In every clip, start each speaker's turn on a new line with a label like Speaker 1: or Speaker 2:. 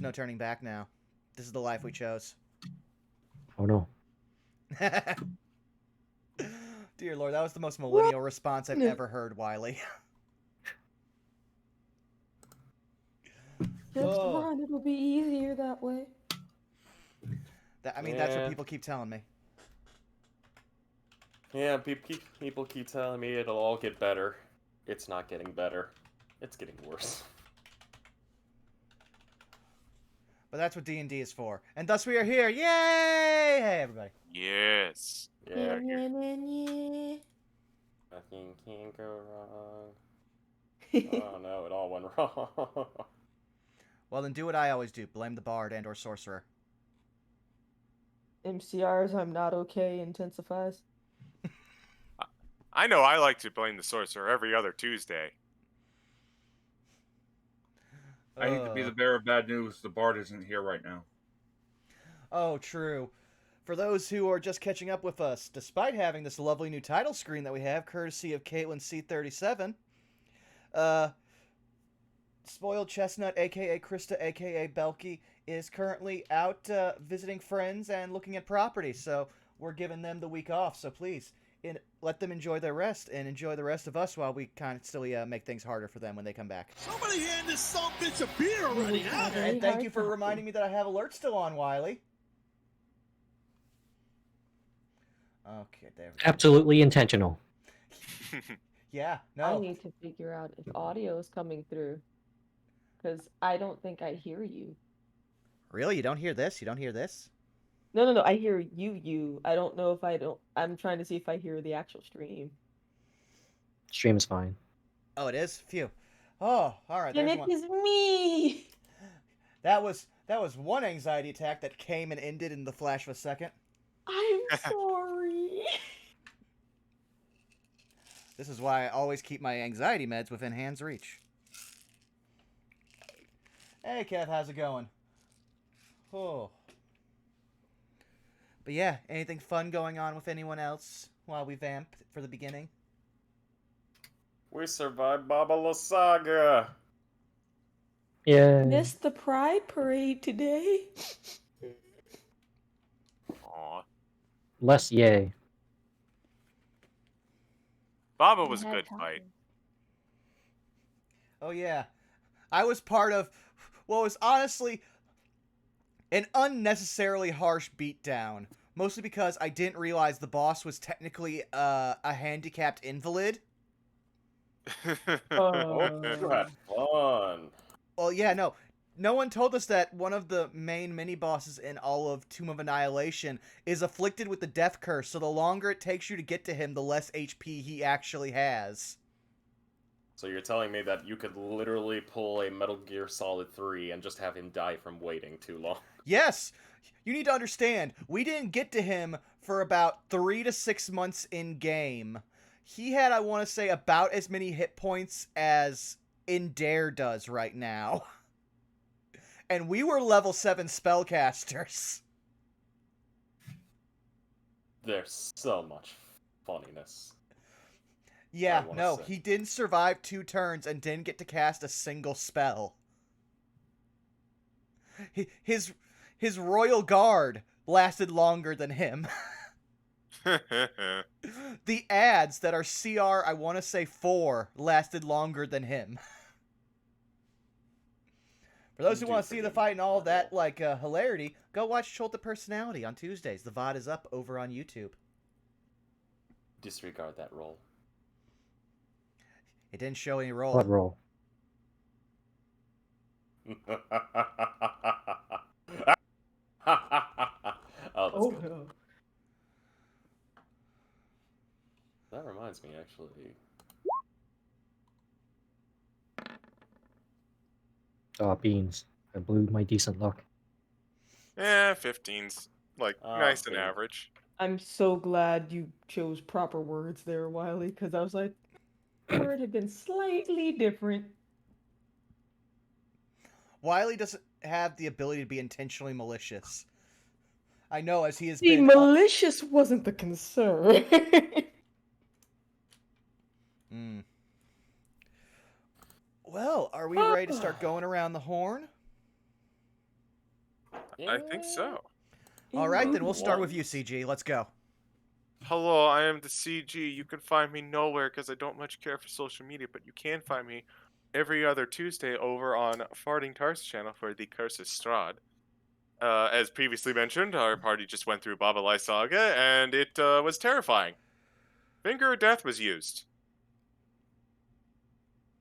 Speaker 1: no turning back now. This is the life we chose.
Speaker 2: Oh no.
Speaker 1: Dear Lord, that was the most millennial response I've ever heard, Wiley.
Speaker 3: Just run, it'll be easier that way.
Speaker 1: That's what people keep telling me.
Speaker 4: Yeah, people keep telling me it'll all get better. It's not getting better. It's getting worse.
Speaker 1: But that's what D&D is for. And thus we are here. Yay! Hey, everybody.
Speaker 5: Yes.
Speaker 4: Yeah.
Speaker 3: Yeah.
Speaker 4: Nothing can go wrong. Oh no, it all went wrong.
Speaker 1: Well, then do what I always do. Blame the bard and or sorcerer.
Speaker 3: MCR's I'm not okay intensifies.
Speaker 5: I know I like to blame the sorcerer every other Tuesday.
Speaker 6: I hate to be the bearer of bad news. The bard isn't here right now.
Speaker 1: Oh, true. For those who are just catching up with us, despite having this lovely new title screen that we have, courtesy of Caitlin C37, Spoiled Chestnut, aka Krista, aka Belky, is currently out visiting friends and looking at property, so we're giving them the week off, so please, let them enjoy their rest, and enjoy the rest of us while we kind of still make things harder for them when they come back.
Speaker 7: Somebody hand this some bitch a beer already, huh?
Speaker 1: And thank you for reminding me that I have alerts still on, Wiley. Okay, there we go.
Speaker 2: Absolutely intentional.
Speaker 1: Yeah, no.
Speaker 3: I need to figure out if audio is coming through. Because I don't think I hear you.
Speaker 1: Really? You don't hear this? You don't hear this?
Speaker 3: No. I hear you. I don't know if I don't. I'm trying to see if I hear the actual stream.
Speaker 2: Stream's fine.
Speaker 1: Oh, it is? Phew. Oh, alright.
Speaker 3: And it is me!
Speaker 1: That was one anxiety attack that came and ended in the flash of a second.
Speaker 3: I'm sorry.
Speaker 1: This is why I always keep my anxiety meds within hand's reach. Hey, Kev, how's it going? Oh. But yeah, anything fun going on with anyone else while we vamp for the beginning?
Speaker 4: We survived Baba La Saga.
Speaker 2: Yeah.
Speaker 3: Missed the Pride Parade today.
Speaker 5: Aw.
Speaker 2: Less yay.
Speaker 5: Baba was a good fight.
Speaker 1: Oh yeah. I was part of what was honestly an unnecessarily harsh beatdown. Mostly because I didn't realize the boss was technically a handicapped invalid.
Speaker 4: Oh, you had fun.
Speaker 1: Well, yeah, no. No one told us that one of the main mini-bosses in all of Tomb of Annihilation is afflicted with the death curse, so the longer it takes you to get to him, the less HP he actually has.
Speaker 4: So you're telling me that you could literally pull a Metal Gear Solid 3 and just have him die from waiting too long?
Speaker 1: Yes! You need to understand, we didn't get to him for about 3 to 6 months in-game. He had, I want to say, about as many hit points as Dare does right now. And we were level 7 spellcasters.
Speaker 4: There's so much funniness.
Speaker 1: Yeah, no, he didn't survive 2 turns and didn't get to cast a single spell. His Royal Guard lasted longer than him. The ads that are CR, I want to say 4, lasted longer than him. For those who want to see the fight and all of that, like, hilarity, go watch Cholt the Personality on Tuesdays. The VOD is up over on YouTube.
Speaker 4: Disregard that roll.
Speaker 1: It didn't show any roll.
Speaker 2: What roll?
Speaker 4: Oh, that's good. That reminds me, actually.
Speaker 2: Oh, beans. I blew my decent luck.
Speaker 5: Yeah, 15's like nice and average.
Speaker 3: I'm so glad you chose proper words there, Wiley, because I was like, the word had been slightly different.
Speaker 1: Wiley doesn't have the ability to be intentionally malicious. I know, as he has
Speaker 3: See,
Speaker 1: been...
Speaker 3: malicious wasn't the concern.
Speaker 1: Well, are we ready to start going around the horn?
Speaker 5: I think so.
Speaker 1: All right, then we'll
Speaker 3: Indeed.
Speaker 1: start with you, CG. Let's go.
Speaker 5: Hello, I am the CG. You can find me nowhere because I don't much care for social media, but you can find me every other Tuesday over on Farting Tart's channel for the Curse of Strahd. As previously mentioned, our party just went through Baba Lai Saga, and it was terrifying. Finger of Death was used.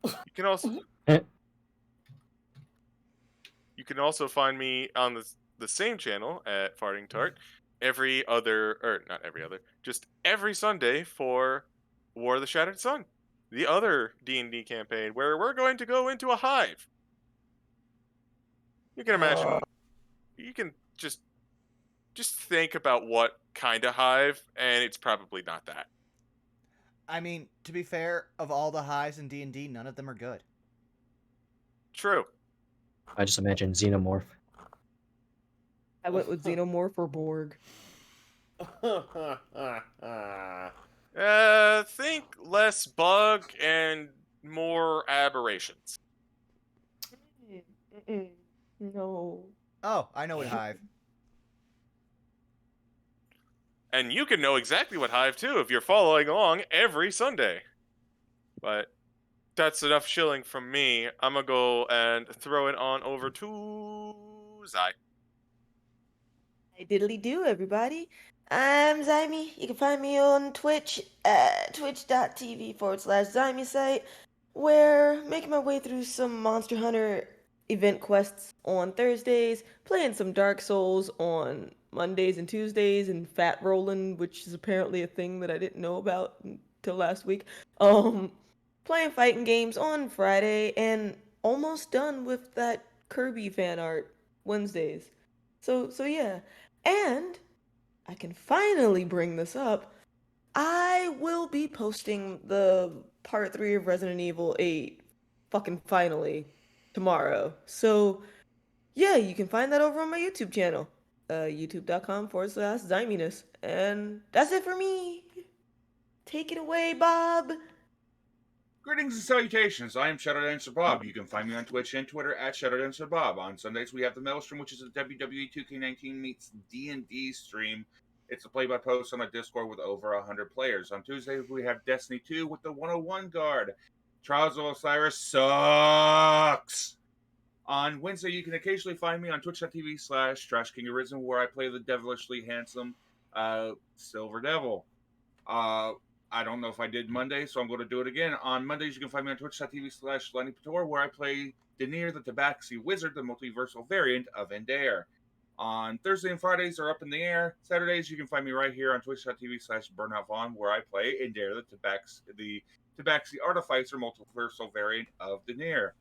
Speaker 5: You can also find me on the same channel at Farting Tart just every Sunday for War of the Shattered Sun, the other D&D campaign where we're going to go into a hive. You can imagine, you can just think about what kind of hive, and it's probably not that.
Speaker 1: I mean, to be fair, of all the hives in D&D, none of them are good.
Speaker 5: True.
Speaker 2: I just imagine Xenomorph.
Speaker 3: I went with Xenomorph or Borg.
Speaker 5: Think less bug and more aberrations.
Speaker 3: No.
Speaker 1: Oh, I know what hive.
Speaker 5: And you can know exactly what hive too if you're following along every Sunday. But that's enough shilling from me. I'm gonna go and throw it on over to Zai.
Speaker 8: Hey, diddly do, everybody. I'm Zyme. You can find me on Twitch at twitch.tv/Zyme site, where making my way through some Monster Hunter event quests on Thursdays, playing some Dark Souls on Mondays and Tuesdays, and fat rolling, which is apparently a thing that I didn't know about until last week. Playing fighting games on Friday, and almost done with that Kirby fan art Wednesdays. So yeah. And I can finally bring this up. I will be posting the part 3 of Resident Evil 8 fucking finally tomorrow. So yeah, you can find that over on my YouTube channel. youtube.com/Zyminess. And that's it for me. Take it away, Bob.
Speaker 6: Greetings and salutations. I am Shadowdancer Bob. You can find me on Twitch and Twitter at Shadowdancer Bob. On Sundays, we have the Maelstrom, which is a WWE 2K19 meets D&D stream. It's a play-by-post on a Discord with over 100 players. On Tuesdays, we have Destiny 2 with the 101 guard. Trials of Osiris sucks. On Wednesday, you can occasionally find me on twitch.tv/TrashKingArisen, where I play the devilishly handsome Silver Devil. I don't know if I did Monday, so I'm going to do it again. On Mondays, you can find me on twitch.tv/LennyPator, where I play Daenerys the Tabaxi Wizard, the multiversal variant of Endair. On Thursday and Fridays are up in the air. Saturdays, you can find me right here on twitch.tv/BurnoutVaughn, where I play Endair the Tabaxi Artificer, multiversal variant of Daenerys.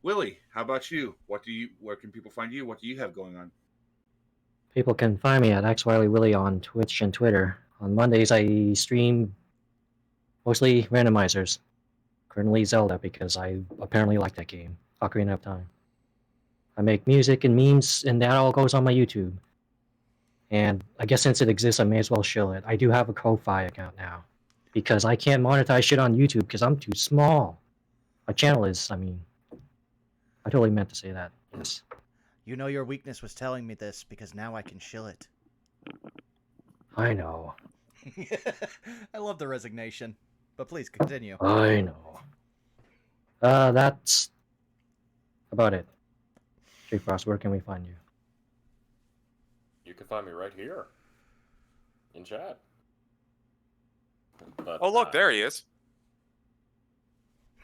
Speaker 6: Willie, how about you? Where can people find you? What do you have going on?
Speaker 2: People can find me at XWiley on Twitch and Twitter. On Mondays, I stream mostly randomizers. Currently Zelda, because I apparently like that game. Ocarina of Time. I make music and memes, and that all goes on my YouTube. And I guess since it exists, I may as well shill it. I do have a Ko-Fi account now, because I can't monetize shit on YouTube because I'm too small. My channel is, I totally meant to say that. Yes.
Speaker 1: You know your weakness was telling me this, because now I can shill it.
Speaker 2: I know.
Speaker 1: I love the resignation, but please continue.
Speaker 2: I know. That's about it. Jay Frost, where can we find you?
Speaker 4: You can find me right here in chat. But,
Speaker 5: Oh look, there he is.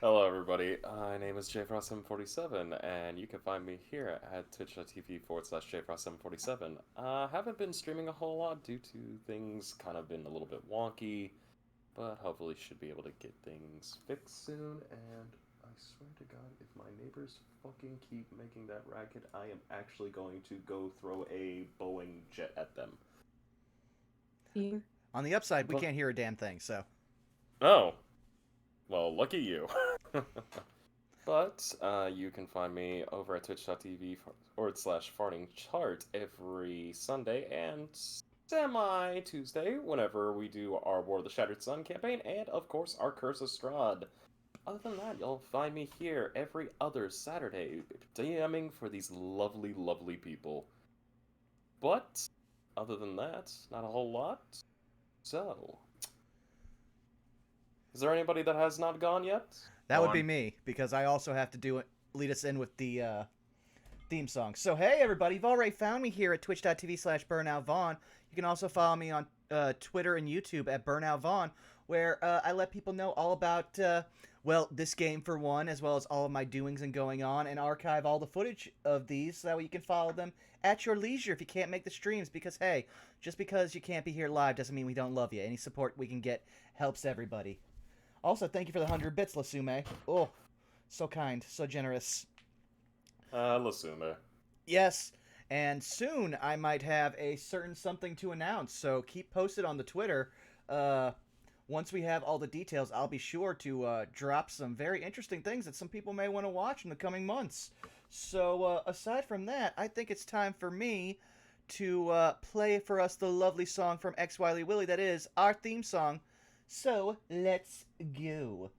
Speaker 4: Hello, everybody. My name is JFrost747, and you can find me here at twitch.tv/JFrost747. Haven't been streaming a whole lot due to things kind of been a little bit wonky, but hopefully should be able to get things fixed soon. And I swear to God, if my neighbors fucking keep making that racket, I am actually going to go throw a Boeing jet at them.
Speaker 3: Here.
Speaker 1: On the upside, we can't hear a damn thing, so.
Speaker 4: Oh. Well, lucky you. But you can find me over at twitch.tv/fartingchart every Sunday and semi-Tuesday whenever we do our War of the Shattered Sun campaign and, of course, our Curse of Strahd. other than that, you'll find me here every other Saturday, DMing for these lovely, lovely people. But, other than that, not a whole lot. So, is there anybody that has not gone yet?
Speaker 1: That would be
Speaker 6: Vaughn.
Speaker 1: me, because I also have to lead us in with the theme song. So, hey, everybody, you've already found me here at twitch.tv/BurnoutVaughn. You can also follow me on Twitter and YouTube at BurnoutVaughn, where I let people know all about, well, this game for one, as well as all of my doings and going on, and archive all the footage of these so that way you can follow them at your leisure if you can't make the streams, because, hey, just because you can't be here live doesn't mean we don't love you. Any support we can get helps everybody. Also, thank you for the 100 bits, Lasume. Oh, so kind, so generous.
Speaker 4: Lasume.
Speaker 1: Yes, and soon I might have a certain something to announce, so keep posted on the Twitter. Once we have all the details, I'll be sure to drop some very interesting things that some people may want to watch in the coming months. So, aside from that, I think it's time for me to play for us the lovely song from X Wily Willy that is our theme song. So, let's go.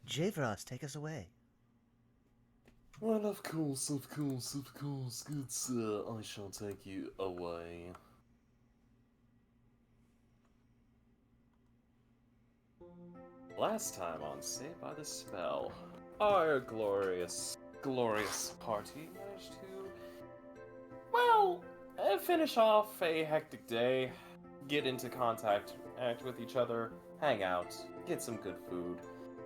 Speaker 1: J-Frost, take us away.
Speaker 4: Well, of course, good sir, I shall take you away. Last time on Saved by the Spell, our glorious party managed to, well, finish off a hectic day, get into contact, act with each other, hang out, get some good food,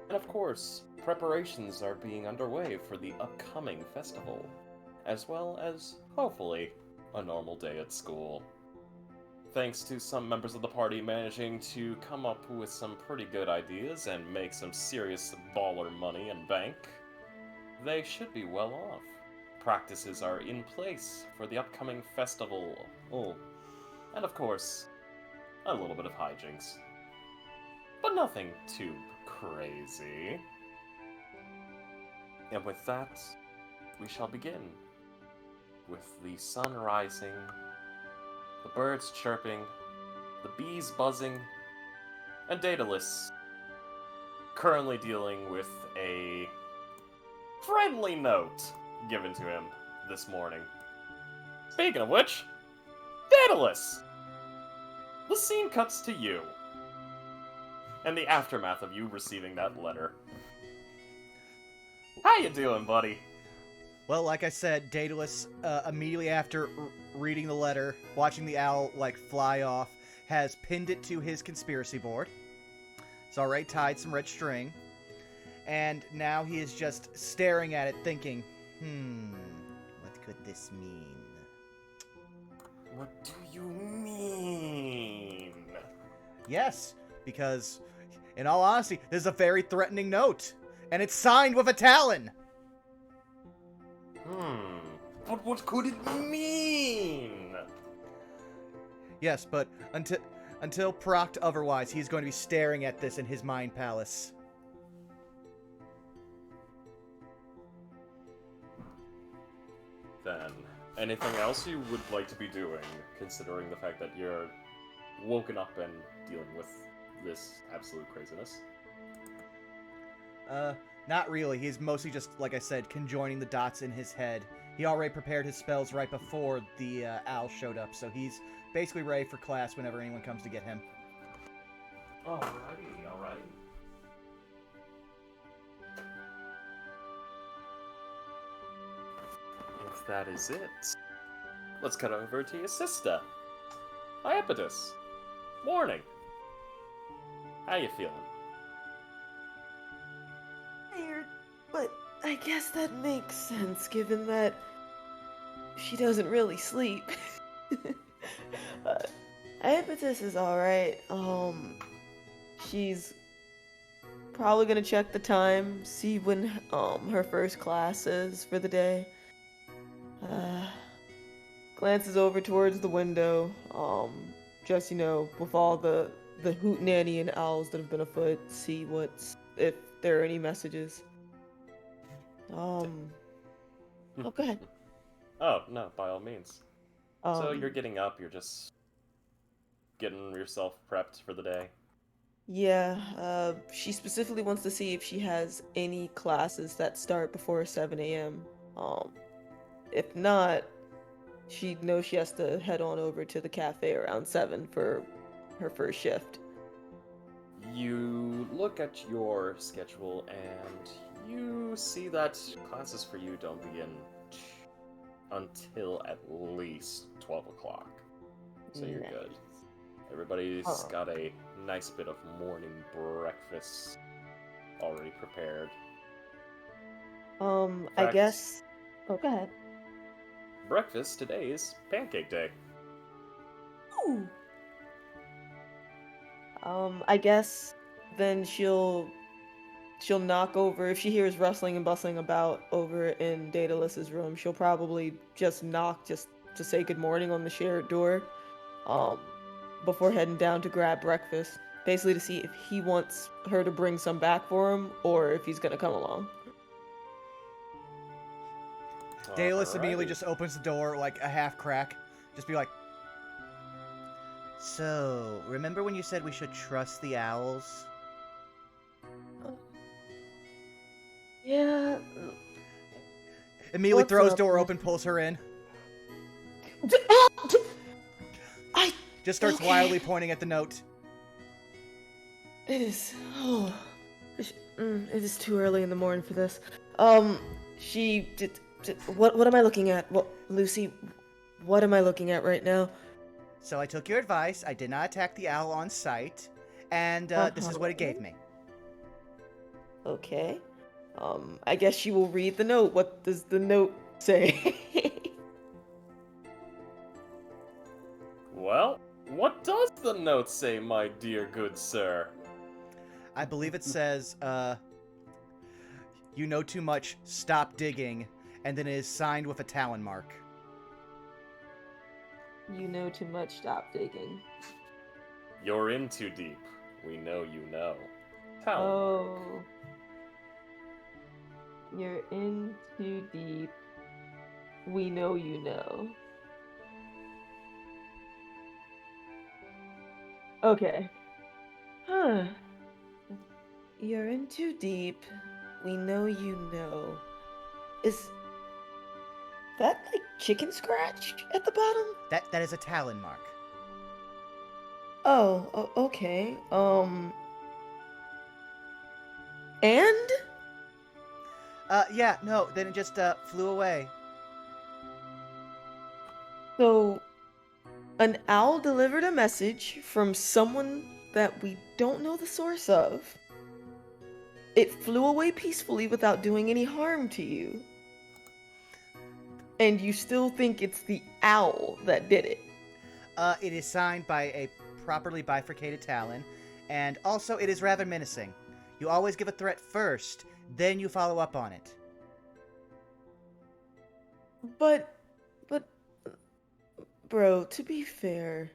Speaker 4: and of course, preparations are being underway for the upcoming festival, as well as, hopefully, a normal day at school. Thanks to some members of the party managing to come up with some pretty good ideas and make some serious baller money and bank, they should be well off. Practices are in place for the upcoming festival. Oh, and of course, a little bit of hijinks. But nothing too crazy. And with that, we shall begin. With the sun rising, the birds chirping, the bees buzzing, and Daedalus currently dealing with a friendly note given to him this morning. Speaking of which, Daedalus! The scene cuts to you, and the aftermath of you receiving that letter. How you doing, buddy?
Speaker 1: Well, like I said, Daedalus, immediately after reading the letter, watching the owl, fly off, has pinned it to his conspiracy board. It's already tied some red string. And now he is just staring at it, thinking, what could this mean?
Speaker 4: What do you mean?
Speaker 1: Yes, because, in all honesty, this is a very threatening note. And it's signed with a talon!
Speaker 4: But what could it mean?
Speaker 1: Yes, but until proct otherwise, he's going to be staring at this in his mind palace.
Speaker 4: Then, anything else you would like to be doing, considering the fact that you're woken up and dealing with this absolute craziness?
Speaker 1: Not really. He's mostly just, like I said, conjoining the dots in his head He already prepared his spells right before the owl showed up, so he's basically ready for class whenever anyone comes to get him.
Speaker 4: Alrighty. If that is it, let's cut over to your sister. Iapetus. Morning. How you feeling?
Speaker 8: Tired, but I guess that makes sense given that she doesn't really sleep. Iapetus is alright. She's probably gonna check the time, see when her first class is for the day. Glances over towards the window, just, with all the hootenanny and owls that have been afoot, see if there are any messages. Oh, go ahead.
Speaker 4: Oh, no, by all means. So you're
Speaker 8: Um,
Speaker 4: getting up, you're just getting yourself prepped for the day.
Speaker 8: Yeah, she specifically wants to see if she has any classes that start before 7 a.m. If not, she knows she has to head on over to the cafe around 7 for her first shift.
Speaker 4: You look at your schedule and you see that classes for you don't begin until at least 12 o'clock. So you're
Speaker 8: Nice.
Speaker 4: good. Everybody's
Speaker 8: Oh.
Speaker 4: got a nice bit of morning breakfast already prepared.
Speaker 8: I
Speaker 4: Fact-
Speaker 8: guess. Oh, go ahead.
Speaker 4: Breakfast today is pancake day.
Speaker 8: Ooh. I guess then she'll knock over if she hears rustling and bustling about over in Daedalus's room. She'll probably just knock just to say good morning on the shared door, before heading down to grab breakfast. Basically to see if he wants her to bring some back for him or if he's gonna come along.
Speaker 1: Daedalus immediately
Speaker 4: Alrighty.
Speaker 1: just opens the door like a half crack. Just be like, so, remember when you said we should trust the owls?
Speaker 8: Yeah.
Speaker 1: Immediately
Speaker 8: What's
Speaker 1: throws
Speaker 8: up,
Speaker 1: door
Speaker 8: man?
Speaker 1: open, pulls her in.
Speaker 8: I.
Speaker 1: Just starts
Speaker 8: Okay.
Speaker 1: wildly pointing at the note.
Speaker 8: It is. Oh. It is too early in the morning for this. She did. What am I looking at? What, Lucy? What am I looking at right now?
Speaker 1: So I took your advice, I did not attack the owl on sight, and this is what it gave me.
Speaker 8: Okay. I guess she will read the note. What does the note say?
Speaker 4: Well, what does the note say, my dear good sir?
Speaker 1: I believe it says, you know too much, stop digging, and then it is signed with a Talon mark.
Speaker 8: You know too much. Stop digging.
Speaker 4: You're in too deep. We know you know. Talon.
Speaker 8: Oh. You're in too deep. We know you know. Okay. Huh. You're in too deep. We know you know. Is that like chicken scratch at the bottom?
Speaker 1: That is a Talon mark.
Speaker 8: Okay. And?
Speaker 1: Yeah, no, then it just, flew away.
Speaker 8: So, an owl delivered a message from someone that we don't know the source of. It flew away peacefully without doing any harm to you. And you still think it's the owl that did it.
Speaker 1: It is signed by a properly bifurcated Talon, and also it is rather menacing. You always give a threat first, then you follow up on it.
Speaker 8: But, bro, to be fair,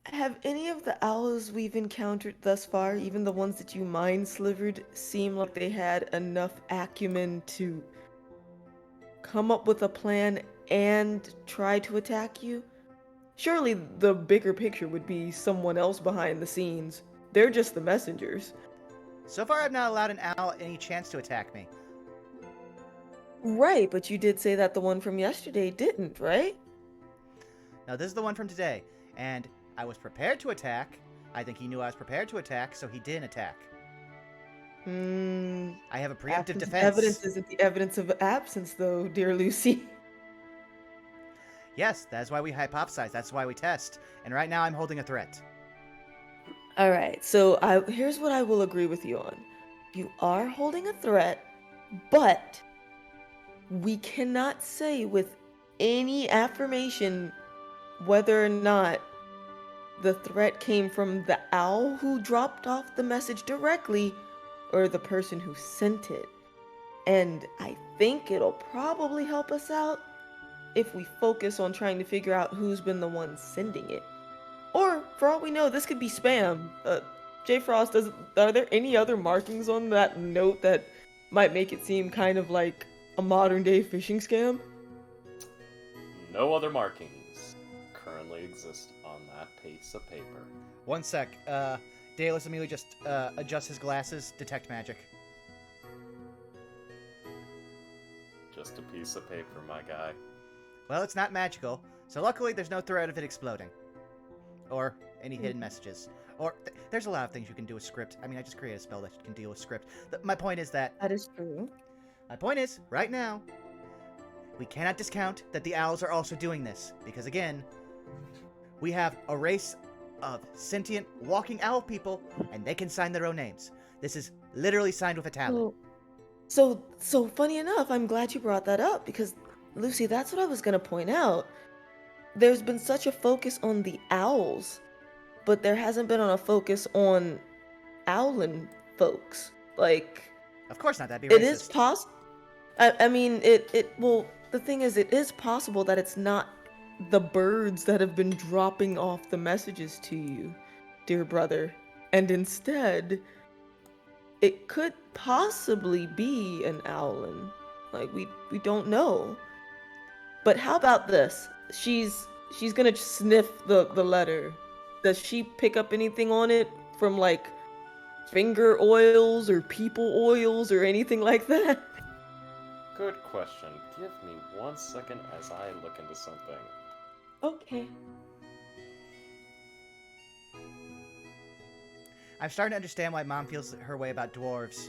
Speaker 8: have any of the owls we've encountered thus far, even the ones that you mind-slivered, seem like they had enough acumen to come up with a plan and try to attack you? Surely the bigger picture would be someone else behind the scenes. They're just the messengers.
Speaker 1: So far, I've not allowed an owl any chance to attack me.
Speaker 3: Right, but you did say that the one from yesterday didn't, right?
Speaker 1: Now, this is the one from today, and I was prepared to attack. I think he knew I was prepared to attack, so he didn't attack. I have a preemptive
Speaker 3: Absence of
Speaker 1: defense.
Speaker 3: evidence isn't the evidence of absence, though, dear Lucy.
Speaker 1: Yes, that's why we hypothesize. That's why we test. And right now, I'm holding a threat.
Speaker 3: All right, so here's what I will agree with you on. You are holding a threat, but we cannot say with any affirmation whether or not the threat came from the owl who dropped off the message directly or the person who sent it. And I think it'll probably help us out if we focus on trying to figure out who's been the one sending it. Or, for all we know, this could be spam. J. Frost, are there any other markings on that note that might make it seem kind of like a modern-day phishing scam?
Speaker 4: No other markings currently exist on that piece of paper.
Speaker 1: One sec. Dallas immediately just adjusts his glasses, detect magic.
Speaker 4: Just a piece of paper, my guy.
Speaker 1: Well, it's not magical, so luckily there's no threat of it exploding. Or any hidden messages. Or there's a lot of things you can do with script. I mean, I just created a spell that can deal with script. My point is that...
Speaker 3: That is true.
Speaker 1: My point is, right now, we cannot discount that the owls are also doing this. Because again, we have a race of sentient walking owl people, and they can sign their own names. This is literally signed with a talent.
Speaker 3: So funny enough, I'm glad you brought that up, because, Lucy, that's what I was going to point out. There's been such a focus on the owls, but there hasn't been on a focus on owlin folks. Like,
Speaker 1: of course not, that'd be racist.
Speaker 3: It is possible. I mean, well, the thing is, it is possible that it's not the birds that have been dropping off the messages to you, dear brother. And instead, it could possibly be an owlin. Like, we don't know. But how about this? She's gonna sniff the letter. Does she pick up anything on it from, like, finger oils or people oils or anything like that?
Speaker 4: Good question. Give me 1 second as I look into something.
Speaker 3: Okay.
Speaker 1: I'm starting to understand why Mom feels her way about dwarves.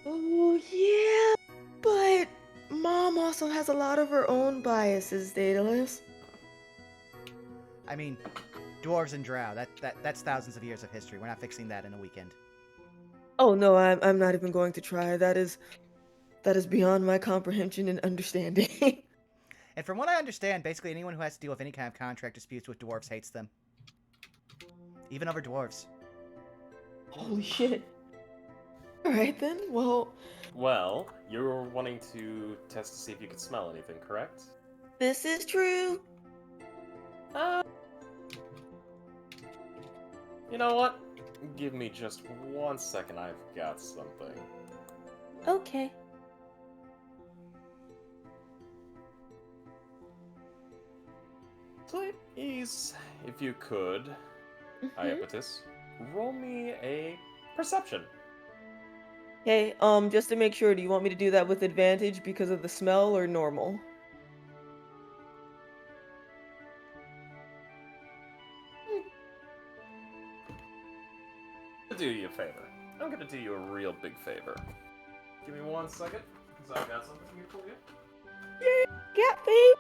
Speaker 3: Oh, yeah, but Mom also has a lot of her own biases, Daedalus.
Speaker 1: I mean, dwarves and drow, that's thousands of years of history. We're not fixing that in a weekend.
Speaker 3: Oh, no, I'm not even going to try. That is beyond my comprehension and understanding.
Speaker 1: And from what I understand, basically anyone who has to deal with any kind of contract disputes with dwarves hates them. Even over dwarves.
Speaker 3: Holy shit. Alright then, well...
Speaker 4: Well, you're wanting to test to see if you can smell anything, correct?
Speaker 3: This is true.
Speaker 4: You know what? Give me just 1 second, I've got something.
Speaker 3: Okay.
Speaker 4: Please, if you could, Iapetus, roll me a perception.
Speaker 3: Hey, just to make sure, do you want me to do that with advantage because of the smell or normal?
Speaker 4: To do you a favor. I'm gonna do you a real big favor. Give me 1 second, because I've got something here for you.
Speaker 3: Yeah, got me.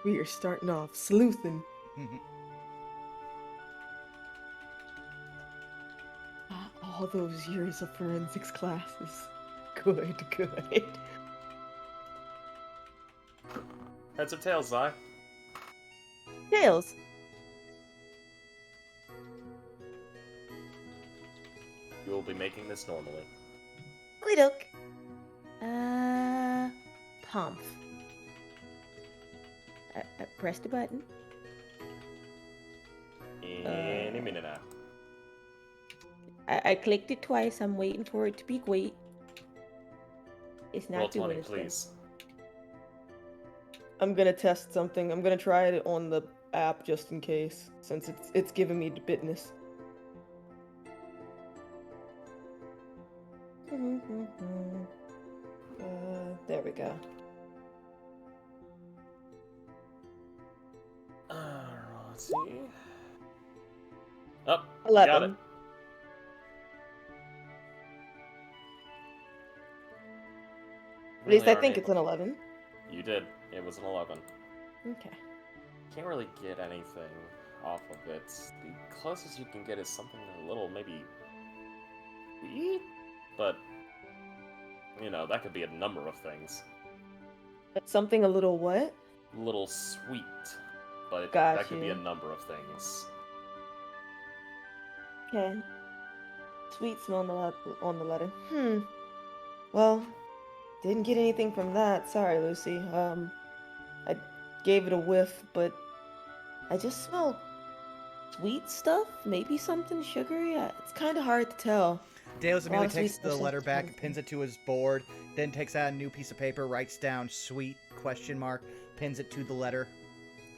Speaker 3: We are starting off sleuthing. All those years of forensics classes. Good.
Speaker 4: Heads or tails, Zai?
Speaker 3: Tails.
Speaker 4: You will be making this normally.
Speaker 3: Okie-doke. Pomp. I pressed the button.
Speaker 4: Any minute now.
Speaker 3: I clicked it twice. I'm waiting for it to be great. It's not
Speaker 4: Roll
Speaker 3: doing
Speaker 4: 20,
Speaker 3: its thing.
Speaker 4: please.
Speaker 3: I'm gonna test something. I'm gonna try it on the app just in case, since it's giving me the bitness. There we go.
Speaker 4: Let's see. Oh,
Speaker 3: 11.
Speaker 4: got it.
Speaker 3: At least
Speaker 4: Really
Speaker 3: I
Speaker 4: aren't
Speaker 3: think it's an
Speaker 4: able-
Speaker 3: 11.
Speaker 4: You did. It was an 11.
Speaker 3: Okay.
Speaker 4: Can't really get anything off of it. The closest you can get is something a little, maybe, sweet? But, you know, that could be a number of things.
Speaker 3: That's something a little what?
Speaker 4: A little sweet. But
Speaker 3: Got
Speaker 4: that could be a
Speaker 3: you.
Speaker 4: number of things.
Speaker 3: Okay. Sweet smell on the letter. Well, didn't get anything from that. Sorry, Lucy. I gave it a whiff, but I just smell sweet stuff. Maybe something sugary. It's kind of hard to tell.
Speaker 1: Delos
Speaker 3: A lot
Speaker 1: immediately
Speaker 3: of sweet
Speaker 1: takes
Speaker 3: stuff
Speaker 1: the letter back,
Speaker 3: sometimes.
Speaker 1: pins it to his board, then takes out a new piece of paper, writes down "sweet?" ? Pins it to the letter,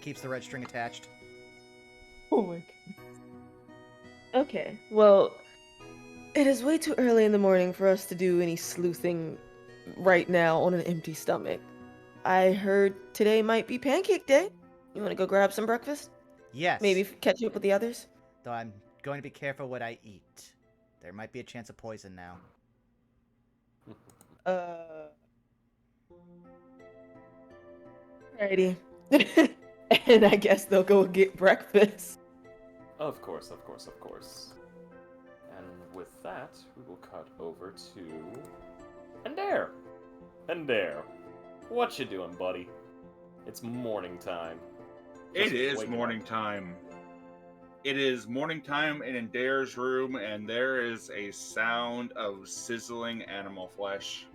Speaker 1: keeps the red string attached.
Speaker 3: Oh my goodness. Okay, well, it is way too early in the morning for us to do any sleuthing right now on an empty stomach. I heard today might be pancake day. You want to go grab some breakfast?
Speaker 1: Yes.
Speaker 3: Maybe catch up with the others?
Speaker 1: Though I'm going to be careful what I eat. There might be a chance of poison now.
Speaker 3: Alrighty. And I guess they'll go get breakfast.
Speaker 4: Of course, of course, of course. And with that, we will cut over to... Ender! Ender, what you doing, buddy? It's morning time.
Speaker 6: It
Speaker 4: Just
Speaker 6: is
Speaker 4: waking
Speaker 6: morning
Speaker 4: up.
Speaker 6: time. It is morning time in Ender's room, and there is a sound of sizzling animal flesh.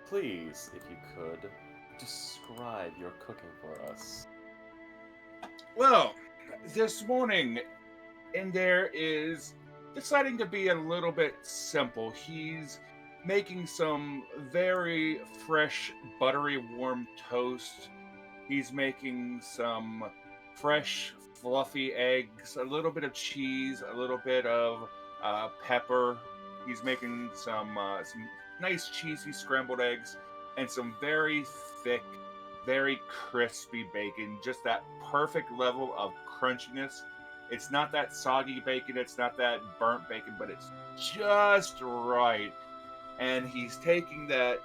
Speaker 4: Please, if you could, describe your cooking for us.
Speaker 6: Well, this morning, Ender is deciding to be a little bit simple. He's making some very fresh, buttery, warm toast. He's making some fresh, fluffy eggs, a little bit of cheese, a little bit of pepper. He's making some nice cheesy scrambled eggs and some very thick, very crispy bacon. Just that perfect level of crunchiness. It's not that soggy bacon, it's not that burnt bacon, but it's just right. And he's taking that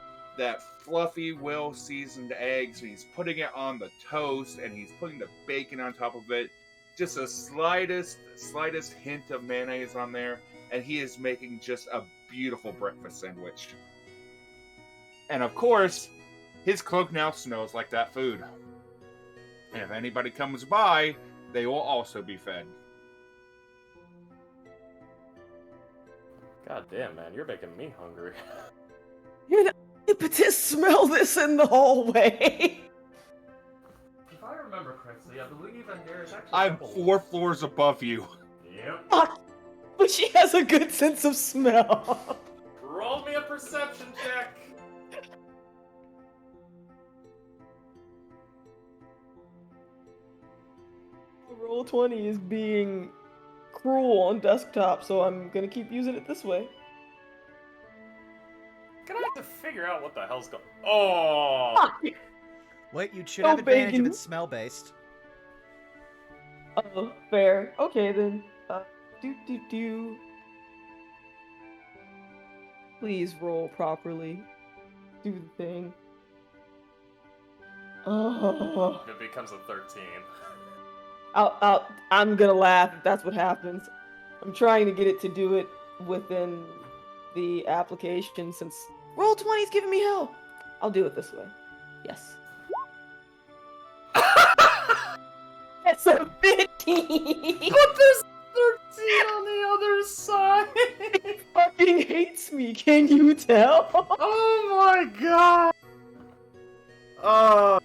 Speaker 6: fluffy, well-seasoned eggs, and he's putting it on the toast, and he's putting the bacon on top of it. Just a slightest hint of mayonnaise on there, and he is making just a beautiful breakfast sandwich. And of course, his cloak now smells like that food. And if anybody comes by, they will also be fed.
Speaker 4: God damn, man, you're making me hungry.
Speaker 3: You know, impetus smell this in the hallway.
Speaker 4: If I remember correctly, I believe Ender is actually...
Speaker 6: I'm 4 floors above you.
Speaker 4: Yep.
Speaker 3: But she has a good sense of smell.
Speaker 4: Roll me a perception check!
Speaker 3: Roll 20 is being cruel on desktop, so I'm gonna keep using it this way.
Speaker 4: Gonna have to figure out what the hell's going... Oh!
Speaker 1: Wait, you should
Speaker 3: No
Speaker 1: have advantage
Speaker 3: bacon.
Speaker 1: if it's smell-based.
Speaker 3: Oh, fair. Okay then. Do. Please roll properly. Do the thing. Oh.
Speaker 4: It becomes a 13.
Speaker 3: I'm gonna laugh if that's what happens. I'm trying to get it to do it within the application since roll 20 is giving me hell. I'll do it this way. Yes. That's a 15.
Speaker 4: But there's 13 on the other side!
Speaker 3: He fucking hates me. Can you tell?
Speaker 4: Oh my god! Oh.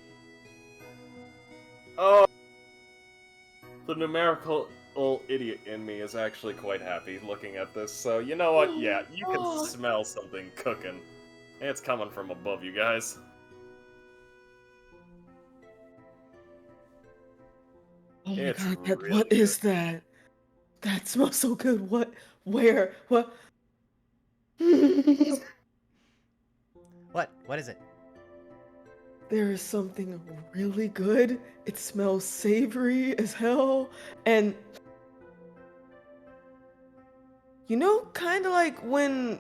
Speaker 4: The numerical idiot in me is actually quite happy looking at this, so you know what? Yeah, you can smell something cooking. It's coming from above you guys.
Speaker 3: Oh my
Speaker 4: It's
Speaker 3: god,
Speaker 4: really
Speaker 3: what is
Speaker 4: good.
Speaker 3: that? That smells so good. What? Where? What?
Speaker 1: What? What is it?
Speaker 3: There is something really good. It smells savory as hell. And kind of like when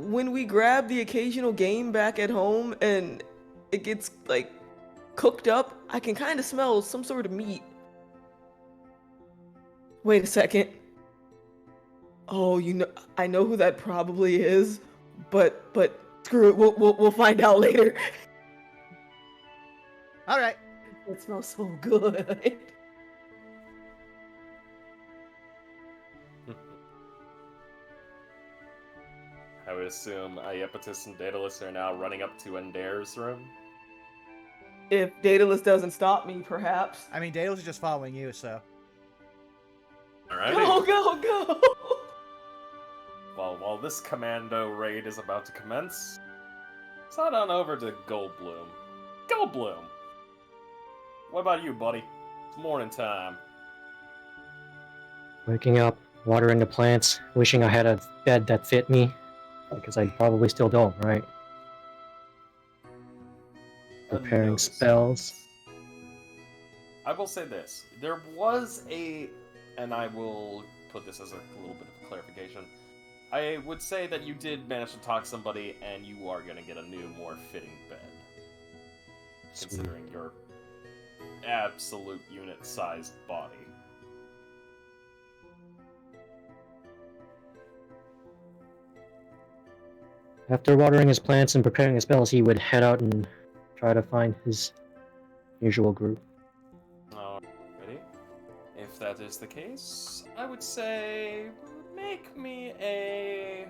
Speaker 3: we grab the occasional game back at home and it gets like cooked up, I can kind of smell some sort of meat. Wait a second. Oh, I know who that probably is, but screw it. We'll find out later.
Speaker 1: All right.
Speaker 3: It smells so good.
Speaker 4: I would assume Iapetus and Daedalus are now running up to Ender's room.
Speaker 3: If Daedalus doesn't stop me, perhaps.
Speaker 1: I mean, Daedalus is just following you, so.
Speaker 4: Alrighty.
Speaker 3: Go!
Speaker 4: Well, while this commando raid is about to commence, let's head on over to Goldblum. Goldblum! What about you, buddy? It's morning time.
Speaker 2: Waking up, watering the plants, wishing I had a bed that fit me. Because I probably still don't, right? Preparing
Speaker 4: No
Speaker 2: spells.
Speaker 4: I will say this. There was and I will put this as a little bit of clarification. I would say that you did manage to talk somebody, and you are going to get a new, more fitting bed. Considering your absolute unit-sized body.
Speaker 2: After watering his plants and preparing his spells, he would head out and try to find his usual group.
Speaker 4: Alrighty. If that is the case, I would say make me I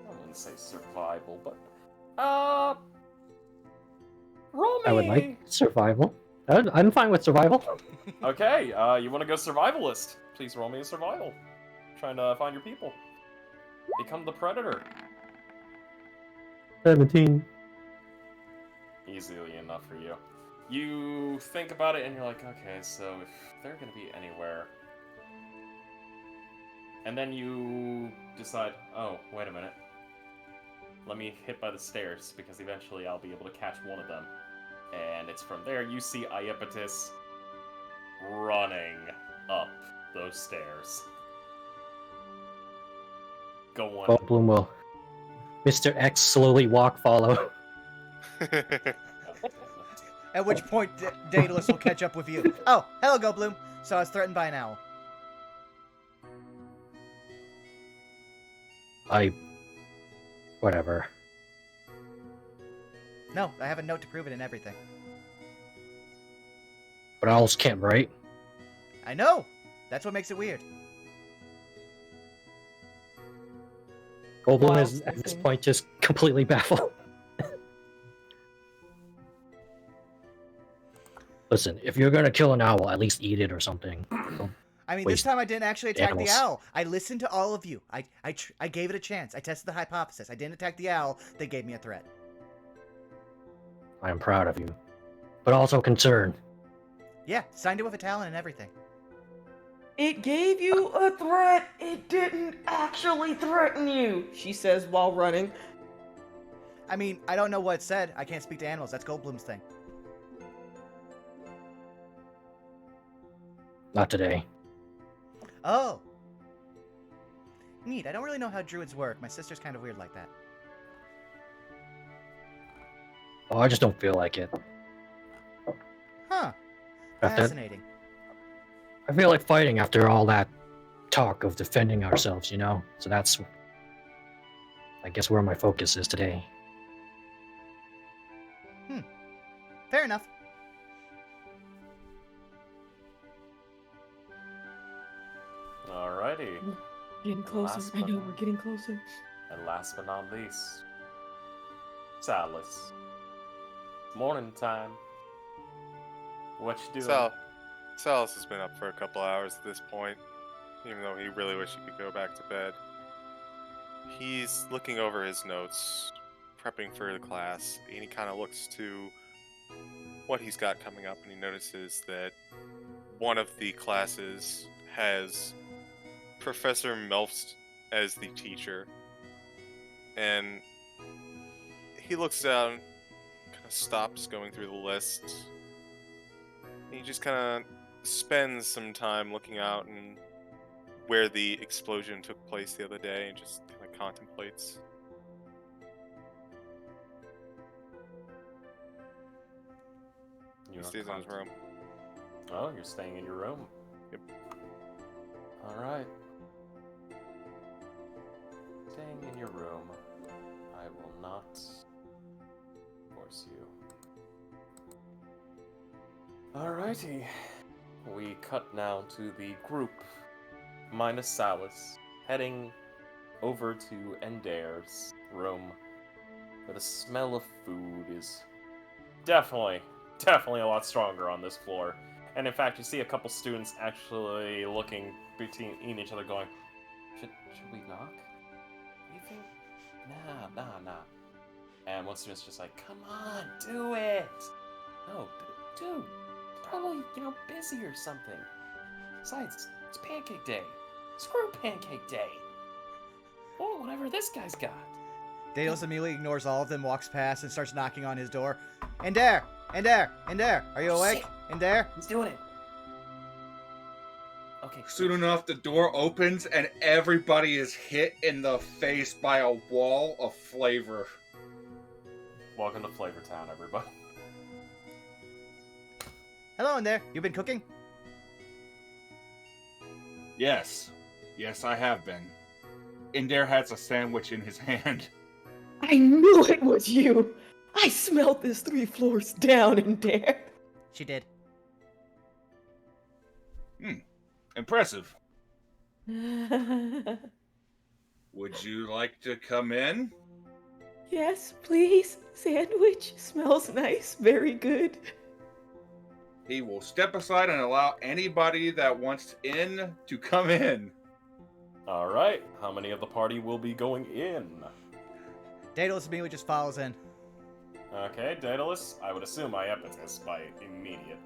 Speaker 4: wouldn't say survival, but roll me.
Speaker 2: I would like survival. I'm fine with survival.
Speaker 4: Okay, you want to go survivalist? Please roll me a survival. Trying to find your people. Become the predator.
Speaker 2: 17.
Speaker 4: Easily enough for you. You think about it and you're like, okay, so if they're gonna be anywhere. And then you decide, oh, wait a minute. Let me hit by the stairs, because eventually I'll be able to catch one of them. And it's from there you see Iapetus running up those stairs. Go on.
Speaker 2: Goldblum will. Mr. X slowly follow.
Speaker 1: At which point, Daedalus will catch up with you. Oh, hello, Goldblum. So I was threatened by an owl.
Speaker 2: Whatever.
Speaker 1: No, I have a note to prove it and everything.
Speaker 2: But owls can't write.
Speaker 1: I know! That's what makes it weird.
Speaker 2: Goldblum
Speaker 3: Wow,
Speaker 2: is, at this
Speaker 3: amazing.
Speaker 2: point, just completely baffled. Listen, if you're gonna kill an owl, at least eat it or something.
Speaker 1: I mean, this
Speaker 2: Waste
Speaker 1: time I didn't actually attack the
Speaker 2: animals.
Speaker 1: owl. I listened to all of you. I gave it a chance. I tested the hypothesis. I didn't attack the owl. They gave me a threat.
Speaker 2: I am proud of you. But also concerned.
Speaker 1: Yeah, signed it with a talent and everything.
Speaker 3: It gave you a threat. It didn't actually threaten you, she says while running.
Speaker 1: I mean, I don't know what it said. I can't speak to animals. That's Goldblum's thing.
Speaker 2: Not today.
Speaker 1: Oh. Neat. I don't really know how druids work. My sister's kind of weird like that.
Speaker 2: Oh, I just don't feel like it.
Speaker 1: Huh.
Speaker 2: After-
Speaker 1: Fascinating.
Speaker 2: I feel like fighting after all that talk of defending ourselves, you know? So that's, I guess, where my focus is today.
Speaker 1: Fair enough.
Speaker 4: Alrighty.
Speaker 3: Getting closer.
Speaker 4: Last
Speaker 3: I know
Speaker 4: one.
Speaker 3: we're getting closer.
Speaker 4: And last but not least, Salus. Morning time. What you doing?
Speaker 5: Salas has been up for a couple hours at this point, even though he really wished he could go back to bed. He's looking over his notes, prepping for the class, and he kind of looks to what he's got coming up, and he notices that one of the classes has Professor Melfst as the teacher. And he looks down, kind of stops going through the list. He just kind of spends some time looking out and where the explosion took place the other day, and just kind of contemplates. He stays in his room.
Speaker 4: Oh, you're staying in your room?
Speaker 5: Yep.
Speaker 4: Alright. Staying in your room. I will not force you. Alrighty. We cut now to the group, minus Salis, heading over to Endair's room, where the smell of food is definitely a lot stronger on this floor. And in fact, you see a couple students actually looking between each other going, should we knock? You think? Nah. And one student's just like, come on, do it! No, dude, probably, busy or something. Besides, it's pancake day. Screw pancake day. Oh, whatever this guy's got.
Speaker 1: Daedalus immediately ignores all of them, walks past, and starts knocking on his door. Endair! Are you awake? Endair?
Speaker 4: He's doing it. Okay.
Speaker 6: Soon enough, the door opens and everybody is hit in the face by a wall of flavor.
Speaker 4: Welcome to Flavor Town, everybody.
Speaker 1: Hello, Endair. You been cooking?
Speaker 6: Yes, I have been. Endair has a sandwich in his hand.
Speaker 3: I knew it was you. I smelled this 3 floors down in there.
Speaker 1: She did.
Speaker 6: Impressive. Would you like to come in?
Speaker 3: Yes, please. Sandwich smells nice. Very good.
Speaker 6: He will step aside and allow anybody that wants in to come in.
Speaker 4: Alright, how many of the party will be going in?
Speaker 1: Daedalus immediately just follows in.
Speaker 4: Okay, Daedalus, I would assume Iapetus by immediate.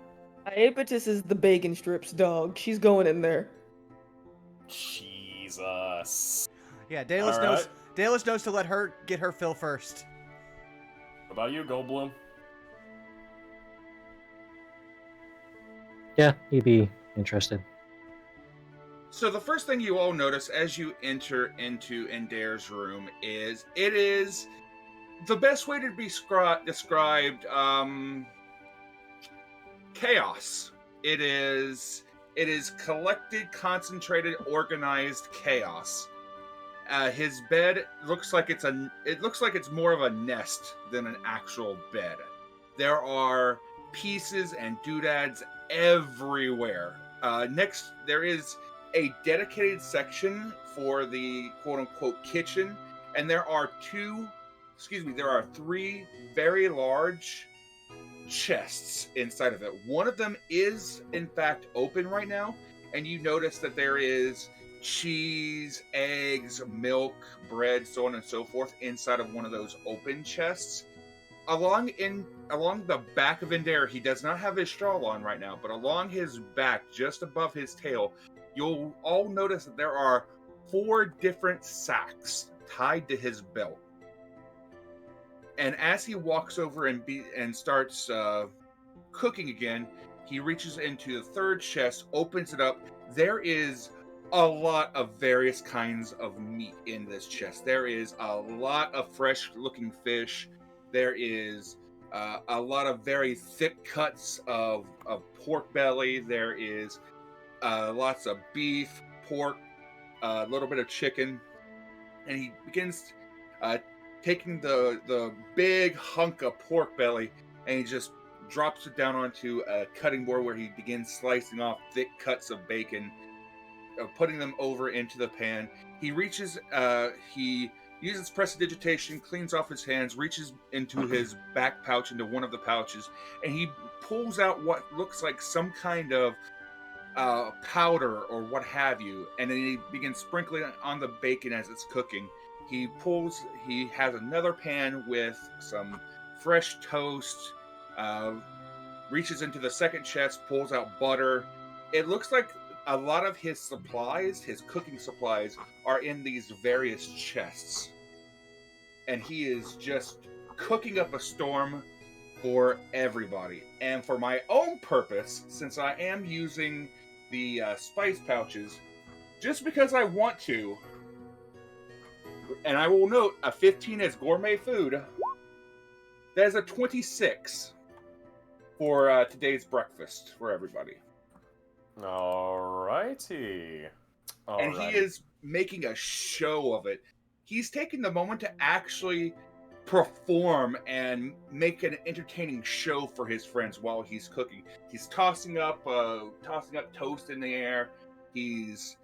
Speaker 3: Iapetus is the bacon strips dog. She's going in there.
Speaker 4: Jesus.
Speaker 1: Yeah, Daedalus
Speaker 4: All right.
Speaker 1: knows. Daedalus knows to let her get her fill first.
Speaker 4: What about you, Goldblum?
Speaker 2: Yeah, he'd be interested.
Speaker 6: So the first thing you all notice as you enter into Endair's room is it is the best way to be described chaos. It is collected, concentrated, organized chaos. His bed looks like it's more of a nest than an actual bed. There are pieces and doodads everywhere. Next, there is a dedicated section for the quote-unquote kitchen, and there are 3 very large chests inside of it. One of them is, in fact, open right now, and you notice that there is cheese, eggs, milk, bread, so on and so forth inside of one of those open chests. Along the back of Endair, he does not have his straw on right now, but along his back, just above his tail, you'll all notice that there are 4 different sacks tied to his belt. And as he walks over and starts cooking again, he reaches into the 3rd chest, opens it up. There is a lot of various kinds of meat in this chest. There is a lot of fresh-looking fish. There is a lot of very thick cuts of pork belly. There is lots of beef, pork, a little bit of chicken. And he begins taking the big hunk of pork belly, and he just drops it down onto a cutting board where he begins slicing off thick cuts of bacon, putting them over into the pan. He uses prestidigitation, cleans off his hands, reaches into his back pouch, into one of the pouches, and he pulls out what looks like some kind of powder or what have you, and then he begins sprinkling it on the bacon as it's cooking. He has another pan with some fresh toast, reaches into the second chest, pulls out butter. It looks like a lot of his supplies, his cooking supplies, are in these various chests. And he is just cooking up a storm for everybody. And for my own purpose, since I am using the spice pouches, just because I want to, and I will note, a 15 is gourmet food. That is a 26 for today's breakfast for everybody.
Speaker 4: Alrighty.
Speaker 6: And he is making a show of it. He's taking the moment to actually perform and make an entertaining show for his friends while he's cooking. He's tossing up toast in the air. He's,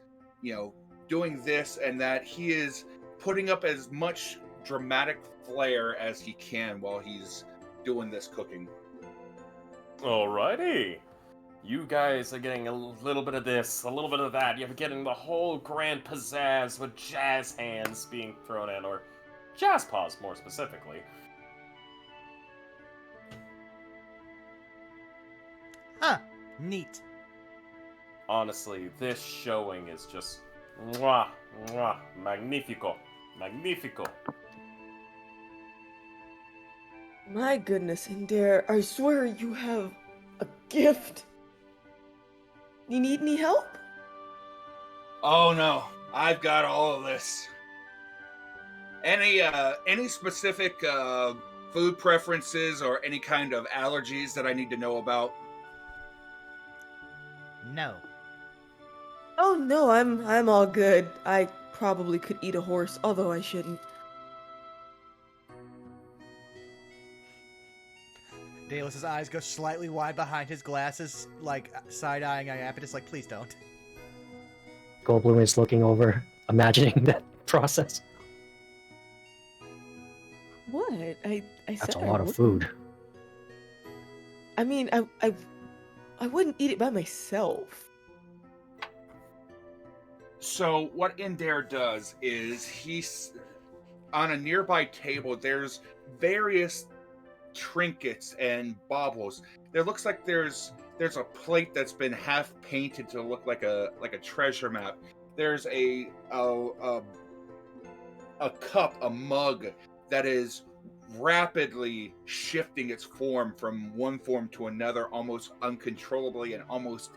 Speaker 6: doing this and that. He is putting up as much dramatic flair as he can while he's doing this cooking.
Speaker 4: Alrighty. You guys are getting a little bit of this, a little bit of that. You're getting the whole grand pizzazz with jazz hands being thrown in, or jazz paws more specifically.
Speaker 1: Huh. Neat.
Speaker 4: Honestly, this showing is just mwah, mwah, magnifico. Magnifico.
Speaker 3: My goodness, Indare, I swear you have a gift. You need any help?
Speaker 6: Oh no, I've got all of this. Any specific food preferences or any kind of allergies that I need to know about?
Speaker 1: No.
Speaker 3: Oh no, I'm all good. I probably could eat a horse, although I shouldn't.
Speaker 1: Daelus's eyes go slightly wide behind his glasses, like side-eyeing Iapetus, like, please don't.
Speaker 2: Goldblum is looking over, imagining that process.
Speaker 3: What? I
Speaker 2: That's
Speaker 3: said
Speaker 2: a
Speaker 3: I
Speaker 2: lot of
Speaker 3: wouldn't.
Speaker 2: food.
Speaker 3: I mean, I wouldn't eat it by myself.
Speaker 6: So what Indare does is he's on a nearby table. There's various trinkets and baubles. There looks like there's a plate that's been half painted to look like a treasure map. There's a cup, a mug that is rapidly shifting its form from one form to another, almost uncontrollably and almost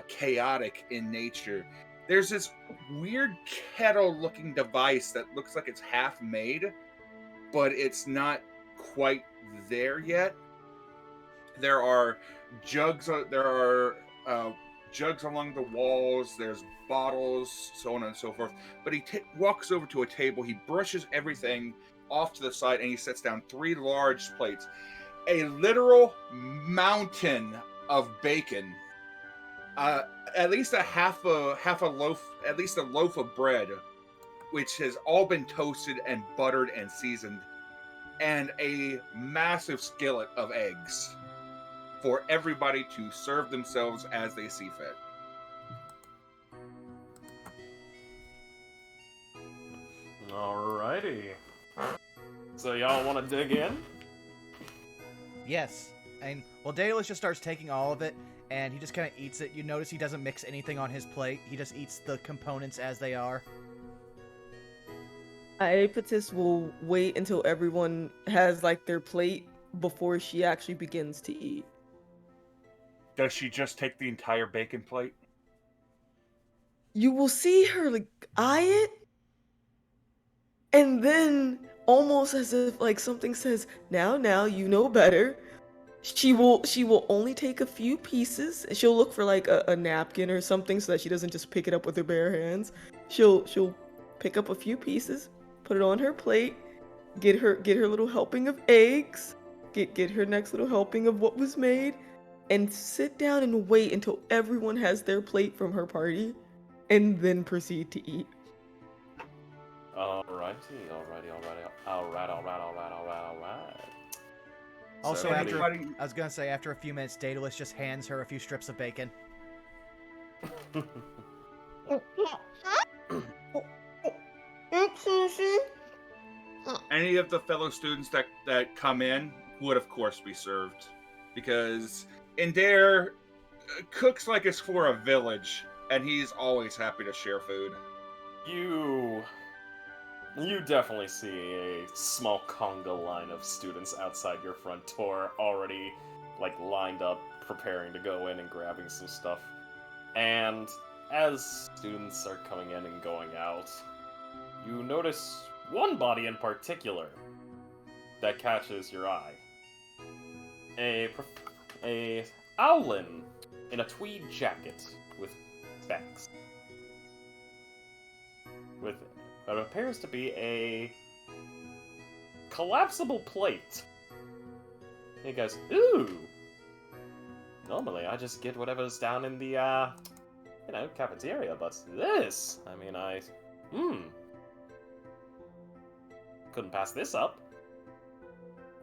Speaker 6: chaotic in nature. There's this weird kettle-looking device that looks like it's half made, but it's not quite there yet. There are jugs. Jugs along the walls. There's bottles, so on and so forth. But he walks over to a table. He brushes everything off to the side, and he sets down 3 large plates. A literal mountain of bacon. At least a half a loaf, at least a loaf of bread, which has all been toasted and buttered and seasoned, and a massive skillet of eggs for everybody to serve themselves as they see fit.
Speaker 4: Alrighty. So y'all want to dig in?
Speaker 1: Yes. And, well, Daedalus just starts taking all of it, and he just kind of eats it. You notice he doesn't mix anything on his plate. He just eats the components as they are.
Speaker 3: Iapetus will wait until everyone has, like, their plate before she actually begins to eat.
Speaker 6: Does she just take the entire bacon plate?
Speaker 3: You will see her, like, eye it, and then, almost as if, like, something says, now, you know better. She will only take a few pieces. She'll look for, like, a napkin or something so that she doesn't just pick it up with her bare hands. She'll pick up a few pieces, put it on her plate, get her little helping of eggs, get her next little helping of what was made, and sit down and wait until everyone has their plate from her party, and then proceed to eat.
Speaker 4: Alright.
Speaker 1: Also,
Speaker 4: So
Speaker 1: after
Speaker 6: everybody-
Speaker 1: I was gonna say, after a few minutes, Daedalus just hands her a few strips of bacon.
Speaker 6: Any of the fellow students that come in would, of course, be served. because Indare cooks like it's for a village, and he's always happy to share food.
Speaker 4: You definitely see a small conga line of students outside your front door already, like, lined up, preparing to go in and grabbing some stuff. And as students are coming in and going out, you notice one body in particular that catches your eye. A owlin in a tweed jacket with specs. With what appears to be a collapsible plate. He goes, ooh! Normally I just get whatever's down in the, cafeteria, but this, couldn't pass this up.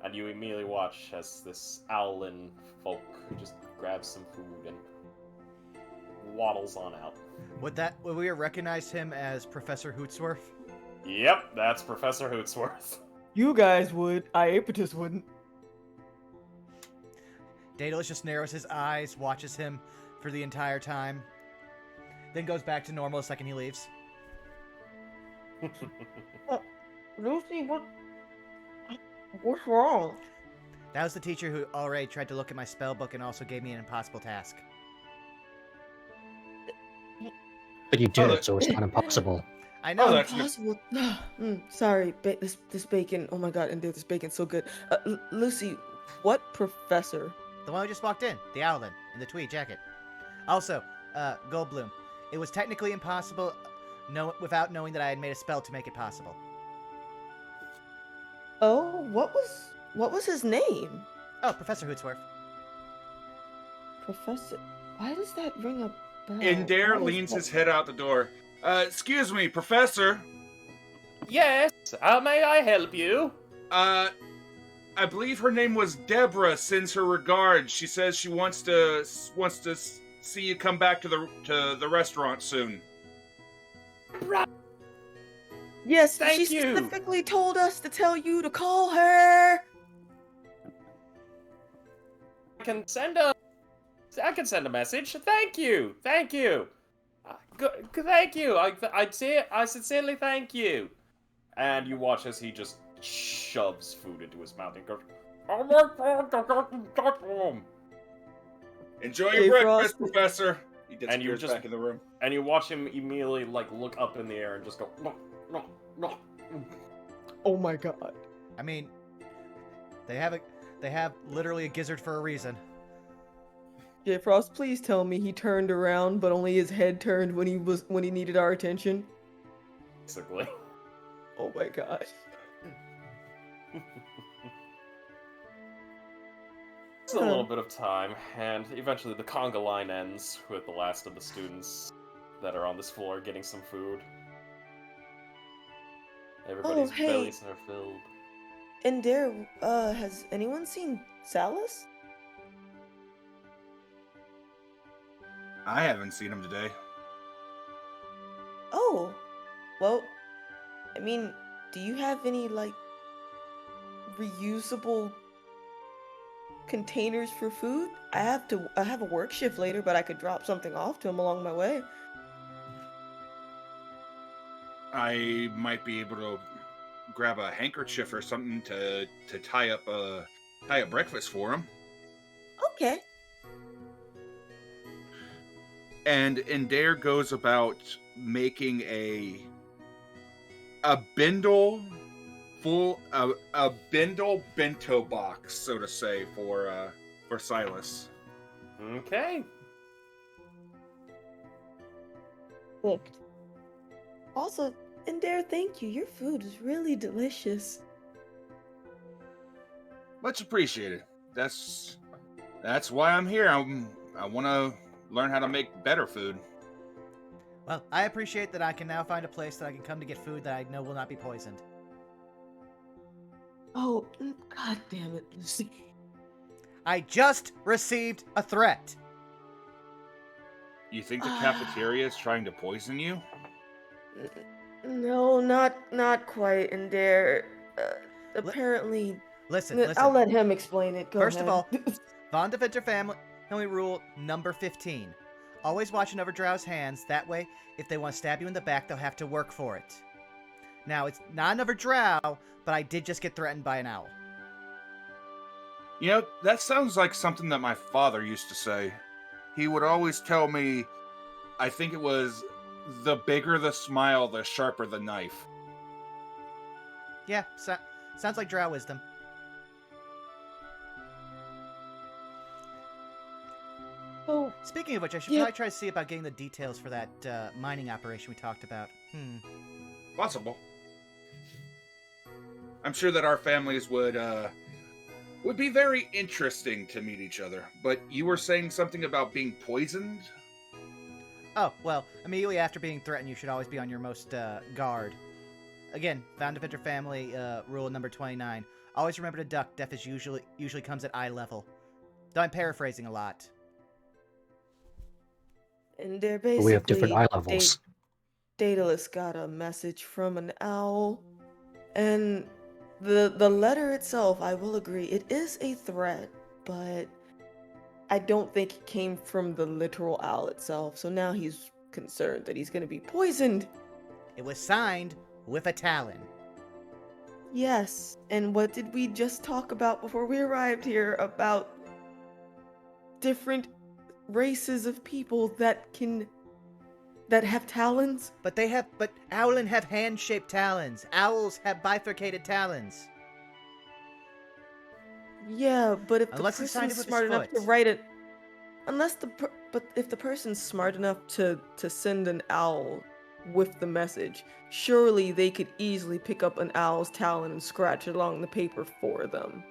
Speaker 4: And you immediately watch as this owlin folk just grabs some food and waddles on out.
Speaker 1: Would we recognize him as Professor Hootsworth?
Speaker 4: Yep, that's Professor Hootsworth.
Speaker 3: You guys would. Iapetus wouldn't.
Speaker 1: Daedalus just narrows his eyes, watches him for the entire time, then goes back to normal the second he leaves.
Speaker 3: Lucy, what's wrong?
Speaker 1: That was the teacher who already tried to look at my spell book and also gave me an impossible task.
Speaker 2: But you did it, so it's not impossible.
Speaker 1: I know.
Speaker 6: Oh, that's
Speaker 3: Impossible. Sorry, this bacon. Oh my god, and this bacon's so good. Lucy, what professor?
Speaker 1: The one who just walked in, the owlin, in the tweed jacket. Also, Goldblum, it was technically impossible without knowing that I had made a spell to make it possible.
Speaker 3: Oh, what was his name?
Speaker 1: Oh, Professor Hootsworth.
Speaker 3: Professor. Why does that ring a bell?
Speaker 6: Indare
Speaker 3: What is
Speaker 6: leans
Speaker 3: that?
Speaker 6: his head out the door. Excuse me, Professor.
Speaker 4: Yes, may I help you?
Speaker 6: I believe her name was Deborah. Sends her regards. She says she wants to see you come back to the restaurant soon.
Speaker 3: Yes,
Speaker 4: Thank
Speaker 3: she
Speaker 4: you.
Speaker 3: specifically told us to tell you to call her.
Speaker 4: I can send a message. Thank you. Thank you. Thank you. I sincerely thank you. And you watch as he just shoves food into his mouth and goes, "Oh my God."
Speaker 6: Enjoy
Speaker 3: Hey,
Speaker 6: your breakfast,
Speaker 3: Frosty.
Speaker 6: Professor. He
Speaker 4: And you
Speaker 6: disappears
Speaker 4: just-
Speaker 6: back in the room.
Speaker 4: And you watch him immediately look up in the air and just go, "No, no, no."
Speaker 3: Oh my god.
Speaker 1: I mean, they have literally a gizzard for a reason.
Speaker 3: J. Frost, please tell me he turned around, but only his head turned when he needed our attention.
Speaker 4: Basically.
Speaker 3: Oh my gosh.
Speaker 4: It's a little bit of time, and eventually the conga line ends with the last of the students that are on this floor getting some food. Everybody's
Speaker 3: hey.
Speaker 4: bellies are filled.
Speaker 3: And there, has anyone seen Salus?
Speaker 6: I haven't seen him today.
Speaker 3: Oh, well, I mean, do you have any, like, reusable containers for food? I have a work shift later, but I could drop something off to him along my way.
Speaker 6: I might be able to grab a handkerchief or something to tie up breakfast for him.
Speaker 3: Okay.
Speaker 6: And Indare goes about making a bindle bento box, so to say, for Silas.
Speaker 4: Okay.
Speaker 3: Looked. Also, Indare, thank you. Your food is really delicious.
Speaker 6: Much appreciated. That's why I'm here. I want to learn how to make better food.
Speaker 1: Well, I appreciate that I can now find a place that I can come to get food that I know will not be poisoned.
Speaker 3: Oh, god damn it, Lucy.
Speaker 1: I just received a threat.
Speaker 6: You think the cafeteria is trying to poison you?
Speaker 3: No, not quite, Indare. Apparently,
Speaker 1: Listen.
Speaker 3: I'll let him explain it. Go
Speaker 1: First of
Speaker 3: ahead.
Speaker 1: all, Von Defender family rule number 15. Always watch another drow's hands. That way, if they want to stab you in the back, they'll have to work for it. Now, it's not another drow, but I did just get threatened by an owl.
Speaker 6: You know, that sounds like something that my father used to say. He would always tell me, I think it was, the bigger the smile, the sharper the knife.
Speaker 1: Yeah, sounds like drow wisdom.
Speaker 3: Oh,
Speaker 1: Speaking of which, I should
Speaker 3: Yeah.
Speaker 1: probably try to see about getting the details for that mining operation we talked about.
Speaker 6: Possible. I'm sure that our families would be very interesting to meet each other. But you were saying something about being poisoned?
Speaker 1: Oh, well, immediately after being threatened, you should always be on your most guard. Again, Von Defender family rule number 29. Always remember to duck. Death is usually comes at eye level. Though I'm paraphrasing a lot.
Speaker 3: and they're
Speaker 2: But
Speaker 3: basically.
Speaker 2: we have different eye levels.
Speaker 3: Daedalus got a message from an owl, and the letter itself, I will agree, it is a threat, but I don't think it came from the literal owl itself. So now he's concerned that he's going to be poisoned.
Speaker 1: It was signed with a talon.
Speaker 3: Yes, and what did we just talk about before we arrived here about different races of people that have talons?
Speaker 1: But owlin have hand-shaped talons. Owls have bifurcated talons.
Speaker 3: Yeah, but if
Speaker 1: Unless
Speaker 3: the
Speaker 1: he signed it
Speaker 3: person's
Speaker 1: with his
Speaker 3: smart enough to
Speaker 1: foot.
Speaker 3: write it, but if the person's smart enough to send an owl with the message, surely they could easily pick up an owl's talon and scratch it along the paper for them.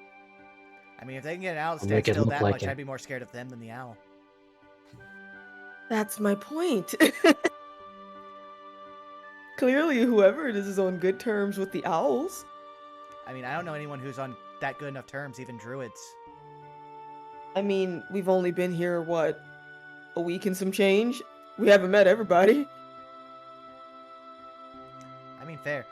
Speaker 1: I mean, if they can get an owl to
Speaker 2: I'll
Speaker 1: stand
Speaker 2: make it
Speaker 1: still
Speaker 2: look
Speaker 1: that
Speaker 2: like
Speaker 1: much,
Speaker 2: it.
Speaker 1: I'd be more scared of them than the owl.
Speaker 3: That's my point. Clearly, whoever it is on good terms with the owls.
Speaker 1: I mean, I don't know anyone who's on that good enough terms, even druids.
Speaker 3: I mean, we've only been here, what, a week and some change? We haven't met everybody.
Speaker 1: I mean, fair.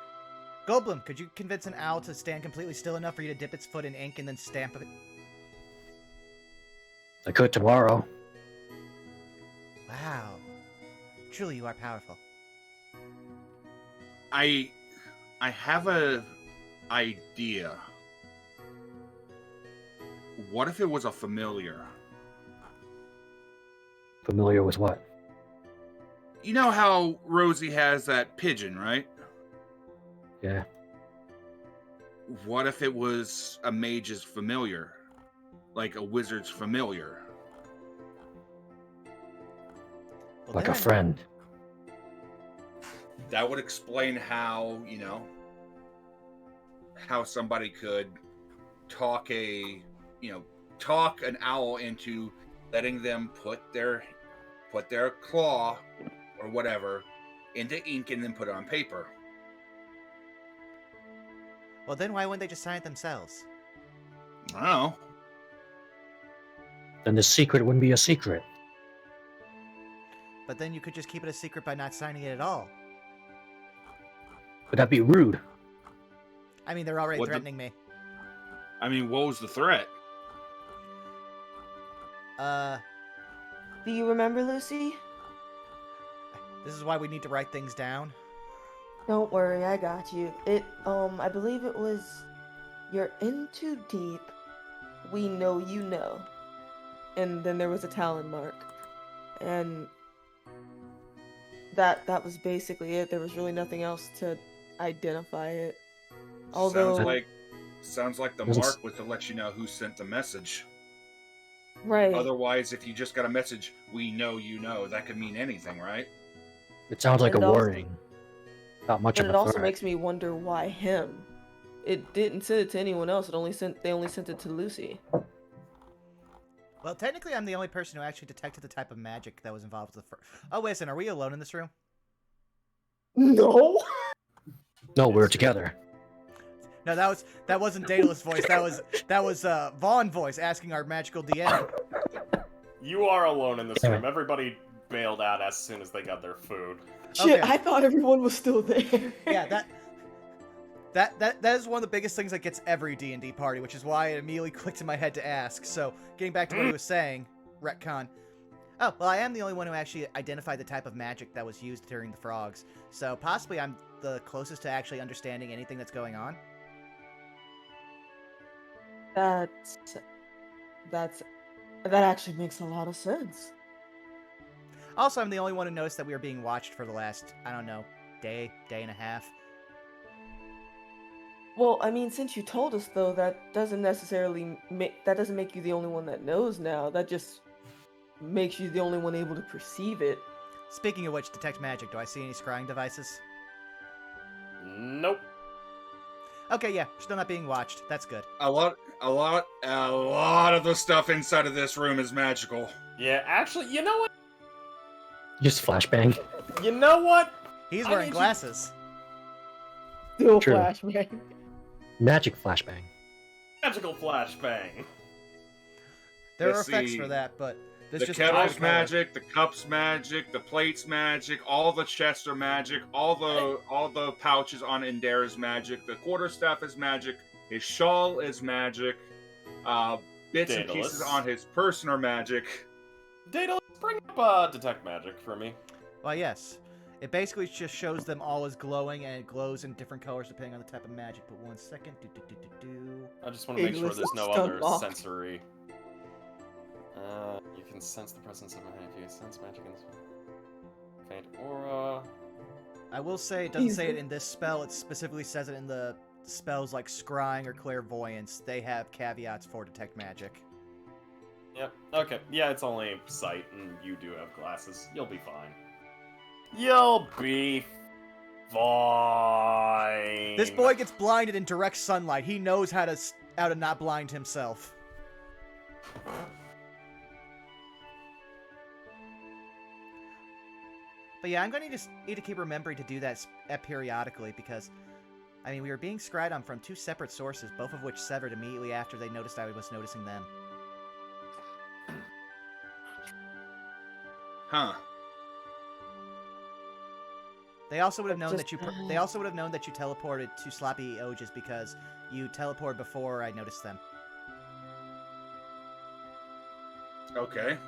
Speaker 1: Goldblum, could you convince an owl to stand completely still enough for you to dip its foot in ink and then stamp it?
Speaker 2: I could tomorrow.
Speaker 1: Wow. Truly, you are powerful.
Speaker 6: I have a idea. What if it was a familiar?
Speaker 2: Familiar with what?
Speaker 6: You know how Rosie has that pigeon, right?
Speaker 2: Yeah.
Speaker 6: What if it was a mage's familiar? Like a wizard's familiar?
Speaker 1: Well,
Speaker 2: Like a
Speaker 1: then-
Speaker 2: friend.
Speaker 6: That would explain how, how somebody could talk an owl into letting them put their claw or whatever into ink and then put it on paper.
Speaker 1: Well, then why wouldn't they just sign it themselves?
Speaker 6: I don't know.
Speaker 2: Then the secret wouldn't be a secret.
Speaker 1: But then you could just keep it a secret by not signing it at all.
Speaker 2: Would that be rude?
Speaker 1: I mean, they're already
Speaker 6: What the-
Speaker 1: threatening me.
Speaker 6: I mean, what was the threat?
Speaker 3: Do you remember, Lucy?
Speaker 1: This is why we need to write things down.
Speaker 3: Don't worry, I got you. I believe it was, you're in too deep. We know you know. And then there was a talon mark. And that was basically it. There was really nothing else to identify it. Although,
Speaker 6: Sounds like the
Speaker 2: Doesn't
Speaker 6: mark was to let you know who sent the message.
Speaker 3: right.
Speaker 6: Otherwise, if you just got a message, we know you know, that could mean anything, right?
Speaker 2: It sounds like
Speaker 3: And
Speaker 2: a
Speaker 3: also-
Speaker 2: warning. Not much
Speaker 3: But
Speaker 2: of
Speaker 3: it
Speaker 2: a
Speaker 3: also
Speaker 2: threat.
Speaker 3: makes me wonder why him. It didn't send it to anyone else. They only sent it to Lucy.
Speaker 1: Well, technically, I'm the only person who actually detected the type of magic that was involved with the Oh, wait a second. Are we alone in this room?
Speaker 3: No.
Speaker 2: No, we're together.
Speaker 1: No, that wasn't Daedalus' voice. That was Vaughn voice asking our magical DM.
Speaker 4: You are alone in this
Speaker 2: Damn
Speaker 4: room.
Speaker 2: it.
Speaker 4: Everybody bailed out as soon as they got their food.
Speaker 3: Shit,
Speaker 1: Okay.
Speaker 3: I thought everyone was still there.
Speaker 1: Yeah, That is one of the biggest things that gets every D&D party, which is why it immediately clicked in my head to ask. So, getting back to what he was saying, retcon. Oh, well, I am the only one who actually identified the type of magic that was used during the frogs. So, possibly I'm the closest to actually understanding anything that's going on.
Speaker 3: That actually makes a lot of sense.
Speaker 1: Also, I'm the only one who noticed that we were being watched for the last, I don't know, day and a half.
Speaker 3: Well, I mean, since you told us though, that doesn't necessarily that doesn't make you the only one that knows now. That just makes you the only one able to perceive it.
Speaker 1: Speaking of which, detect magic. Do I see any scrying devices?
Speaker 4: Nope.
Speaker 1: Okay, yeah, still not being watched. That's good.
Speaker 6: A lot of the stuff inside of this room is magical.
Speaker 4: Yeah, actually, you know what?
Speaker 2: Just flashbang.
Speaker 4: You know what?
Speaker 1: He's
Speaker 4: I
Speaker 1: wearing
Speaker 4: need
Speaker 1: glasses.
Speaker 3: Still
Speaker 2: True.
Speaker 3: flashbang.
Speaker 2: Magic flashbang.
Speaker 4: Magical flashbang.
Speaker 1: There are
Speaker 6: Let's
Speaker 1: effects
Speaker 6: see.
Speaker 1: for that, but there's
Speaker 6: The
Speaker 1: just
Speaker 6: kettle's
Speaker 1: color.
Speaker 6: magic, the cup's magic, the plate's magic, all the chests are magic, all the pouches on Indera's magic, the quarterstaff is magic, his shawl is magic, bits and pieces
Speaker 4: Daedalus.
Speaker 6: on his person are magic.
Speaker 4: Daedalus, bring up detect magic for me.
Speaker 1: Well, yes. It basically just shows them all as glowing, and it glows in different colors depending on the type of magic. But 1 second.
Speaker 4: I just want to make sure
Speaker 3: Daedalus
Speaker 4: there's no
Speaker 3: is
Speaker 4: other
Speaker 3: unlocked.
Speaker 4: sensory. You can sense the presence of an if you sense magic in this faint aura.
Speaker 1: I will say it doesn't say it in this spell. It specifically says it in the spells like Scrying or Clairvoyance. They have caveats for detect magic.
Speaker 4: Yep. Okay. Yeah, it's only sight, and you do have glasses. You'll be fine. You'll be fine.
Speaker 1: This boy gets blinded in direct sunlight. He knows how to not blind himself. But yeah, I'm going to need to keep remembering to do that periodically because, I mean, we were being scryed on from 2 separate sources, both of which severed immediately after they noticed I was noticing them.
Speaker 6: Huh.
Speaker 1: They also would have known
Speaker 3: Just-
Speaker 1: that you. They also would have known that you teleported to Sloppy Oges because you teleported before I noticed them.
Speaker 6: Okay.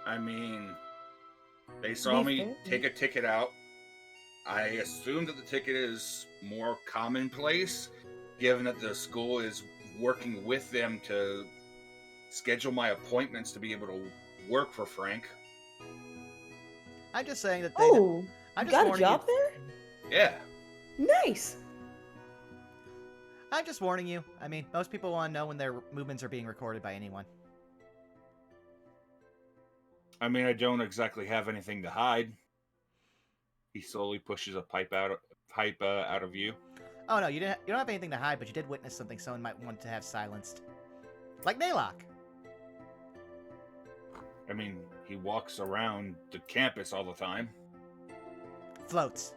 Speaker 6: I mean, they saw
Speaker 3: Be
Speaker 6: me
Speaker 3: fair.
Speaker 6: take a ticket out. I assume that the ticket is more commonplace, given that the school is working with them to schedule my appointments to be able to work for Frank.
Speaker 1: I'm just saying that they.
Speaker 3: Oh,
Speaker 1: I'm
Speaker 3: you
Speaker 1: just
Speaker 3: got a
Speaker 1: warning
Speaker 3: job
Speaker 1: you.
Speaker 3: there?
Speaker 6: Yeah.
Speaker 3: Nice.
Speaker 1: I'm just warning you. I mean, most people want to know when their movements are being recorded by anyone.
Speaker 6: I mean, I don't exactly have anything to hide. He slowly pushes a pipe out of view.
Speaker 1: Oh no, you didn't. You don't have anything to hide, but you did witness something someone might want to have silenced, like Naylock.
Speaker 6: I mean, he walks around the campus all the time.
Speaker 1: Floats.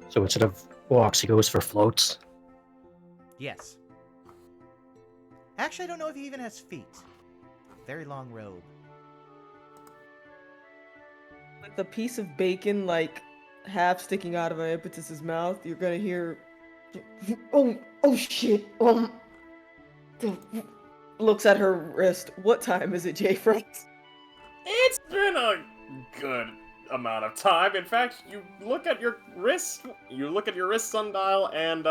Speaker 2: So instead of walks, he goes for floats.
Speaker 1: Yes. Actually, I don't know if he even has feet. Very long robe.
Speaker 3: With the piece of bacon, like, half sticking out of Impetus's mouth, you're gonna hear, oh shit, looks at her wrist. What time is it, J-Frost?
Speaker 4: It's been a good amount of time. In fact, you look at your wrist sundial, and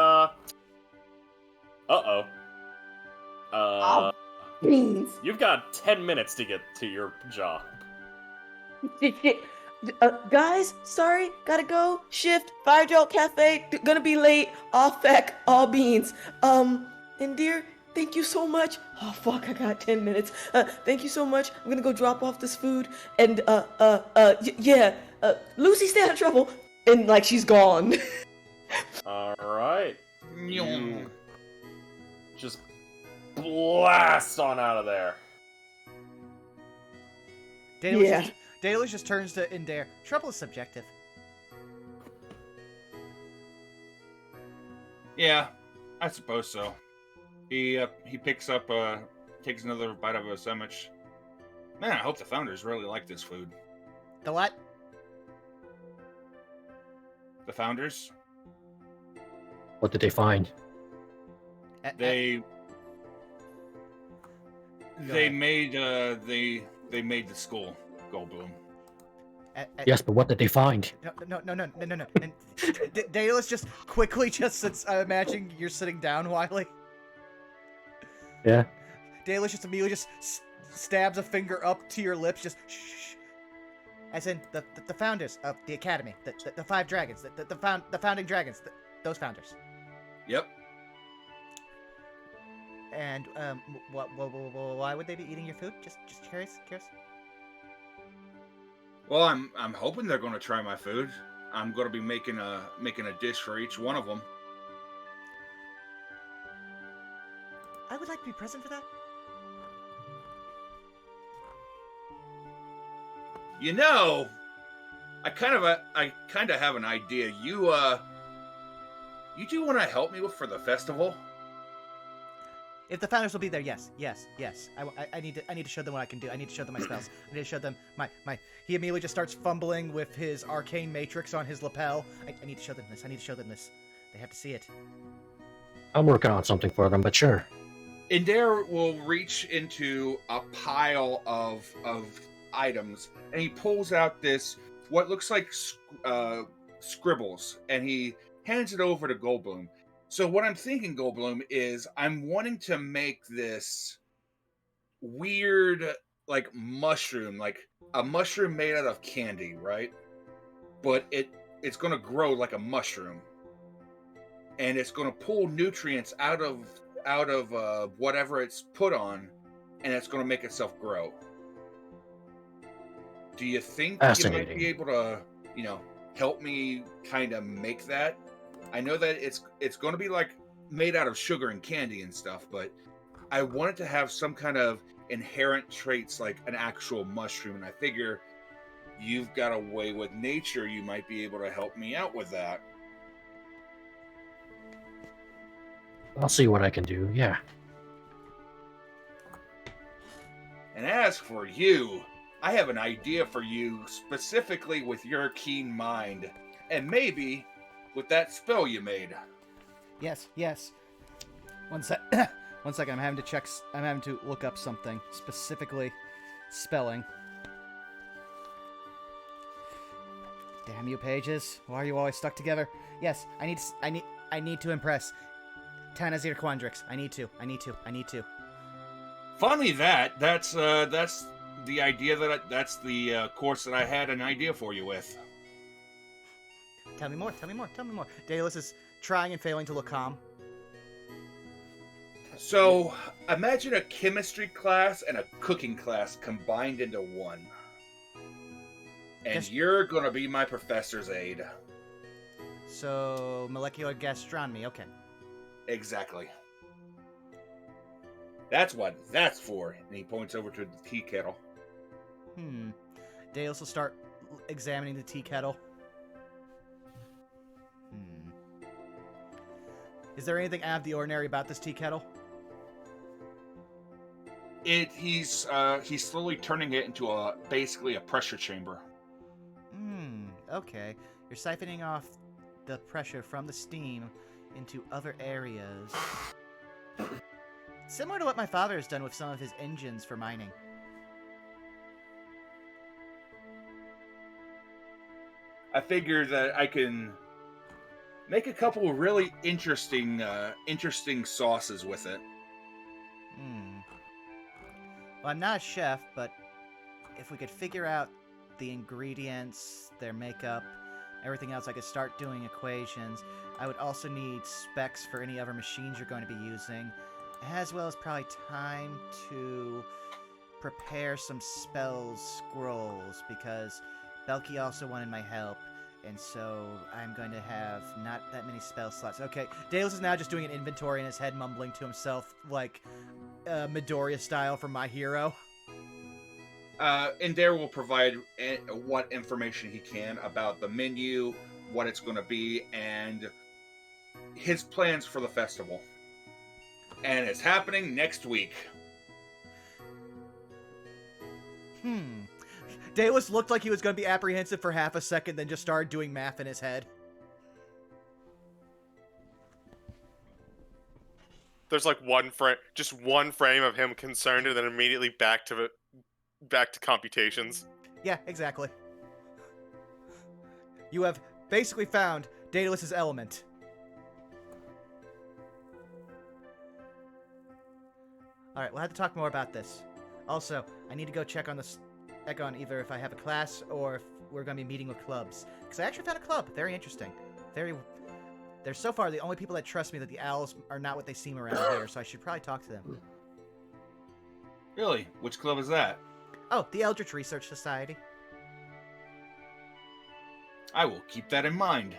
Speaker 3: Beans.
Speaker 4: you've got 10 minutes to get to your job.
Speaker 3: Shit. Guys, sorry, gotta go. Shift, Fire Jolt Cafe, gonna be late. Off feck, all beans. And dear, thank you so much. Oh fuck, I got 10 minutes. Thank you so much. I'm gonna go drop off this food. And Lucy, stay out of trouble. And like she's gone.
Speaker 4: Alright. You just blast on out of there.
Speaker 1: Daedalus just turns to Indare. Trouble is subjective.
Speaker 6: Yeah, I suppose so. He picks up takes another bite of a sandwich. Man, I hope the founders really like this food.
Speaker 1: The what?
Speaker 6: The founders.
Speaker 2: What did they find?
Speaker 6: They
Speaker 1: ahead.
Speaker 6: made they made the school, Goldblum.
Speaker 2: Yes, but what did they find?
Speaker 1: No. And Daedalus just quickly, just since I'm imagining you're sitting down, Wiley.
Speaker 2: Yeah.
Speaker 1: Daedalus just immediately just stabs a finger up to your lips, just shh. As in the founders of the academy, the five dragons, the founding dragons, those founders.
Speaker 6: Yep.
Speaker 1: And why would they be eating your food? Just curious.
Speaker 6: Well, I'm hoping they're going to try my food. I'm going to be making a dish for each one of them.
Speaker 1: I would like to be present for that.
Speaker 6: You know, I kind of have an idea. You do want to help me for the festival?
Speaker 1: If the founders will be there, yes. I need to show them what I can do. I need to show them my spells. I need to show them my. He immediately just starts fumbling with his arcane matrix on his lapel. I need to show them this. They have to see it.
Speaker 2: I'm working on something for them, but sure.
Speaker 6: Indare will reach into a pile of items, and he pulls out this what looks like scribbles, and he hands it over to Goldblum. So what I'm thinking, Goldblum, is I'm wanting to make this weird, like, mushroom, like a mushroom made out of candy, right? But it's going to grow like a mushroom, and it's going to pull nutrients out of whatever it's put on, and it's going to make itself grow. Do you think you might be able to, help me kind of make that? I know that it's going to be like made out of sugar and candy and stuff, but I want it to have some kind of inherent traits like an actual mushroom, and I figure you've got a way with nature. You might be able to help me out with that.
Speaker 2: I'll see what I can do, yeah.
Speaker 6: And as for you, I have an idea for you specifically with your keen mind, and maybe with that spell you made.
Speaker 1: Yes. One second. I'm having to look up something, specifically spelling. Damn you, pages! Why are you always stuck together? Yes, I need to impress Tanazir Quandrix. I need to.
Speaker 6: Funny that's the idea that's the course that I had an idea for you with.
Speaker 1: Tell me more. Daedalus is trying and failing to look calm.
Speaker 6: So, imagine a chemistry class and a cooking class combined into one. And you're going to be my professor's aide.
Speaker 1: So, molecular gastronomy, okay.
Speaker 6: Exactly. That's what that's for. And he points over to the tea kettle.
Speaker 1: Daedalus will start examining the tea kettle. Is there anything out of the ordinary about this tea kettle?
Speaker 6: He's slowly turning it into basically a pressure chamber.
Speaker 1: Okay. You're siphoning off the pressure from the steam into other areas. Similar to what my father has done with some of his engines for mining.
Speaker 6: I figure that I can make a couple of really interesting sauces with it.
Speaker 1: Well, I'm not a chef, but if we could figure out the ingredients, their makeup, everything else, I could start doing equations. I would also need specs for any other machines you're going to be using, as well as probably time to prepare some spells scrolls, because Belky also wanted my help. And so I'm going to have not that many spell slots. Okay, Daedalus is now just doing an inventory in his head, mumbling to himself, like Midoriya style from My Hero.
Speaker 6: Indare will provide what information he can about the menu, what it's going to be, and his plans for the festival. And it's happening next week.
Speaker 1: Daedalus looked like he was going to be apprehensive for half a second, then just started doing math in his head.
Speaker 5: there's like one frame of him concerned, and then immediately back to computations.
Speaker 1: Yeah, exactly. You have basically found Daedalus's element. Alright, we'll have to talk more about this. Also, I need to go check on either if I have a class or if we're going to be meeting with clubs. Because I actually found a club. Very interesting. They're so far the only people that trust me that the owls are not what they seem around here, so I should probably talk to them.
Speaker 6: Really? Which club is that?
Speaker 1: Oh, the Eldritch Research Society.
Speaker 6: I will keep that in mind.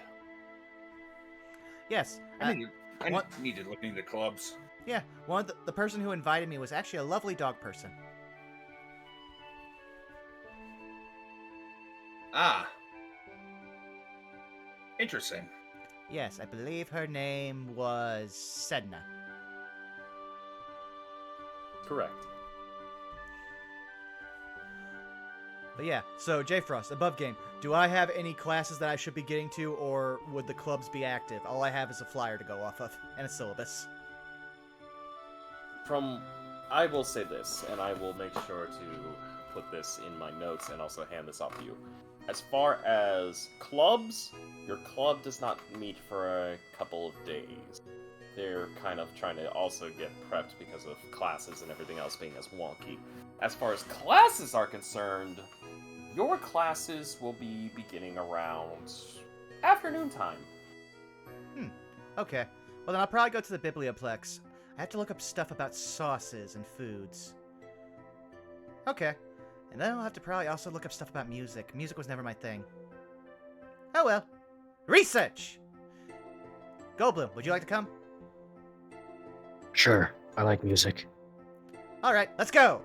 Speaker 1: Yes.
Speaker 6: I need to look into clubs.
Speaker 1: Yeah, one of the person who invited me was actually a lovely dog person.
Speaker 6: Ah. Interesting.
Speaker 1: Yes, I believe her name was Sedna.
Speaker 4: Correct.
Speaker 1: But yeah, so J-Frost, above game. Do I have any classes that I should be getting to, or would the clubs be active? All I have is a flyer to go off of, and a syllabus.
Speaker 4: I will say this, and I will make sure to put this in my notes and also hand this off to you. As far as clubs, your club does not meet for a couple of days. They're kind of trying to also get prepped because of classes and everything else being as wonky. As far as classes are concerned, your classes will be beginning around afternoon time.
Speaker 1: Okay. Well, then I'll probably go to the Biblioplex. I have to look up stuff about sauces and foods. Okay. And then I'll have to probably also look up stuff about music. Music was never my thing. Oh well. Research! Goldblum, would you like to come?
Speaker 2: Sure, I like music.
Speaker 1: Alright, let's go!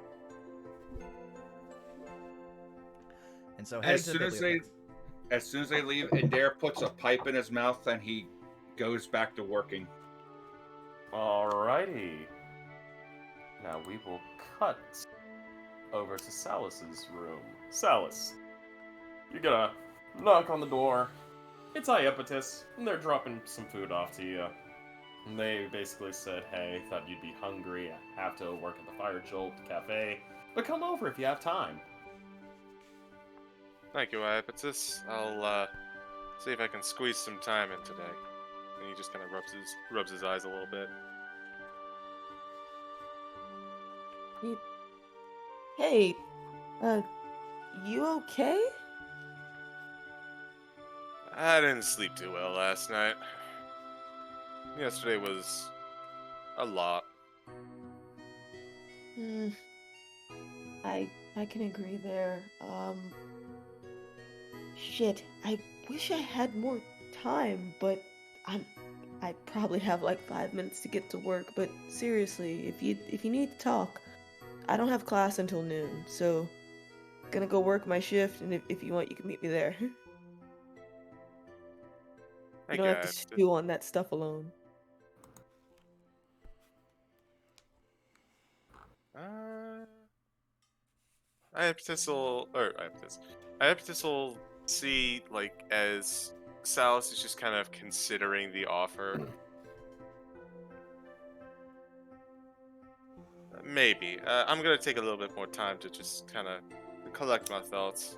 Speaker 1: And so heading
Speaker 6: As
Speaker 1: to the
Speaker 6: soon as they leave, Adair puts a pipe in his mouth and he goes back to working.
Speaker 4: Alrighty. Now we will cut over to Salus's room. Salus, you're gonna knock on the door. It's Iapetus, and they're dropping some food off to you. And they basically said, hey, thought you'd be hungry, have to work at the Fire Jolt Cafe, but come over if you have time.
Speaker 5: Thank you, Iapetus. I'll see if I can squeeze some time in today. And he just kind of rubs his eyes a little bit.
Speaker 3: Hey, you okay?
Speaker 5: I didn't sleep too well last night. Yesterday was a lot.
Speaker 3: I can agree there. Shit, I wish I had more time, but I probably have like 5 minutes to get to work, but seriously, if you need to talk, I don't have class until noon, so gonna go work my shift, and if you want, you can meet me there. You don't have to stew on that stuff alone.
Speaker 5: Iapetus will see, like, as Salus is just kind of considering the offer. Maybe. I'm gonna take a little bit more time to just kind of collect my thoughts.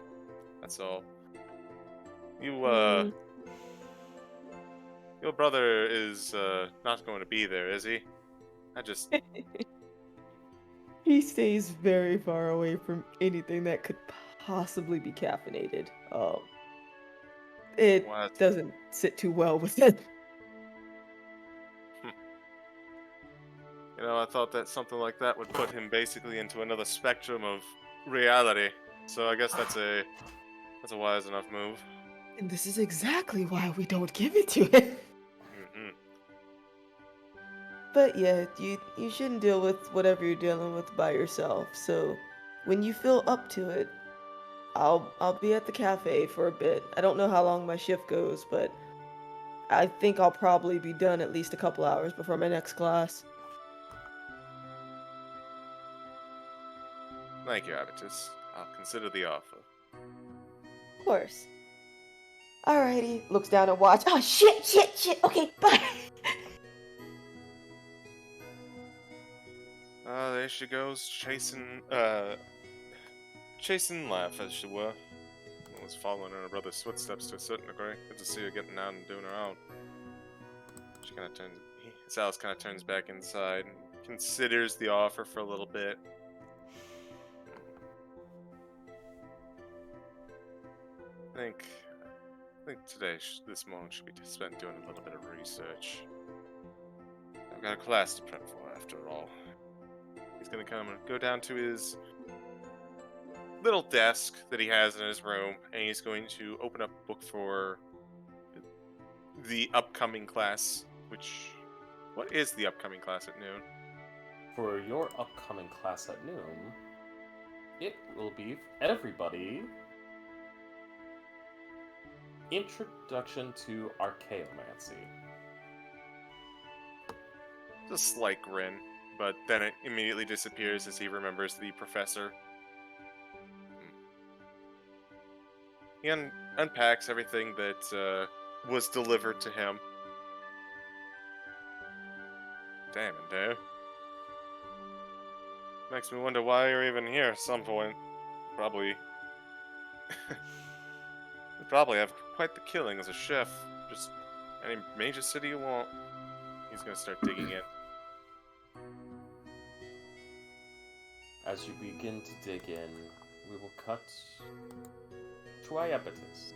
Speaker 5: That's all. Your brother is not going to be there, is he?
Speaker 3: He stays very far away from anything that could possibly be caffeinated. It doesn't sit too well with it.
Speaker 5: You know, I thought that something like that would put him basically into another spectrum of reality. So I guess that's a wise enough move.
Speaker 3: And this is exactly why we don't give it to him. But yeah, you shouldn't deal with whatever you're dealing with by yourself. So when you feel up to it, I'll be at the cafe for a bit. I don't know how long my shift goes, but I think I'll probably be done at least a couple hours before my next class.
Speaker 5: Thank you, Iapetus. I'll consider the offer.
Speaker 3: Of course. Alrighty. Looks down at watch. Oh, shit. Okay, bye.
Speaker 5: There she goes, chasing Laugh, as she were. I was following in her brother's footsteps to a certain degree. Good to see her getting out and doing her own. She kind of turns. Alice kind of turns back inside and considers the offer for a little bit. I think today, this morning, should be spent doing a little bit of research. I've got a class to prep for, after all. He's gonna come and go down to his little desk that he has in his room, and he's going to open up a book for the upcoming class, what is the upcoming class at noon?
Speaker 4: For your upcoming class at noon, it will be everybody. Introduction to Archaeomancy.
Speaker 5: It's a slight grin, but then it immediately disappears as he remembers the professor. He unpacks everything that was delivered to him. Damn it, Dave. Makes me wonder why you're even here at some point. Probably... you probably have quite the killing as a chef. Just any major city you want. He's gonna start digging in.
Speaker 4: As you begin to dig in, we will cut to Iapetus.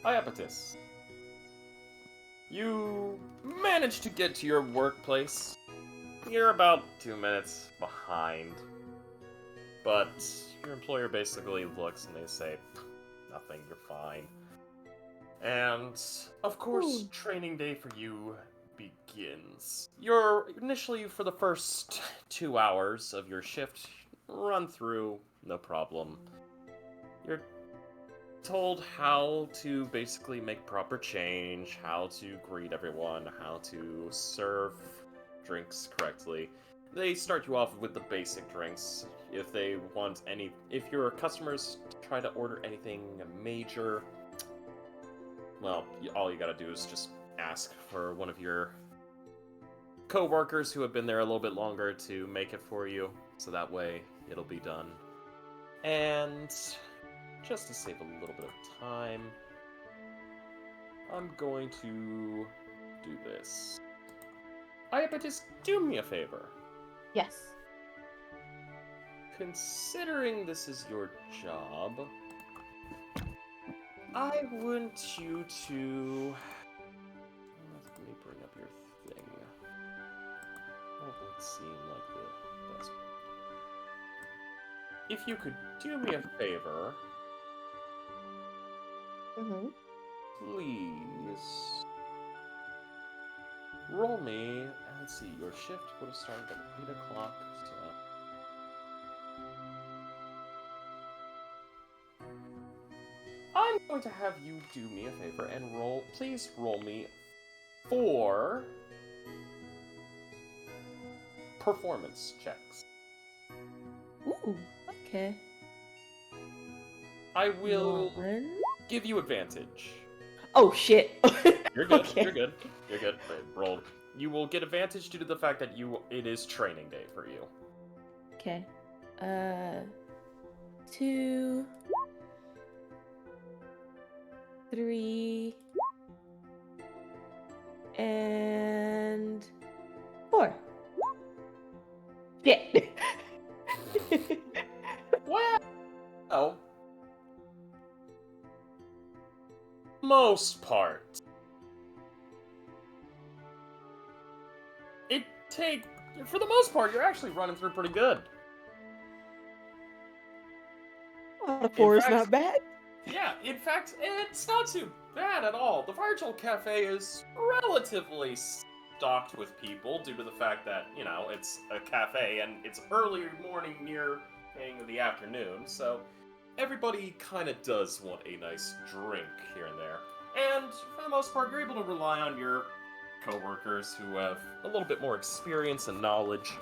Speaker 4: Iapetus, you managed to get to your workplace. You're about 2 minutes behind, but your employer basically looks and they say, nothing, you're fine. And, of course, training day for you begins. You're initially, for the first 2 hours of your shift, run through, no problem. You're told how to basically make proper change, how to greet everyone, how to serve drinks correctly. They start you off with the basic drinks. If your customers try to order anything major, well, all you gotta do is just ask for one of your co-workers who have been there a little bit longer to make it for you, so that way it'll be done. And just to save a little bit of time, I'm going to do this. Iapetus, do me a favor.
Speaker 8: Yes.
Speaker 4: Considering this is your job, I want you to... Let me bring up your thing. What would seem like the best? If you could do me a favor,
Speaker 8: Mm-hmm.
Speaker 4: please roll me. Let's see, your shift would have started at 8 o'clock, so... I'm going to have you do me a favor and please roll me 4 performance checks.
Speaker 8: Ooh, okay.
Speaker 4: I will
Speaker 8: One.
Speaker 4: give you advantage.
Speaker 8: Oh, shit.
Speaker 4: You're good,
Speaker 8: Okay.
Speaker 4: you're good, you're good. Roll. You will get advantage due to the fact that it is training day for you.
Speaker 8: Okay. 2, 3, and 4. Shit.
Speaker 4: Well, most part. For the most part, you're actually running through pretty good.
Speaker 8: The 4 is
Speaker 4: fact-
Speaker 8: not bad.
Speaker 4: Yeah, in fact, it's not too bad at all. The Virtual Cafe is relatively stocked with people due to the fact that, it's a cafe and it's early morning near the afternoon, so everybody kind of does want a nice drink here and there. And for the most part, you're able to rely on your co-workers who have a little bit more experience and knowledge.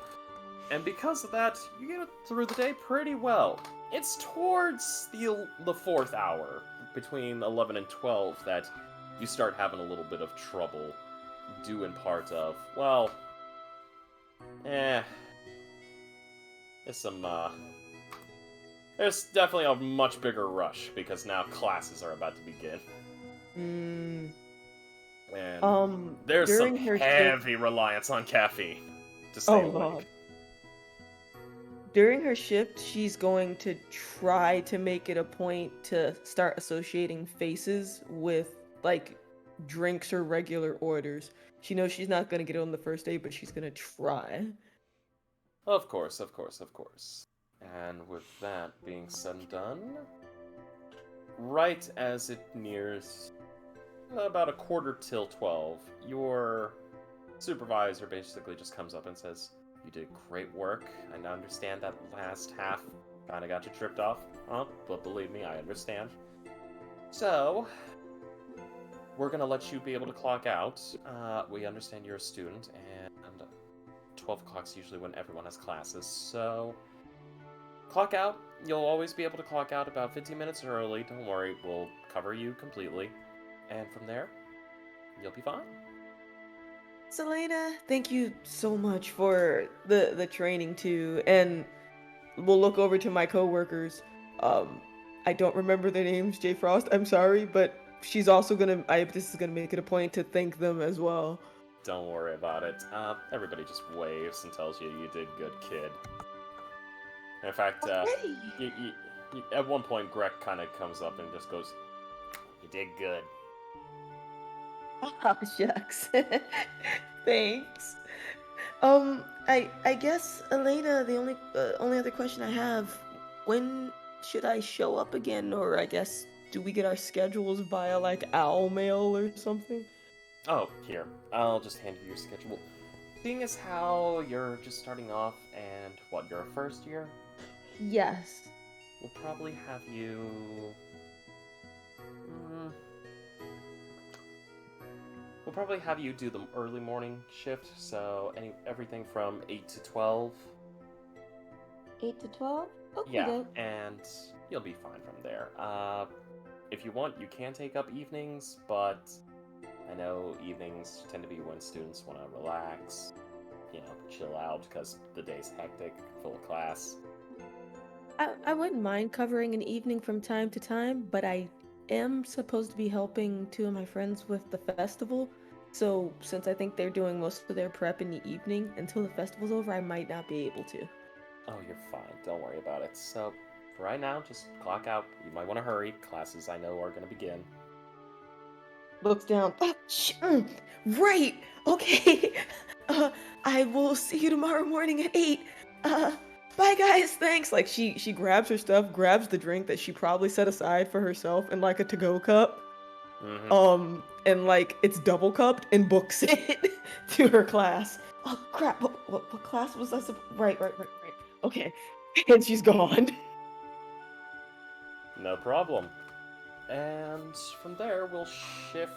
Speaker 4: And because of that, you get through the day pretty well. It's towards the 4th hour, between 11 and 12, that you start having a little bit of trouble, due in part of, There's definitely a much bigger rush because now classes are about to begin. And there's some
Speaker 3: during her shift.
Speaker 4: heavy reliance on caffeine to stay awake.
Speaker 3: Lord. During her shift, she's going to try to make it a point to start associating faces with, like, drinks or regular orders. She knows she's not going to get it on the first day, but she's going to try.
Speaker 4: Of course. And with that being said and done, right as it nears about 11:45, your supervisor basically just comes up and says, "You did great work. I now understand that last half kind of got you tripped off, but believe me, I understand. So, we're going to let you be able to clock out. We understand you're a student, and 12 o'clock's usually when everyone has classes, so clock out. You'll always be able to clock out about 15 minutes early. Don't worry, we'll cover you completely. And from there, you'll be fine."
Speaker 3: Selena, thank you so much for the training too, and we'll look over to my coworkers. I don't remember their names, Jay Frost. I'm sorry, but she's also this is gonna make it a point to thank them as well.
Speaker 4: Don't worry about it. Everybody just waves and tells you you did good, kid. In fact, at one point, Greg kind of comes up and just goes, "You did good."
Speaker 3: Oh, shucks. Thanks. I guess, Elena, the only other question I have, when should I show up again? Or I guess, do we get our schedules via, like, owl mail or something?
Speaker 4: Oh, here. I'll just hand you your schedule. Seeing as how you're just starting off and, you're a first year?
Speaker 3: Yes.
Speaker 4: We'll probably have you... We'll probably have you do the early morning shift, so everything from 8 to 12.
Speaker 3: 8 to 12? Okay.
Speaker 4: Yeah, and you'll be fine from there. If you want, you can take up evenings, but I know evenings tend to be when students want to relax, chill out, because the day's hectic, full of class.
Speaker 3: I wouldn't mind covering an evening from time to time, but I am supposed to be helping two of my friends with the festival, so since I think they're doing most of their prep in the evening until the festival's over, I might not be able to.
Speaker 4: Oh, you're fine. Don't worry about it. So, for right now, just clock out. You might want to hurry. Classes, I know, are going to begin.
Speaker 3: Looks down. Right! Okay! I will see you tomorrow morning at 8. Bye guys, thanks! Like, she grabs her stuff, grabs the drink that she probably set aside for herself in, like, a to-go cup.
Speaker 4: Mm-hmm.
Speaker 3: And, like, it's double cupped and books it to her class. Oh, crap, what class was I Right. Okay. And she's gone.
Speaker 4: No problem. And from there, we'll shift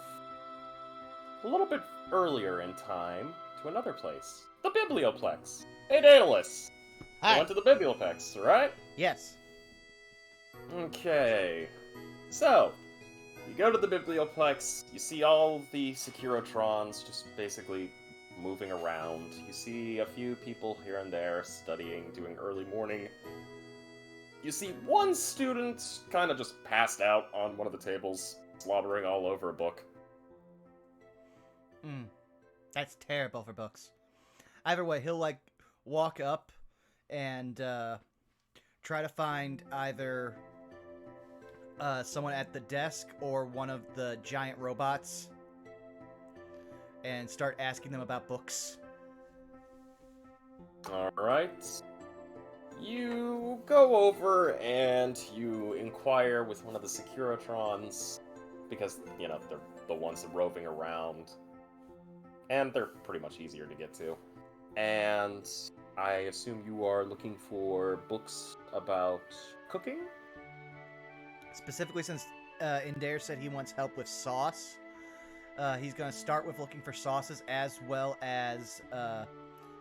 Speaker 4: a little bit earlier in time to another place. The Biblioplex. Hey, Daedalus!
Speaker 1: Hi.
Speaker 4: You went to the Biblioplex, right?
Speaker 1: Yes.
Speaker 4: Okay. So, you go to the Biblioplex, you see all the Securotrons just basically moving around. You see a few people here and there studying, doing early morning. You see one student kind of just passed out on one of the tables, slobbering all over a book.
Speaker 1: That's terrible for books. Either way, he'll, like, walk up and try to find either someone at the desk or one of the giant robots and start asking them about books.
Speaker 4: Alright. You go over and you inquire with one of the Securotrons, because, they're the ones roving around. And they're pretty much easier to get to. And I assume you are looking for books about cooking?
Speaker 1: Specifically, since Indare said he wants help with sauce, he's going to start with looking for sauces as well as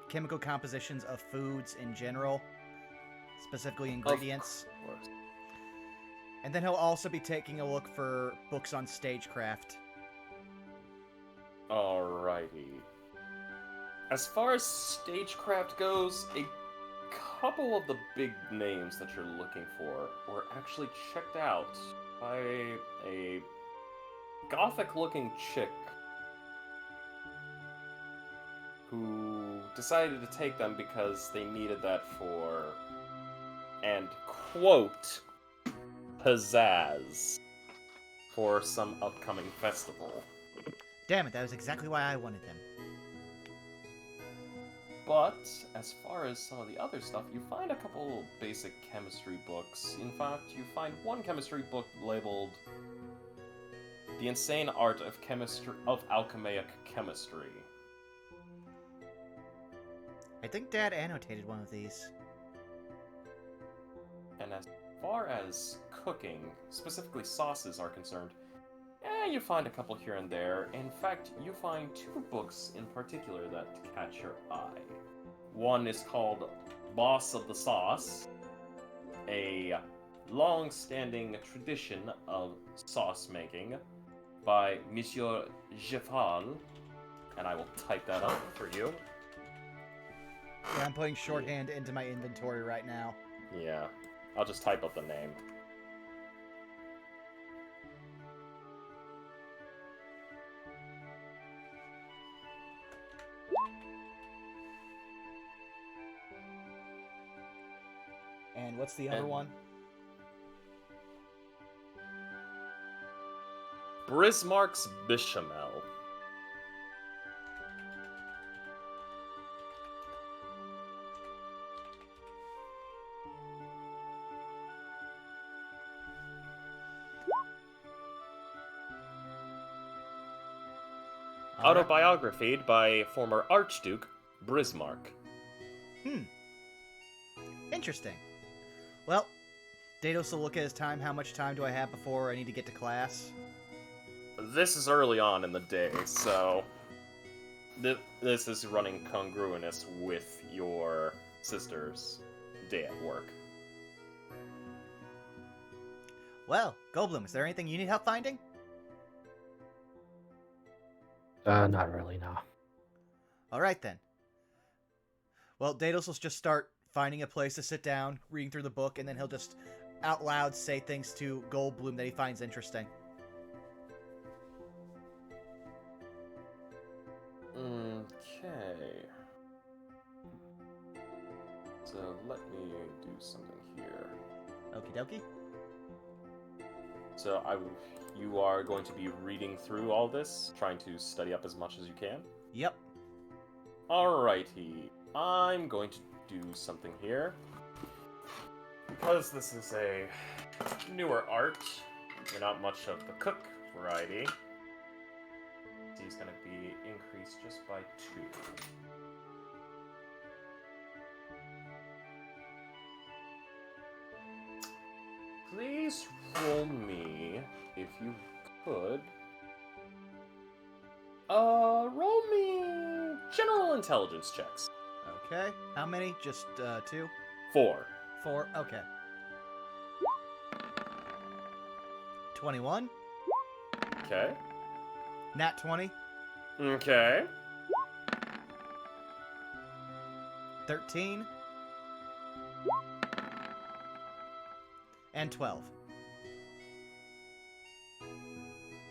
Speaker 1: chemical compositions of foods in general, specifically ingredients.
Speaker 4: Of course.
Speaker 1: And then he'll also be taking a look for books on stagecraft.
Speaker 4: Alrighty. As far as stagecraft goes, a couple of the big names that you're looking for were actually checked out by a gothic-looking chick who decided to take them because they needed that for, and quote, pizzazz for some upcoming festival.
Speaker 1: Damn it, that was exactly why I wanted them.
Speaker 4: But, as far as some of the other stuff, you find a couple basic chemistry books. In fact, you find one chemistry book labeled The Insane Art of Alchemaic Chemistry.
Speaker 1: I think Dad annotated one of these.
Speaker 4: And as far as cooking, specifically sauces, are concerned, you find a couple here and there. In fact, you find two books in particular that catch your eye. One is called Boss of the Sauce, a long-standing tradition of sauce making by Monsieur Geval, and I will type that up for you.
Speaker 1: Yeah, I'm putting shorthand into my inventory right now.
Speaker 4: Yeah, I'll just type up the name.
Speaker 1: And what's the other one?
Speaker 4: Bismarck's Bechamel. Autobiography by former Archduke Bismarck.
Speaker 1: Interesting. Well, Dados will look at his time. How much time do I have before I need to get to class?
Speaker 4: This is early on in the day, so this is running congruous with your sister's day at work.
Speaker 1: Well, Goldblum, is there anything you need help finding?
Speaker 2: Not really, no.
Speaker 1: All right, then. Well, Dados will just start finding a place to sit down, reading through the book, and then he'll just out loud say things to Goldblum that he finds interesting.
Speaker 4: Okay. So let me do something here.
Speaker 1: Okie dokie.
Speaker 4: So you are going to be reading through all this, trying to study up as much as you can?
Speaker 1: Yep.
Speaker 4: Alrighty. I'm going to do something here. Because this is a newer art, you're not much of the cook variety. He's going to be increased just by 2. Please roll me, if you could. Roll me general intelligence checks.
Speaker 1: Okay. How many? Just 2?
Speaker 4: 4.
Speaker 1: 4? Okay. 21.
Speaker 4: Okay.
Speaker 1: Nat 20.
Speaker 4: Okay.
Speaker 1: 13. And 12.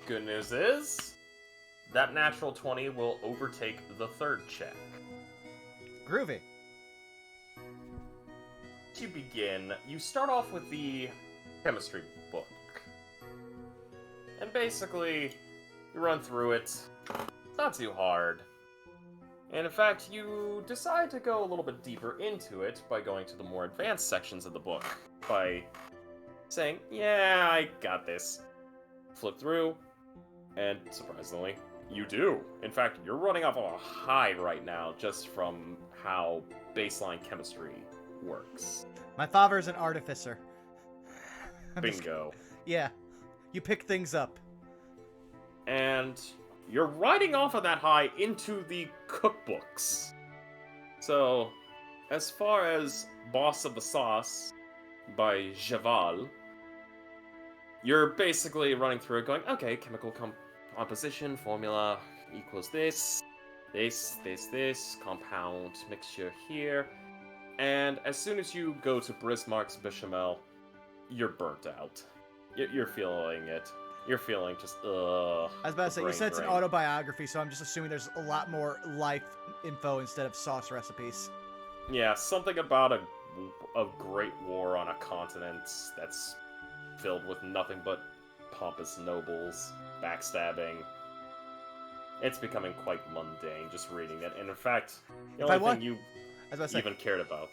Speaker 4: Good news is, that natural 20 will overtake the third check.
Speaker 1: Groovy.
Speaker 4: To begin, you start off with the chemistry book. And basically, you run through it. It's not too hard. And in fact, you decide to go a little bit deeper into it by going to the more advanced sections of the book. By saying, yeah, I got this. Flip through, and surprisingly, you do. In fact, you're running off of a high right now just from how baseline chemistry works.
Speaker 1: My father's an artificer.
Speaker 4: Bingo.
Speaker 1: Yeah. You pick things up.
Speaker 4: And you're riding off of that high into the cookbooks. So, as far as Boss of the Sauce by Geval, you're basically running through it going, okay, chemical composition, formula equals this, compound mixture here. And as soon as you go to Bismarck's Bechamel, you're burnt out. You're feeling it. You're feeling just,
Speaker 1: I was about to say, you
Speaker 4: brain
Speaker 1: said it's an
Speaker 4: drain.
Speaker 1: autobiography, so I'm just assuming there's a lot more life info instead of sauce recipes.
Speaker 4: Yeah, something about a great war on a continent that's filled with nothing but pompous nobles, backstabbing. It's becoming quite mundane just reading it, and in fact, the
Speaker 1: If I
Speaker 4: only
Speaker 1: want-
Speaker 4: thing you
Speaker 1: I was about to say,
Speaker 4: even cared about.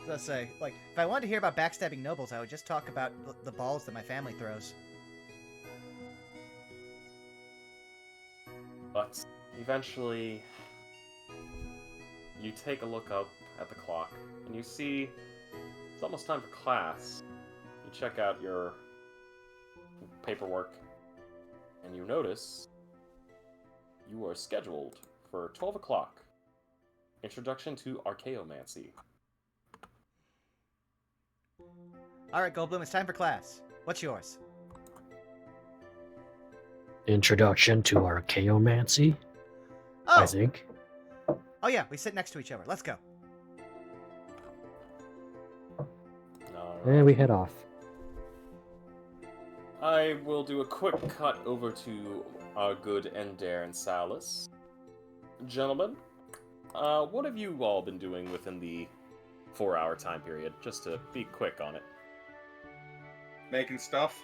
Speaker 1: Let's say, like, if I wanted to hear about backstabbing nobles, I would just talk about the balls that my family throws.
Speaker 4: But eventually, you take a look up at the clock, and you see it's almost time for class. You check out your paperwork, and you notice you are scheduled for 12 o'clock. Introduction to Archaeomancy.
Speaker 1: Alright, Goldblum, it's time for class. What's yours?
Speaker 2: Introduction to Archaeomancy, I
Speaker 1: Oh!
Speaker 2: think.
Speaker 1: Oh yeah, we sit next to each other. Let's go.
Speaker 2: And we head off.
Speaker 4: I will do a quick cut over to our good Ender and Salus. Gentlemen, what have you all been doing within the 4-hour time period? Just to be quick on it.
Speaker 6: Making stuff.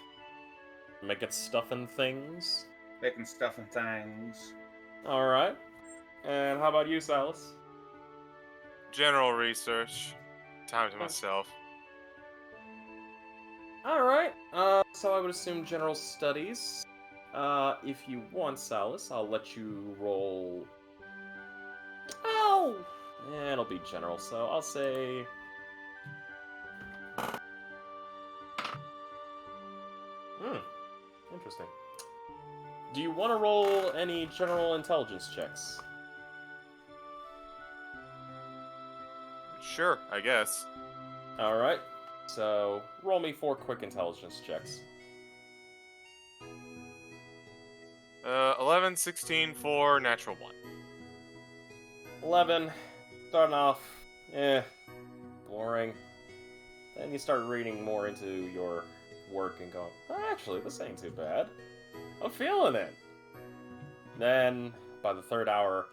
Speaker 4: Making stuff and things.
Speaker 6: Making stuff and things.
Speaker 4: Alright. And how about you, Salus?
Speaker 5: General research. Time to myself.
Speaker 4: Alright. So I would assume general studies. If you want, Salus, I'll let you roll... Oh! Yeah, it'll be general, so I'll say... Interesting. Do you want to roll any general intelligence checks?
Speaker 5: Sure, I guess.
Speaker 4: Alright. So, roll me 4 quick intelligence checks.
Speaker 5: 11, 16, 4, natural 1.
Speaker 4: 11. Starting off, boring. Then you start reading more into your work and going, actually, this ain't too bad. I'm feeling it. Then, by the 3rd hour,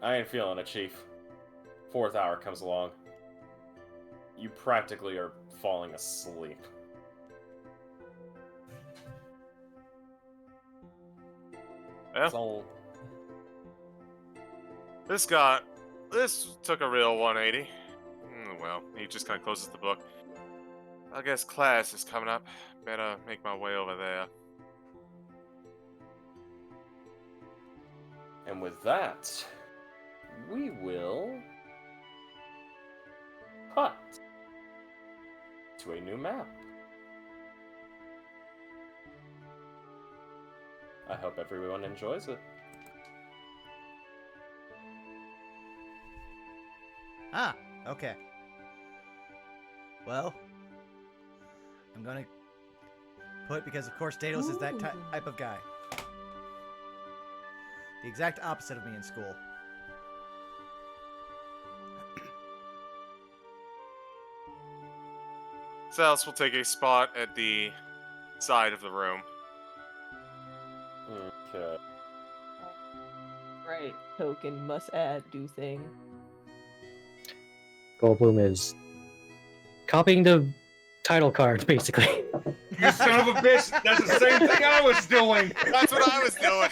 Speaker 4: I ain't feeling it, Chief. 4th hour comes along. You practically are falling asleep.
Speaker 5: Yeah.
Speaker 4: It's all...
Speaker 5: This took a real 180. Well, he just kind of closes the book. I guess class is coming up. Better make my way over there.
Speaker 4: And with that, we will cut to a new map. I hope everyone enjoys it.
Speaker 1: Ah, okay. Well, I'm gonna put, because of course Daedalus is that type of guy. The exact opposite of me in school.
Speaker 5: Salus will take a spot at the side of the room.
Speaker 4: Okay.
Speaker 3: Right. Token must add do thing.
Speaker 2: Goldblum is copying the title card, basically.
Speaker 6: You son of a bitch! That's the same thing I was doing!
Speaker 5: That's what I was doing!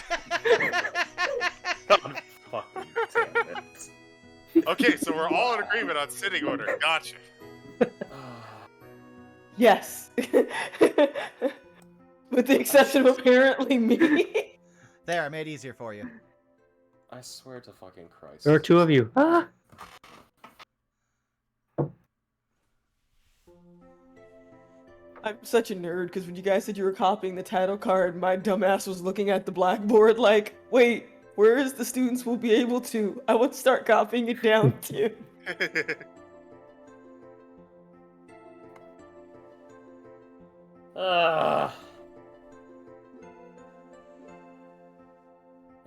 Speaker 4: God fucking damn it.
Speaker 5: Okay, so we're all in agreement on sitting order. Gotcha.
Speaker 3: Yes. With the exception of apparently me.
Speaker 1: There, I made it easier for you.
Speaker 4: I swear to fucking Christ.
Speaker 2: There are 2 of you. Ah!
Speaker 3: I'm such a nerd because when you guys said you were copying the title card, my dumbass was looking at the blackboard like, wait, where is the students will be able to? I would start copying it down too.
Speaker 4: Y'all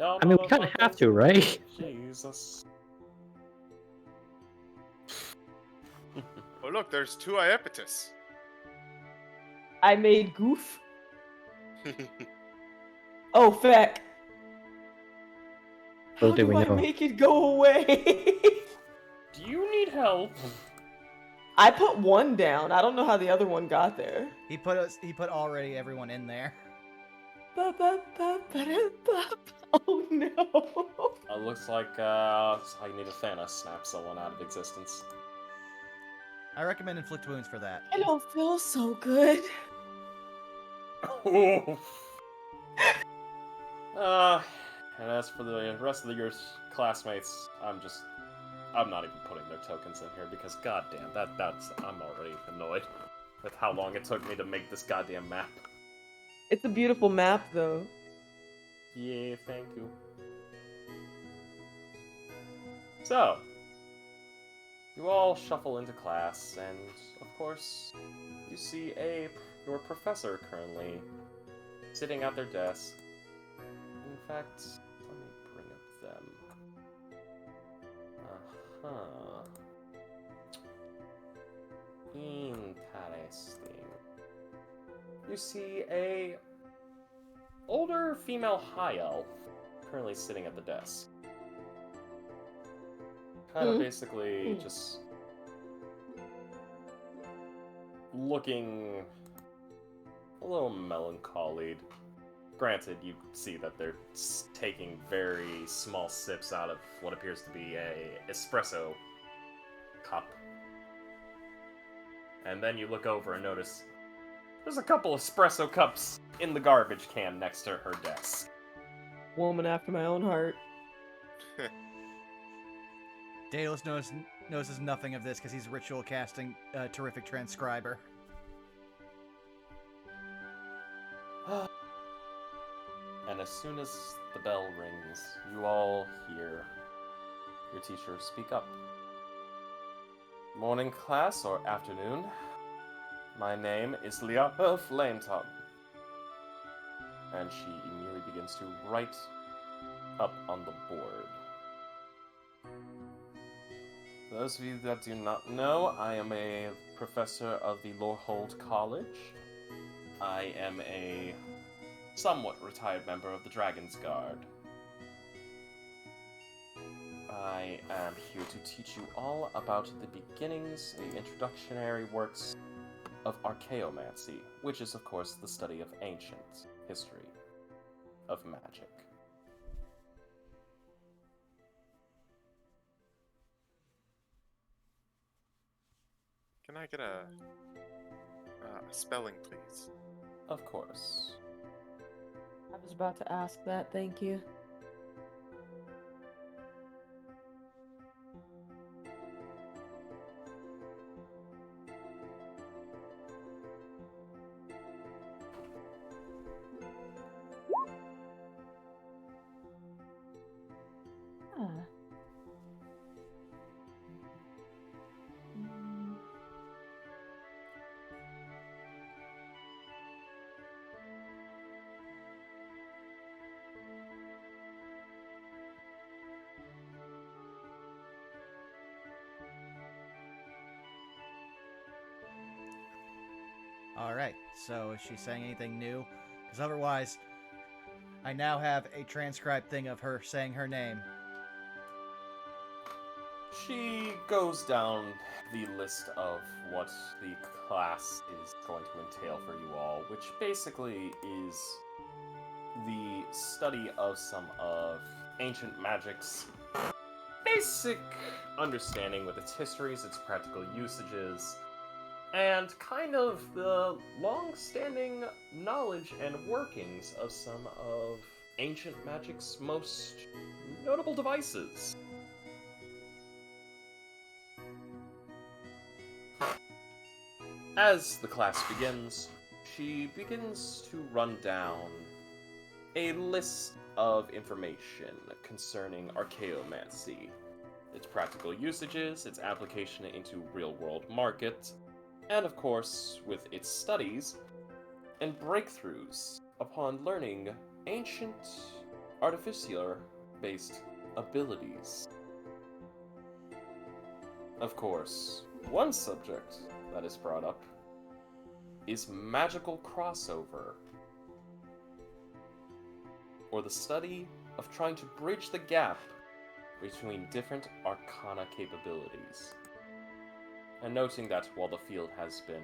Speaker 2: I mean, we kind of have to, right?
Speaker 4: Jesus.
Speaker 5: Oh, look, there's 2 Iapetus.
Speaker 3: I made goof. Oh, feck. How
Speaker 2: Little do
Speaker 3: do
Speaker 2: we
Speaker 3: I
Speaker 2: know.
Speaker 3: make it go away?
Speaker 4: Do you need help?
Speaker 3: I put one down. I don't know how the other one got there.
Speaker 1: He put already everyone in there.
Speaker 3: Oh no.
Speaker 4: Looks like I need a Thanos snap someone out of existence.
Speaker 1: I recommend inflict wounds for that.
Speaker 3: I don't feel so good.
Speaker 4: And as for the rest of your classmates, I'm not even putting their tokens in here because goddamn, I'm already annoyed with how long it took me to make this goddamn map.
Speaker 3: It's a beautiful map, though.
Speaker 4: Yeah, thank you. So, you all shuffle into class, and of course, you see your professor currently sitting at their desk. In fact, let me bring up them. Interesting. You see a older female high elf currently sitting at the desk. Kind of basically just looking a little melancholied. Granted, you see that they're taking very small sips out of what appears to be a espresso cup. And then you look over and notice there's a couple espresso cups in the garbage can next to her desk.
Speaker 3: Woman after my own heart.
Speaker 1: Daedalus notices nothing of this because he's ritual casting a terrific transcriber.
Speaker 4: And as soon as the bell rings, you all hear your teacher speak up. Morning class or afternoon. My name is Leah Flametop. And she immediately begins to write up on the board. For those of you that do not know, I am a professor of the Lorehold College. I am a somewhat retired member of the Dragon's Guard. I am here to teach you all about the beginnings, the introductionary works of archaeomancy, which is, of course, the study of ancient history of magic.
Speaker 5: Can I get a spelling, please?
Speaker 4: Of course.
Speaker 3: I was about to ask that, thank you.
Speaker 1: Alright, so is she saying anything new? Because otherwise, I now have a transcribed thing of her saying her name.
Speaker 4: She goes down the list of what the class is going to entail for you all, which basically is the study of some of ancient magic's basic understanding with its histories, its practical usages, and kind of the long-standing knowledge and workings of some of ancient magic's most notable devices. As the class begins, she begins to run down a list of information concerning archaeomancy, its practical usages, its application into real-world market, and of course, with its studies and breakthroughs upon learning ancient artificer-based abilities. Of course, One subject that is brought up is magical crossover, or the study of trying to bridge the gap between different arcana capabilities. And noting that while the field has been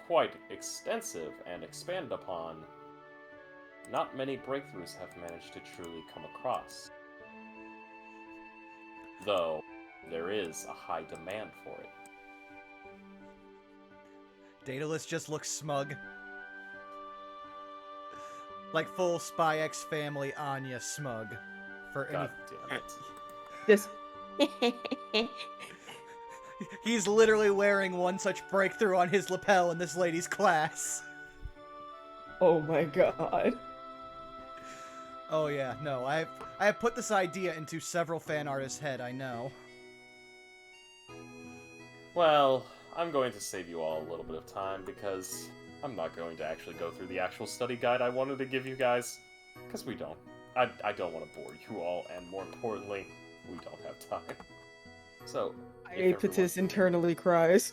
Speaker 4: quite extensive and expanded upon, not many breakthroughs have managed to truly come across. Though, there is a high demand for it.
Speaker 1: Daedalus just looks smug. Like full Spy X Family Anya smug. For any...
Speaker 4: God damn it.
Speaker 3: This.
Speaker 1: He's literally wearing one such breakthrough on his lapel in this lady's class.
Speaker 3: Oh my god.
Speaker 1: Oh yeah, no, I have put this idea into several fan artists' head, I know.
Speaker 4: Well, I'm going to save you all a little bit of time because I'm not going to actually go through the actual study guide I wanted to give you guys. Because we don't. I don't want to bore you all, and more importantly, we don't have time. So,
Speaker 3: Aepatus internally cries.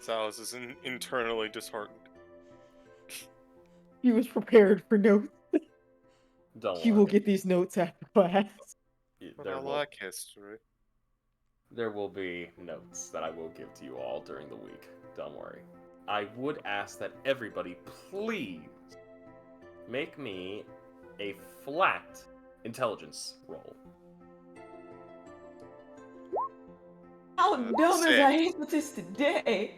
Speaker 5: Salas is internally disheartened.
Speaker 3: He was prepared for notes.
Speaker 4: Don't
Speaker 3: He
Speaker 4: worry.
Speaker 3: will get these notes after class.
Speaker 5: But I like history.
Speaker 4: There will be notes that I will give to you all during the week. Don't worry. I would ask that everybody please make me a flat intelligence roll.
Speaker 3: How dumb is Aepatus today?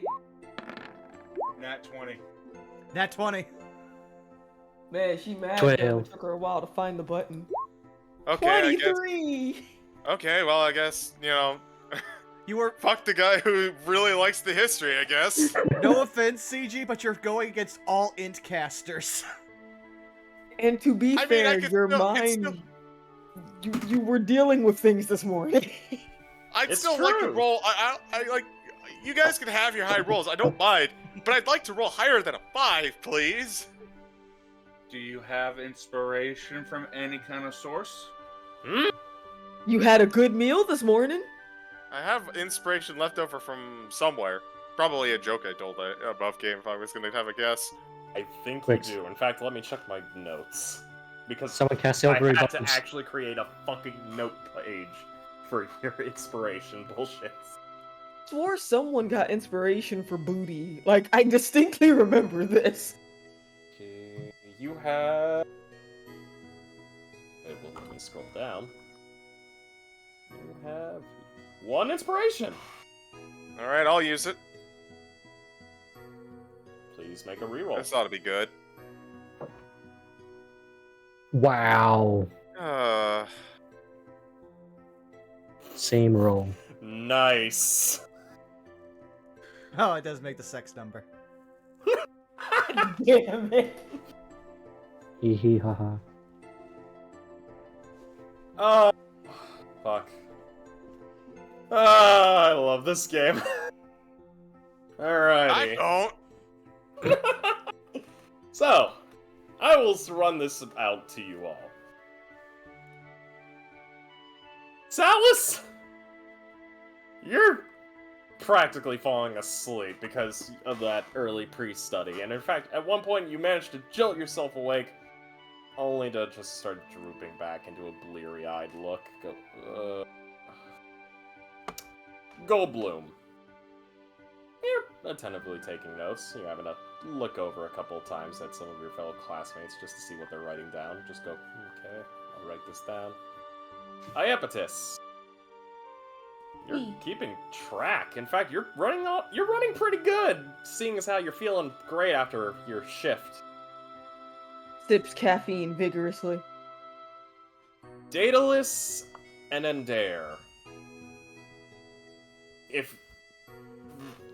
Speaker 6: Nat 20.
Speaker 1: Nat 20.
Speaker 3: Man, she mad
Speaker 2: 12.
Speaker 3: though. It took her a while to find the button.
Speaker 5: Okay, I guess.
Speaker 3: 23!
Speaker 5: Okay, well, I guess, you know,
Speaker 1: You were...
Speaker 5: fuck the guy who really likes the history, I guess.
Speaker 1: No offense, CG, but you're going against all int casters.
Speaker 3: And to be
Speaker 5: I mean,
Speaker 3: fair,
Speaker 5: I could
Speaker 3: your
Speaker 5: still-
Speaker 3: mind... You were dealing with things this morning.
Speaker 5: I'd
Speaker 4: It's
Speaker 5: still like to
Speaker 4: true.
Speaker 5: roll. I like. You guys can have your high rolls. I don't mind, but I'd like to roll higher than a 5, please.
Speaker 6: Do you have inspiration from any kind of source?
Speaker 3: You had a good meal this morning?
Speaker 5: I have inspiration left over from somewhere. Probably a joke I told above game if I was going to have a guess.
Speaker 4: I think
Speaker 2: Quick.
Speaker 4: you do. In fact, let me check my notes. Because
Speaker 2: Someone cast
Speaker 4: I
Speaker 2: silvery
Speaker 4: had to
Speaker 2: buttons.
Speaker 4: actually create a fucking note page for your inspiration bullshit.
Speaker 3: Swore someone got inspiration for booty. Like, I distinctly remember this.
Speaker 4: Okay, you have... It will let me scroll down. You have 1 inspiration.
Speaker 5: Alright, I'll use it.
Speaker 4: Please make a reroll.
Speaker 5: This ought to be good.
Speaker 2: Wow. Same roll.
Speaker 4: Nice.
Speaker 1: Oh, it does make the sex number.
Speaker 3: Damn it.
Speaker 2: Hee hee ha ha.
Speaker 4: Oh, fuck. Ah, I love this game. Alrighty.
Speaker 5: I don't.
Speaker 4: So, I will run this out to you all. Salus, you're practically falling asleep because of that early pre-study, and in fact, at one point you managed to jolt yourself awake, only to just start drooping back into a bleary-eyed look. Goldblum. You're attentively taking notes. You're having to look over a couple of times at some of your fellow classmates just to see what they're writing down. Just go, okay, I'll write this down. Iapetus. You're keeping track. In fact, you're running pretty good, seeing as how you're feeling great after your shift.
Speaker 3: Sips caffeine vigorously.
Speaker 4: Daedalus and Endare. If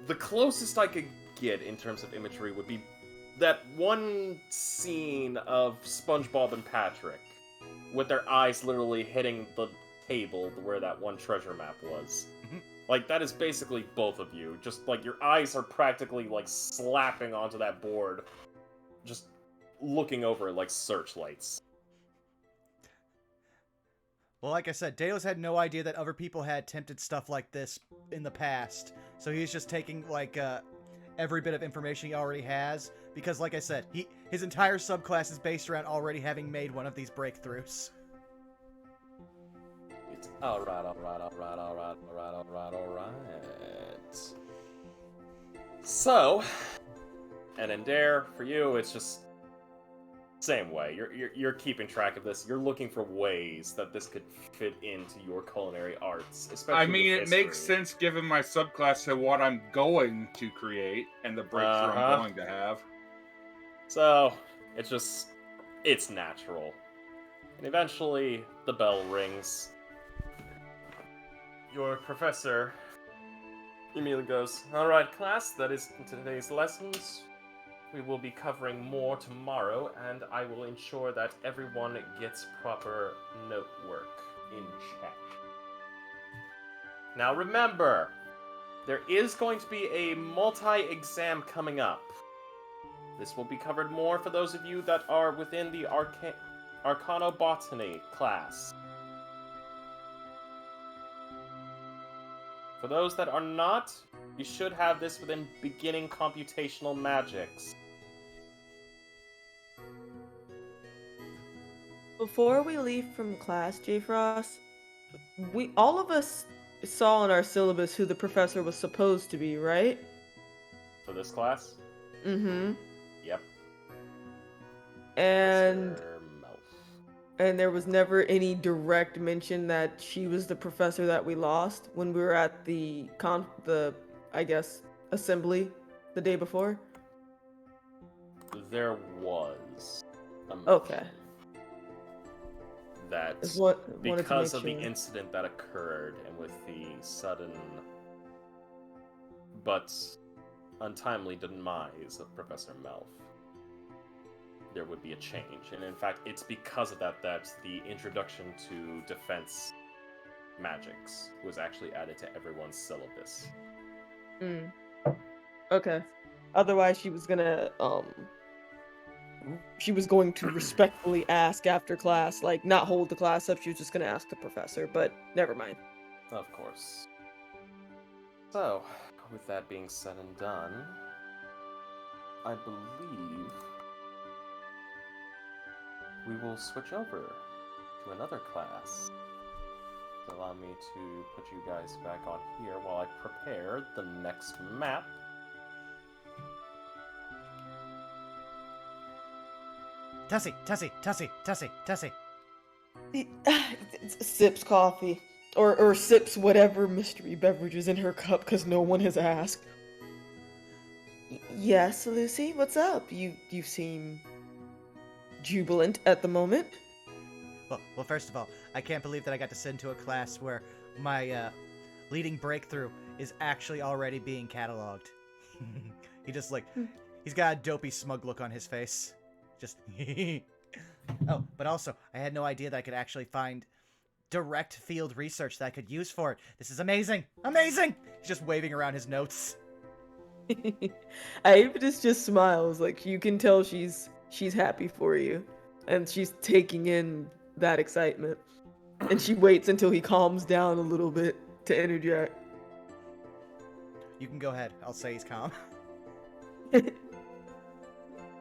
Speaker 4: the closest I could get in terms of imagery would be that one scene of SpongeBob and Patrick, with their eyes literally hitting the table where that one treasure map was. Like, that is basically both of you. Just, like, your eyes are practically, like, slapping onto that board. Just looking over it like searchlights.
Speaker 1: Well, like I said, Deos had no idea that other people had attempted stuff like this in the past. So he's just taking, like, every bit of information he already has. Because, like I said, his entire subclass is based around already having made one of these breakthroughs.
Speaker 4: It's alright. So, and in Dare, for you, it's just same way. You're keeping track of this. You're looking for ways that this could fit into your culinary arts, especially.
Speaker 6: I mean,
Speaker 4: with
Speaker 6: it makes
Speaker 4: history.
Speaker 6: sense given my subclass and what I'm going to create and the breakthrough I'm going to have.
Speaker 4: So, it's natural. And eventually, the bell rings. Your professor immediately goes, "Alright, class, that is today's lessons. We will be covering more tomorrow, and I will ensure that everyone gets proper note work in check." Now remember, there is going to be a multi-exam coming up. This will be covered more for those of you that are within the Arcanobotany class. For those that are not, you should have this within beginning computational magics.
Speaker 3: Before we leave from class, J. Frost, all of us saw in our syllabus who the professor was supposed to be, right?
Speaker 4: For this class?
Speaker 3: Mm-hmm.
Speaker 4: Yep.
Speaker 3: And
Speaker 4: Professor Melf.
Speaker 3: and there was never any direct mention that she was the professor that we lost when we were at the I guess, assembly the day before?
Speaker 4: There was a
Speaker 3: Okay.
Speaker 4: mention that
Speaker 3: Is what wanted to
Speaker 4: because
Speaker 3: make
Speaker 4: of the
Speaker 3: sure.
Speaker 4: incident that occurred and with the sudden but untimely demise of Professor Melf, there would be a change. And in fact, it's because of that the introduction to defense magics was actually added to everyone's syllabus.
Speaker 3: Okay. Otherwise, she was going to respectfully ask after class, like not hold the class up. She was just gonna ask the professor, but never mind.
Speaker 4: Of course. So, with that being said and done, I believe we will switch over to another class. So allow me to put you guys back on here while I prepare the next map.
Speaker 1: Tessie.
Speaker 3: Sips coffee, or sips whatever mystery beverage is in her cup because no one has asked. Yes, Lucy, what's up? You seem jubilant at the moment.
Speaker 1: Well, first of all, I can't believe that I got to send to a class where my leading breakthrough is actually already being cataloged. He just he's got a dopey smug look on his face. Just Oh, but also, I had no idea that I could actually find direct field research that I could use for it. This is amazing! Amazing! He's just waving around his notes.
Speaker 3: Avidus just smiles, like you can tell she's happy for you, and she's taking in that excitement. And she waits until he calms down a little bit to interject.
Speaker 1: You can go ahead. I'll say he's calm.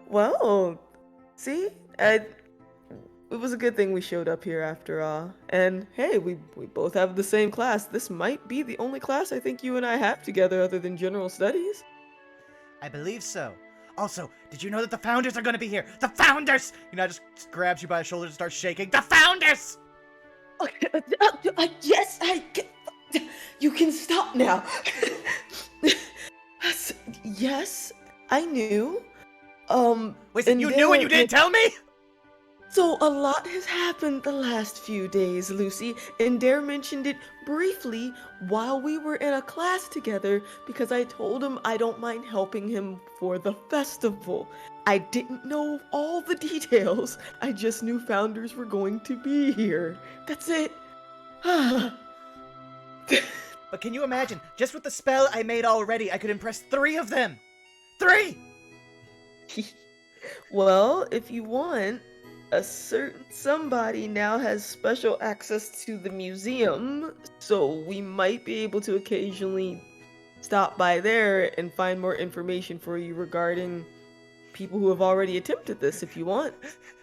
Speaker 3: Well, see? It was a good thing we showed up here after all. And hey, we both have the same class. This might be the only class I think you and I have together other than general studies.
Speaker 1: I believe so. Also, did you know that the founders are going to be here? The founders! Just grabs you by the shoulder and starts shaking. The founders!
Speaker 3: Yes, you can stop now. Yes, I knew.
Speaker 1: Wait, so you knew and you didn't tell me?
Speaker 3: So a lot has happened the last few days, Lucy, and Dare mentioned it briefly while we were in a class together because I told him I don't mind helping him for the festival. I didn't know all the details. I just knew founders were going to be here. That's it.
Speaker 1: But can you imagine, just with the spell I made already, I could impress 3 of them! 3!
Speaker 3: Well, if you want, a certain somebody now has special access to the museum, so we might be able to occasionally stop by there and find more information for you regarding people who have already attempted this if you want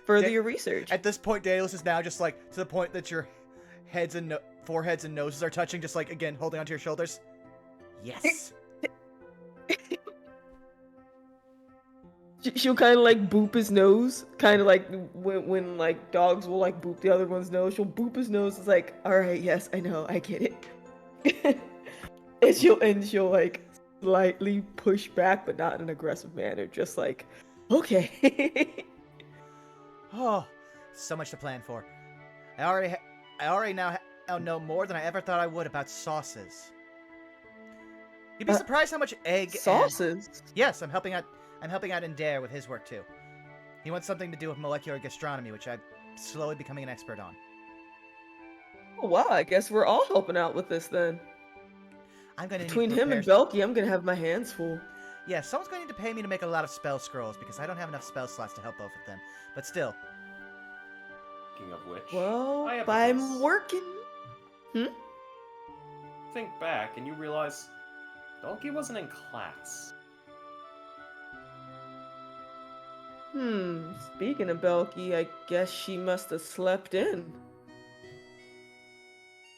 Speaker 3: further your research.
Speaker 1: At this point, Daedalus is now just like to the point that your heads and foreheads and noses are touching, just like again holding onto your shoulders. Yes.
Speaker 3: She'll kind of like boop his nose, kind of like when like dogs will like boop the other one's nose. She'll boop his nose. It's like, all right, yes, I know, I get it. and she'll like slightly push back, but not in an aggressive manner. Just like, okay.
Speaker 1: Oh, so much to plan for. I already now know more than I ever thought I would about sauces. You'd be surprised how much egg
Speaker 3: sauces.
Speaker 1: Yes, I'm helping out Indare with his work too. He wants something to do with molecular gastronomy, which I'm slowly becoming an expert on.
Speaker 3: Oh, wow, I guess we're all helping out with this then.
Speaker 1: I'm gonna
Speaker 3: Between him and Belky, I'm gonna have my hands full.
Speaker 1: Yeah, someone's going to need to pay me to make a lot of spell scrolls because I don't have enough spell slots to help both of them. But still.
Speaker 4: Speaking of which,
Speaker 3: well,
Speaker 4: I have
Speaker 3: I'm working.
Speaker 4: Think back and you realize Belky wasn't in class.
Speaker 3: Speaking of Belky, I guess she must have slept in.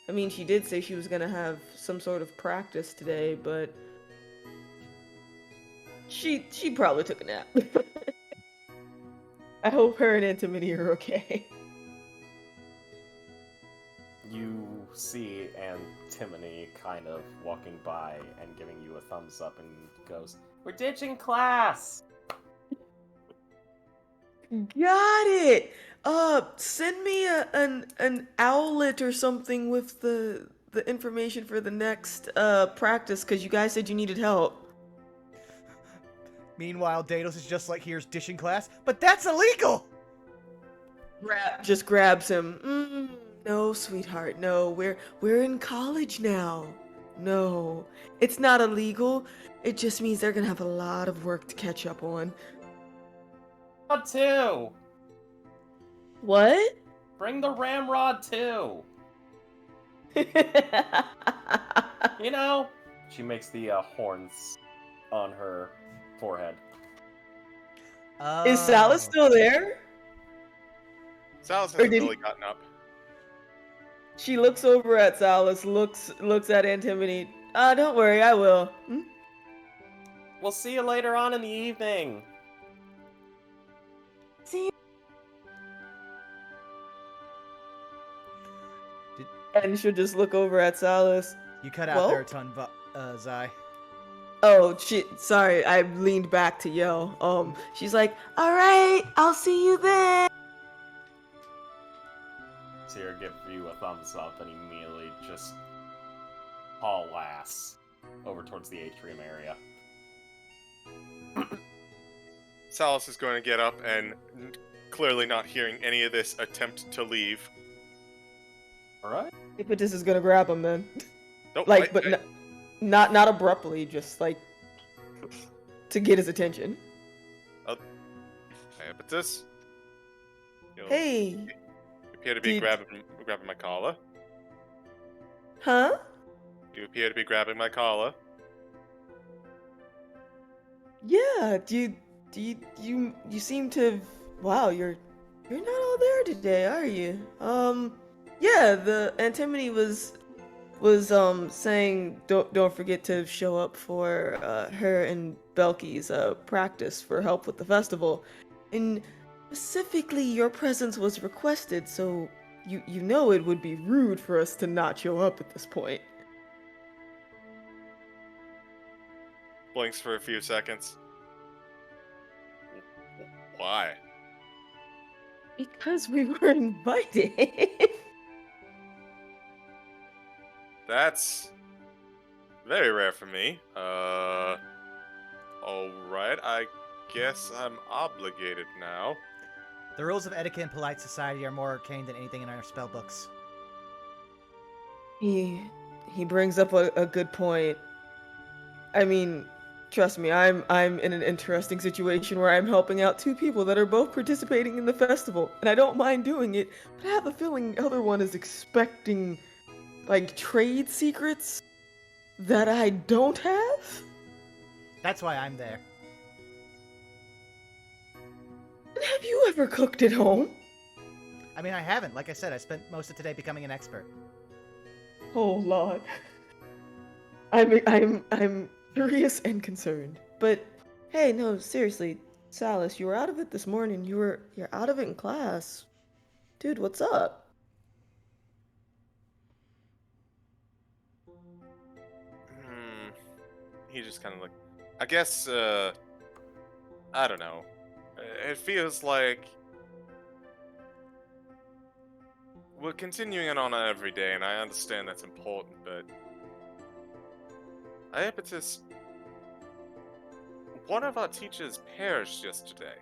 Speaker 3: I mean, she did say she was gonna have some sort of practice today, but she probably took a nap. I hope her and Antimony are okay.
Speaker 4: You see Antimony kind of walking by and giving you a thumbs up and goes, "We're ditching class!"
Speaker 3: Got it! Send me an owlet or something with the information for the next practice, because you guys said you needed help.
Speaker 1: Meanwhile, Daedalus is just like, here's dishing class, but that's illegal!
Speaker 3: Just grabs him. No, sweetheart, no. We're in college now. No, it's not illegal. It just means they're gonna have a lot of work to catch up on.
Speaker 4: Rod too!
Speaker 3: What?
Speaker 4: Bring the ramrod too! You know? She makes the horns on her forehead.
Speaker 3: Is Salus still there?
Speaker 5: Salus hasn't really gotten up.
Speaker 3: She looks over at Salus, looks at Antimony. Don't worry, I will.
Speaker 4: We'll see you later on in the evening.
Speaker 3: See you. And she'll just look over at Salus.
Speaker 1: You cut out there a ton, Zai.
Speaker 3: Oh, shit. Sorry, I leaned back to yell. She's like, all right, I'll see you then.
Speaker 4: See her give you a thumbs up and immediately just haul ass over towards the atrium area.
Speaker 5: Salus is going to get up and, clearly not hearing any of this, attempt to leave.
Speaker 4: Alright.
Speaker 3: Impetus is gonna grab him then.
Speaker 5: Nope,
Speaker 3: like, not abruptly, just like to get his attention.
Speaker 5: Impetus?
Speaker 3: Hey.
Speaker 5: You appear to be grabbing my collar.
Speaker 3: Huh?
Speaker 5: You appear to be grabbing my collar.
Speaker 3: Yeah. You seem to. Wow, you're not all there today, are you? Yeah. The Antimony was saying don't forget to show up for her and Belky's practice for help with the festival, and specifically your presence was requested, so you know it would be rude for us to not show up at this point.
Speaker 5: Blinks for a few seconds. Why?
Speaker 3: Because we were invited.
Speaker 5: That's very rare for me. Alright, I guess I'm obligated now.
Speaker 1: The rules of etiquette and polite society are more arcane than anything in our spell books.
Speaker 3: He brings up a good point. I mean, trust me, I'm in an interesting situation where I'm helping out two people that are both participating in the festival, and I don't mind doing it, but I have a feeling the other one is expecting, like, trade secrets that I don't have?
Speaker 1: That's why I'm there.
Speaker 3: And have you ever cooked at home?
Speaker 1: I mean, I haven't. Like I said, I spent most of today becoming an expert.
Speaker 3: Oh, Lord. I'm curious and concerned. But hey, no, seriously, Salas, you were out of it this morning. You're out of it in class. Dude, what's up?
Speaker 5: He just kind of like, I guess, I don't know. It feels like we're continuing on every day, and I understand that's important, but Iapetus, one of our teachers perished yesterday.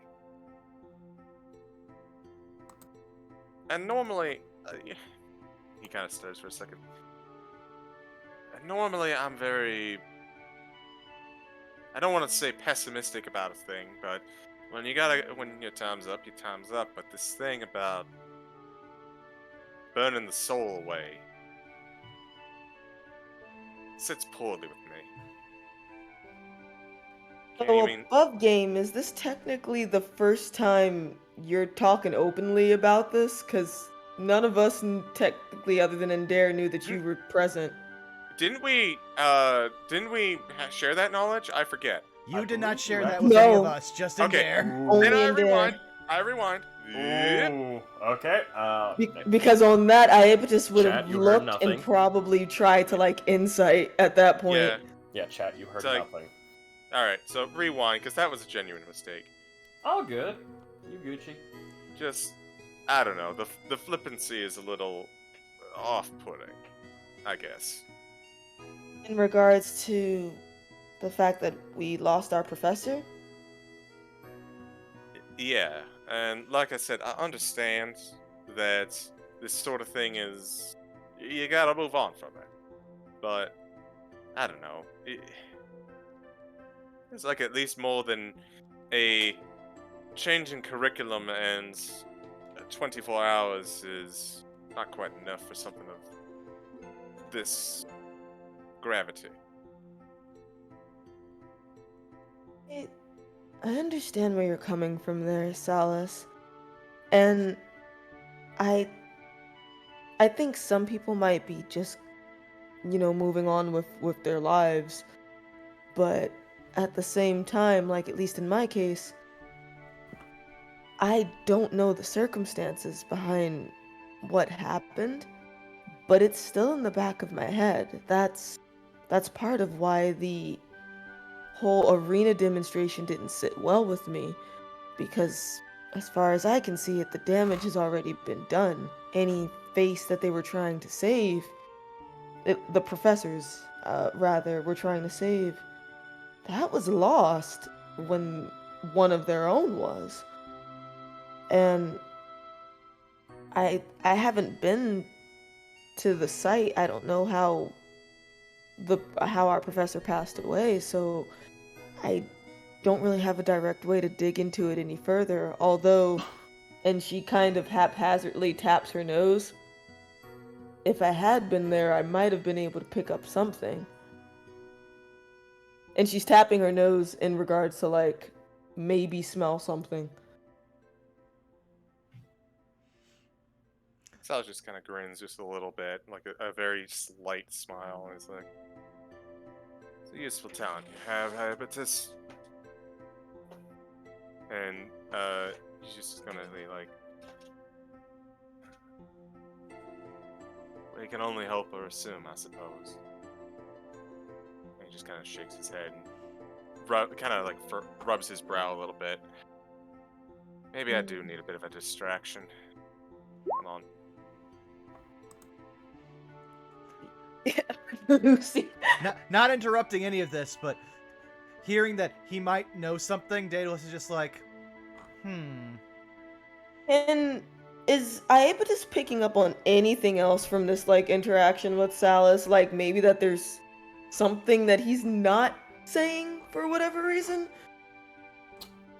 Speaker 5: And normally, he kind of stares for a second. And normally, I'm very, I don't want to say pessimistic about a thing, but when your time's up, your time's up. But this thing about burning the soul away sits poorly with me.
Speaker 3: So,
Speaker 5: You mean,
Speaker 3: above game, is this technically the first time you're talking openly about this? Because none of us, technically, other than Endare, knew that you were present.
Speaker 5: didn't we share that knowledge? I forget.
Speaker 1: You did not
Speaker 4: believe
Speaker 1: share
Speaker 4: you
Speaker 1: that with any of
Speaker 3: No.
Speaker 1: us, just in
Speaker 5: Okay.
Speaker 1: there.
Speaker 3: Only
Speaker 5: Then I
Speaker 3: Endare.
Speaker 5: rewind. I rewind. Yep.
Speaker 4: Ooh, okay.
Speaker 3: Because on that, Iapetus would
Speaker 4: Chat,
Speaker 3: have
Speaker 4: you heard
Speaker 3: looked and
Speaker 4: nothing.
Speaker 3: probably tried to, like, insight at that point.
Speaker 5: Yeah.
Speaker 4: Yeah, chat, you heard
Speaker 5: It's like-
Speaker 4: nothing.
Speaker 5: Alright, so rewind, because that was a genuine mistake.
Speaker 4: All good. You Gucci.
Speaker 5: Just, I don't know, the flippancy is a little off-putting, I guess.
Speaker 3: In regards to the fact that we lost our professor?
Speaker 5: Yeah, and like I said, I understand that this sort of thing is, you gotta move on from it. But, I don't know, it's like at least more than a change in curriculum, and 24 hours is not quite enough for something of this gravity.
Speaker 3: I understand where you're coming from there, Salas. And I think some people might be just, moving on with their lives. But at the same time, like, at least in my case, I don't know the circumstances behind what happened, but it's still in the back of my head. That's part of why the whole arena demonstration didn't sit well with me, because as far as I can see it, the damage has already been done. Any face that they were trying to save, the professors, rather, were trying to save, that was lost when one of their own was. And I haven't been to the site. I don't know how our professor passed away, so I don't really have a direct way to dig into it any further. Although, and she kind of haphazardly taps her nose, if I had been there, I might have been able to pick up something. And she's tapping her nose in regards to, like, maybe smell something.
Speaker 5: Sal just kind of grins just a little bit, like a very slight smile, and it's like, it's a useful talent you have, Iapetus. And he's just gonna be like, we can only hope or assume, I suppose. And he just kind of shakes his head and rubs his brow a little bit. Maybe I do need a bit of a distraction. Come on.
Speaker 3: Lucy.
Speaker 1: Not interrupting any of this, but hearing that he might know something, Daedalus is just like,
Speaker 3: And is Iapetus picking up on anything else from this, like, interaction with Salas? Like, maybe that there's something that he's not saying for whatever reason.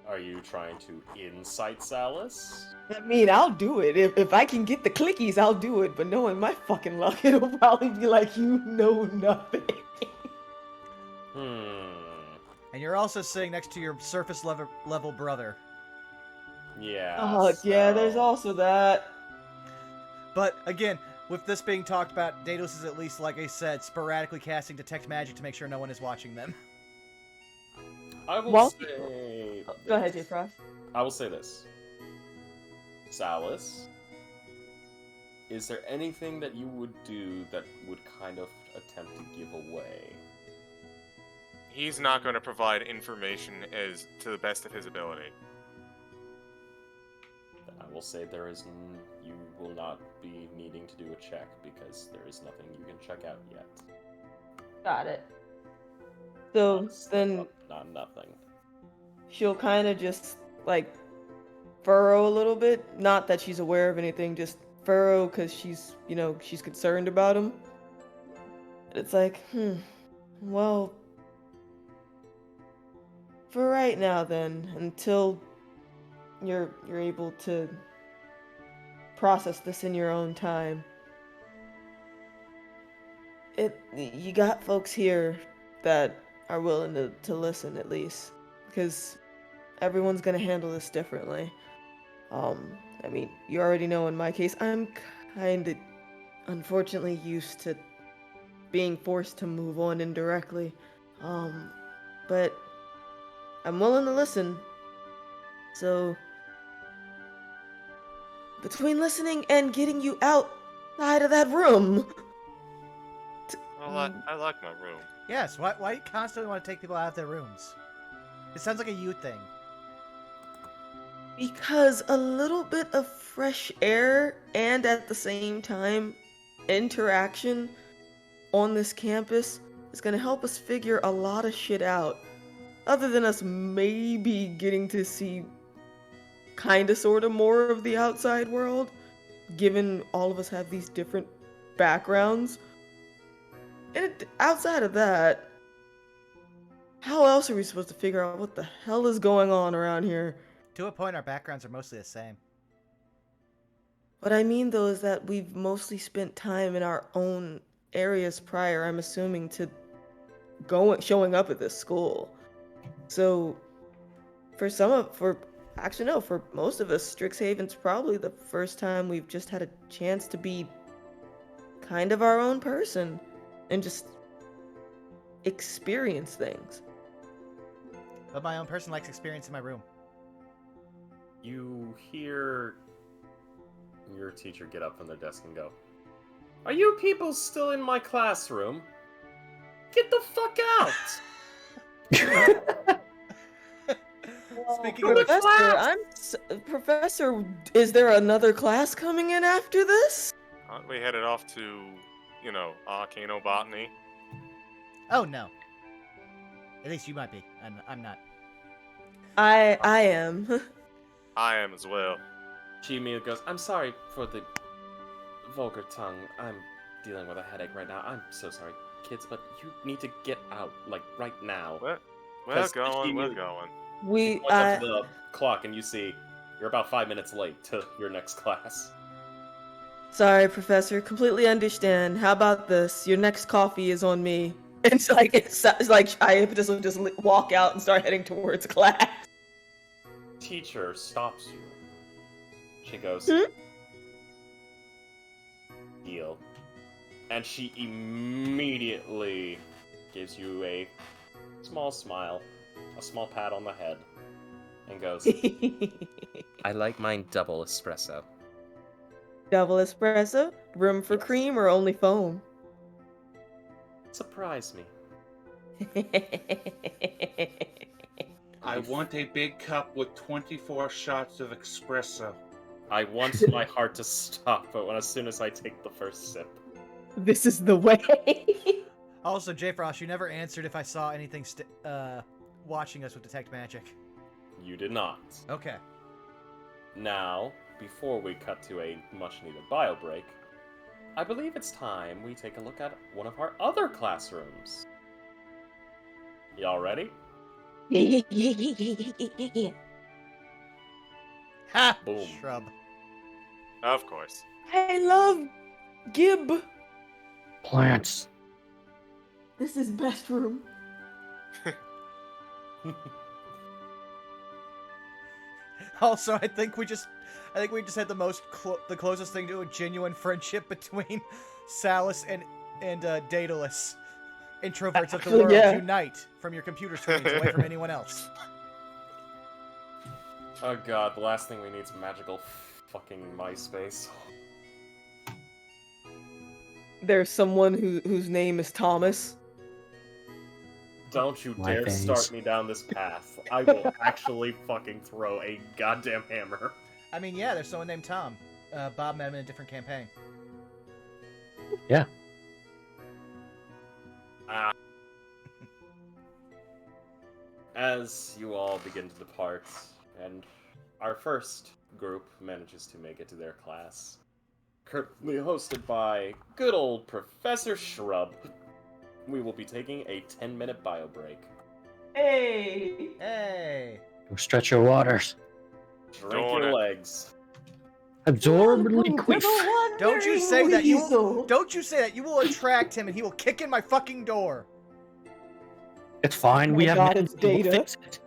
Speaker 4: Are you trying to incite Salis?
Speaker 3: I mean, I'll do it. If I can get the clickies, I'll do it. But knowing my fucking luck, it'll probably be like, you know nothing.
Speaker 1: And you're also sitting next to your surface level brother.
Speaker 4: Yeah.
Speaker 3: Oh, yeah, there's
Speaker 4: so-
Speaker 3: also that.
Speaker 1: But again, with this being talked about, Daedalus is at least, like I said, sporadically casting Detect Magic to make sure no one is watching them.
Speaker 4: I will
Speaker 3: Well-
Speaker 4: say.
Speaker 3: Go ahead,
Speaker 4: this.
Speaker 3: J. Frost.
Speaker 4: I will say this. Salis, is there anything that you would do that would kind of attempt to give away?
Speaker 5: He's not going to provide information as to the best of his ability.
Speaker 4: Then I will say you will not be needing to do a check because there is nothing you can check out yet.
Speaker 3: Got it. So then
Speaker 4: Not nothing.
Speaker 3: she'll kind of just, like, furrow a little bit. Not that she's aware of anything, just furrow because she's, she's concerned about him. It's like, well, for right now then, until you're able to process this in your own time. You got folks here that are willing to listen at least, because everyone's gonna handle this differently. I mean, you already know in my case, I'm kinda unfortunately used to being forced to move on indirectly. But I'm willing to listen. So between listening and getting you outside of that room.
Speaker 5: Well, I like my room.
Speaker 1: Yes, why do you constantly want to take people out of their rooms? It sounds like a you thing.
Speaker 3: Because a little bit of fresh air and at the same time interaction on this campus is going to help us figure a lot of shit out. Other than us maybe getting to see kind of sort of more of the outside world, given all of us have these different backgrounds. And outside of that, how else are we supposed to figure out what the hell is going on around here?
Speaker 1: To a point, our backgrounds are mostly the same.
Speaker 3: What I mean, though, is that we've mostly spent time in our own areas prior, I'm assuming, to showing up at this school. So, for most of us, Strixhaven's probably the first time we've just had a chance to be kind of our own person and just experience things.
Speaker 1: But my own person likes experience in my room.
Speaker 4: You hear your teacher get up from their desk and go, "Are you people still in my classroom? Get the fuck out!"
Speaker 1: Speaking of which,
Speaker 3: Professor, is there another class coming in after this?
Speaker 5: Aren't we headed off to, arcanobotany?
Speaker 1: oh no. At least you might be. I'm not.
Speaker 3: I am.
Speaker 5: I am as well.
Speaker 4: She immediately goes, "I'm sorry for the vulgar tongue. I'm dealing with a headache right now. I'm so sorry, kids, but you need to get out, like, right now."
Speaker 5: We're
Speaker 4: 'Cause
Speaker 5: going,
Speaker 4: she-
Speaker 5: we're going.
Speaker 3: We,
Speaker 4: Look up to the clock and you see you're about 5 minutes late to your next class.
Speaker 3: sorry, Professor, completely understand. How about this? Your next coffee is on me. It's like I just walk out and start heading towards class.
Speaker 4: Teacher stops you. She goes, "Deal." And she immediately gives you a small smile, a small pat on the head, and goes, "I like mine double espresso."
Speaker 3: Double espresso? Room for
Speaker 4: Yes.
Speaker 3: cream or only foam?
Speaker 4: Surprise me.
Speaker 6: I want a big cup with 24 shots of espresso.
Speaker 4: I want my heart to stop, but as soon as I take the first sip.
Speaker 3: This is the way.
Speaker 1: Also, J. Frost, you never answered if I saw anything watching us with Detect Magic.
Speaker 4: You did not.
Speaker 1: Okay.
Speaker 4: Now, before we cut to a much-needed bio break, I believe it's time we take a look at one of our other classrooms. Y'all ready?
Speaker 1: Ha!
Speaker 4: Boom.
Speaker 1: Shrub.
Speaker 5: Of course.
Speaker 3: I love Gib.
Speaker 2: Plants.
Speaker 3: This is best room.
Speaker 1: Also, I think we just had the closest thing to a genuine friendship between Salus and Daedalus. Introverts of the world,
Speaker 3: Yeah.
Speaker 1: unite from your computer screens, away from anyone else.
Speaker 4: Oh god, the last thing we need is magical fucking MySpace.
Speaker 3: There's someone whose name is Thomas.
Speaker 4: Don't you
Speaker 2: My
Speaker 4: dare
Speaker 2: face.
Speaker 4: start me down this path. I will actually fucking throw a goddamn hammer.
Speaker 1: I mean, yeah, there's someone named Tom. Bob met him in a different campaign.
Speaker 2: Yeah.
Speaker 4: As you all begin to depart, and our first group manages to make it to their class, currently hosted by good old Professor Shrub, we will be taking a 10-minute bio break.
Speaker 3: Hey.
Speaker 1: Hey!
Speaker 2: Go stretch your waters.
Speaker 4: Drink
Speaker 5: Doing
Speaker 4: your
Speaker 5: it.
Speaker 4: legs.
Speaker 2: Absorbently
Speaker 3: Welcome to
Speaker 2: queef.
Speaker 3: the
Speaker 1: Don't you
Speaker 3: Wandering
Speaker 1: say that!
Speaker 3: Weasel.
Speaker 1: Don't you say that! You will attract him, and he will kick in my fucking door.
Speaker 2: It's fine.
Speaker 3: Oh
Speaker 2: We
Speaker 3: my
Speaker 2: have
Speaker 3: God,
Speaker 2: names,
Speaker 3: it's
Speaker 2: we'll
Speaker 3: Data.
Speaker 2: fix it.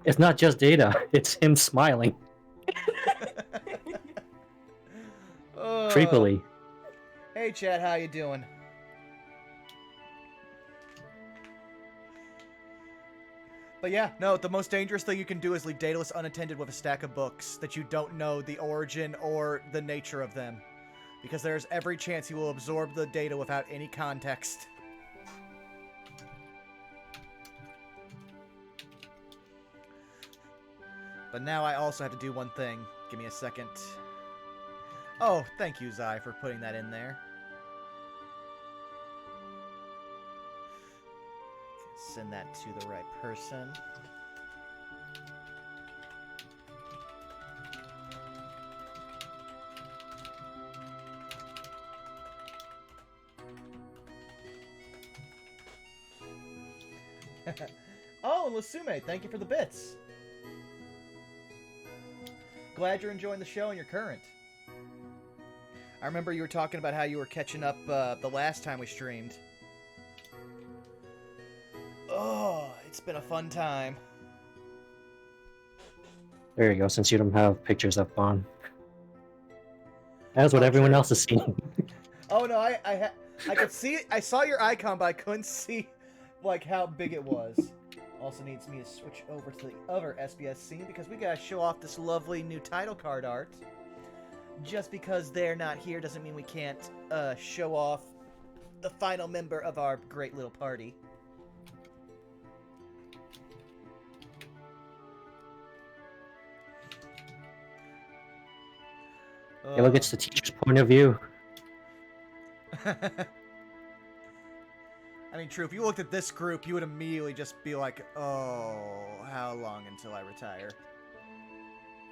Speaker 2: It's not just Data. It's him smiling creepily.
Speaker 1: Hey, Chad, how you doing? But yeah, no, the most dangerous thing you can do is leave Daedalus unattended with a stack of books that you don't know the origin or the nature of them. Because there's every chance he will absorb the data without any context. But now I also have to do one thing. Give me a second. Oh, thank you, Zai, for putting that in there. Send that to the right person. Oh, and Lasume, thank you for the bits. Glad you're enjoying the show and you're current. I remember you were talking about how you were catching up the last time we streamed. Oh, it's been a fun time.
Speaker 2: There you go, since you don't have pictures up on. That's what
Speaker 1: Oh,
Speaker 2: everyone
Speaker 1: true.
Speaker 2: else is seeing.
Speaker 1: Oh no, I could see it. I saw your icon, but I couldn't see like how big it was. Also needs me to switch over to the other SBS scene because we gotta show off this lovely new title card art. Just because they're not here doesn't mean we can't show off the final member of our great little party.
Speaker 2: Yeah, look, it's the teacher's point of view.
Speaker 1: I mean, true, if you looked at this group, you would immediately just be like, oh, how long until I retire?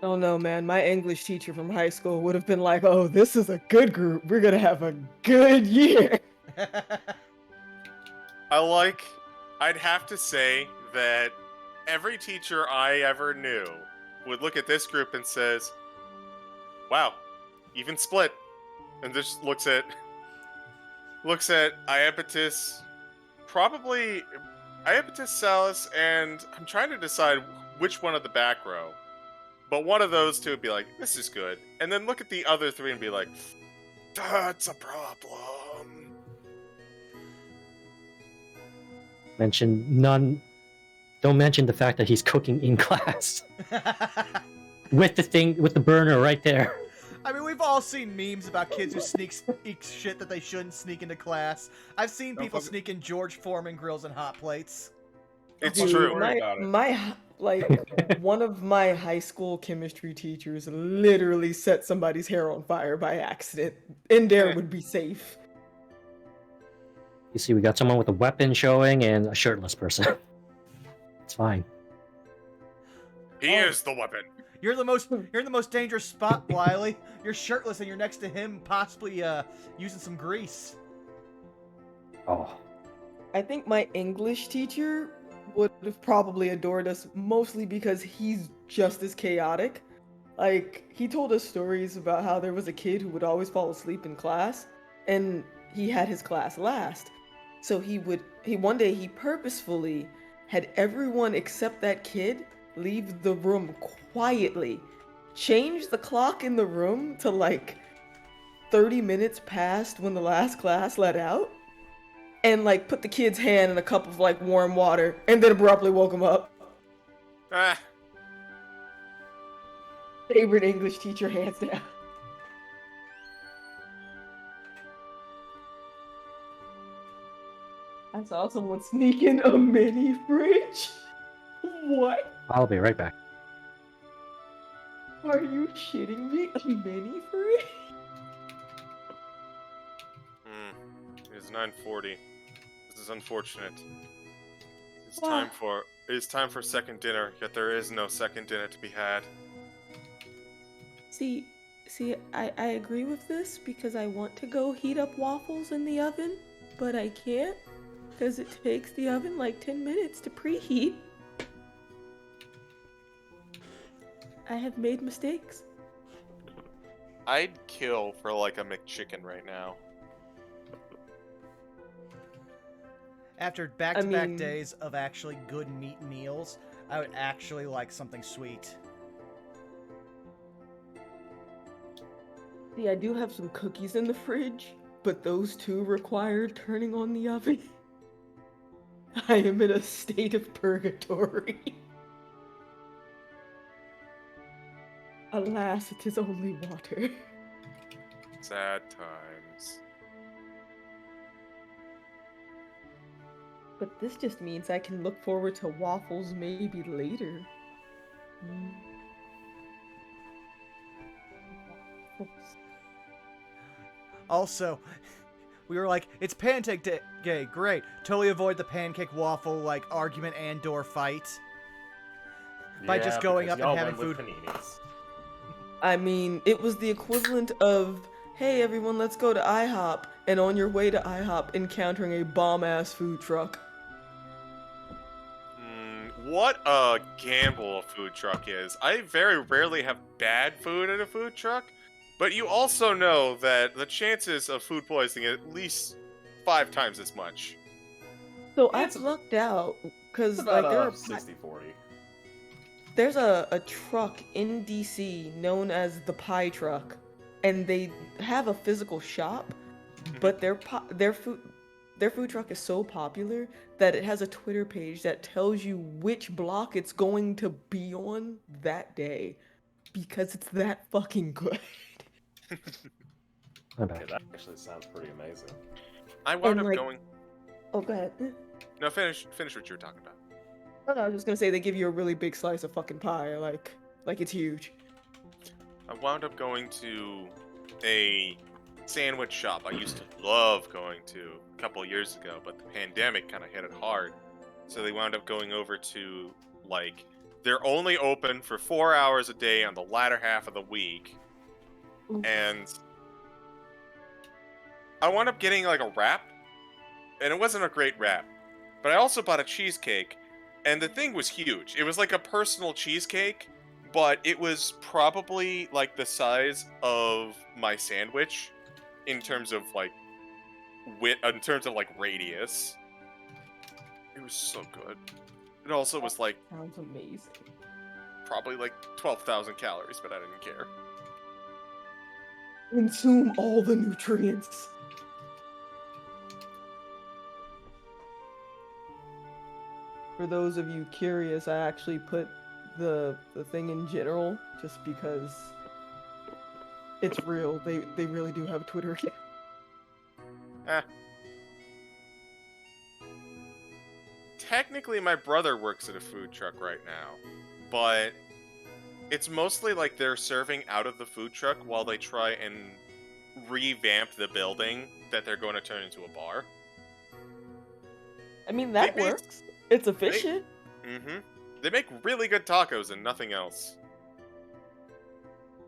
Speaker 3: Oh no, man. My English teacher from high school would have been like, oh, this is a good group. We're gonna have a good year.
Speaker 5: I'd have to say that every teacher I ever knew would look at this group and says, wow, even split. And just looks at Iapetus, probably Iapetus, Salus, and I'm trying to decide which one of the back row. But one of those two would be like, this is good. And then look at the other three and be like, that's a problem.
Speaker 2: Don't mention the fact that he's cooking in class. with the burner right there.
Speaker 1: I mean, we've all seen memes about kids who sneak shit that they shouldn't sneak into class. I've seen people sneak in George Foreman grills and hot plates.
Speaker 5: It's
Speaker 3: Dude,
Speaker 5: true.
Speaker 3: One of my high school chemistry teachers literally set somebody's hair on fire by accident. In there would be safe.
Speaker 2: You see, we got someone with a weapon showing and a shirtless person. It's fine.
Speaker 5: He is the weapon.
Speaker 1: You're in the most dangerous spot, Wiley. You're shirtless and you're next to him, possibly using some grease.
Speaker 2: Oh.
Speaker 3: I think my English teacher would have probably adored us mostly because he's just as chaotic. Like, he told us stories about how there was a kid who would always fall asleep in class, and he had his class last. So one day he purposefully had everyone except that kid leave the room quietly, change the clock in the room to like 30 minutes past when the last class let out, and like put the kid's hand in a cup of like warm water, and then abruptly woke him up.
Speaker 5: Ah,
Speaker 3: Favorite English teacher, hands down. I saw someone sneak in a mini fridge. What?
Speaker 2: I'll be right back.
Speaker 3: Are you shitting me? A mini fridge?
Speaker 5: it is 9:40. This is unfortunate. It's
Speaker 3: Wow.
Speaker 5: time for second dinner, yet there is no second dinner to be had.
Speaker 3: See, I agree with this because I want to go heat up waffles in the oven, but I can't because it takes the oven like 10 minutes to preheat. I have made mistakes.
Speaker 5: I'd kill for like a McChicken right now.
Speaker 1: After back-to-back
Speaker 3: mean-
Speaker 1: days of actually good meat meals, I would actually like something sweet.
Speaker 3: See, I do have some cookies in the fridge, but those two require turning on the oven. I am in a state of purgatory. Alas, it is only water.
Speaker 5: Sad times.
Speaker 3: But this just means I can look forward to waffles maybe later.
Speaker 1: Also, we were like, it's pancake day, great. Totally avoid the pancake waffle like argument and or fight by just going up and having food.
Speaker 3: I mean, it was the equivalent of, hey everyone, let's go to IHOP, and on your way to IHOP, encountering a bomb-ass food truck.
Speaker 5: What a gamble a food truck is. I very rarely have bad food at a food truck, but you also know that the chances of food poisoning are at least 5 times as much.
Speaker 3: So
Speaker 4: Yeah,
Speaker 3: I've lucked out, because
Speaker 4: It's
Speaker 3: like
Speaker 4: about 60-40.
Speaker 3: there's a truck in DC known as the Pie Truck, and they have a physical shop, but their food truck is so popular that it has a Twitter page that tells you which block it's going to be on that day, because it's that fucking good.
Speaker 2: I'm
Speaker 4: Okay,
Speaker 2: back.
Speaker 4: that actually sounds pretty amazing.
Speaker 5: I wound
Speaker 3: And,
Speaker 5: up
Speaker 3: like-
Speaker 5: going...
Speaker 3: Oh, go ahead.
Speaker 5: No, finish what you were talking about.
Speaker 3: Oh, no, I was just gonna say they give you a really big slice of fucking pie, like it's huge.
Speaker 5: I wound up going to a sandwich shop I used to love going to a couple years ago, but the pandemic kind of hit it hard. So they wound up going over to, like, they're only open for 4 hours a day on the latter half of the week.
Speaker 3: Ooh.
Speaker 5: And I wound up getting, like, a wrap, and it wasn't a great wrap. But I also bought a cheesecake, and the thing was huge. It was like a personal cheesecake, but it was probably, like, the size of my sandwich in terms of, like, radius. It was so good. It also was, like,
Speaker 3: Sounds amazing.
Speaker 5: probably, like, 12,000 calories, but I didn't care.
Speaker 3: Consume all the nutrients. For those of you curious, I actually put the thing in general just because it's real. They really do have a Twitter account.
Speaker 5: Technically, my brother works at a food truck right now, but it's mostly like they're serving out of the food truck while they try and revamp the building that they're going to turn into a bar.
Speaker 3: I mean, that
Speaker 5: They made-
Speaker 3: works. It's efficient.
Speaker 5: They make really good tacos and nothing else.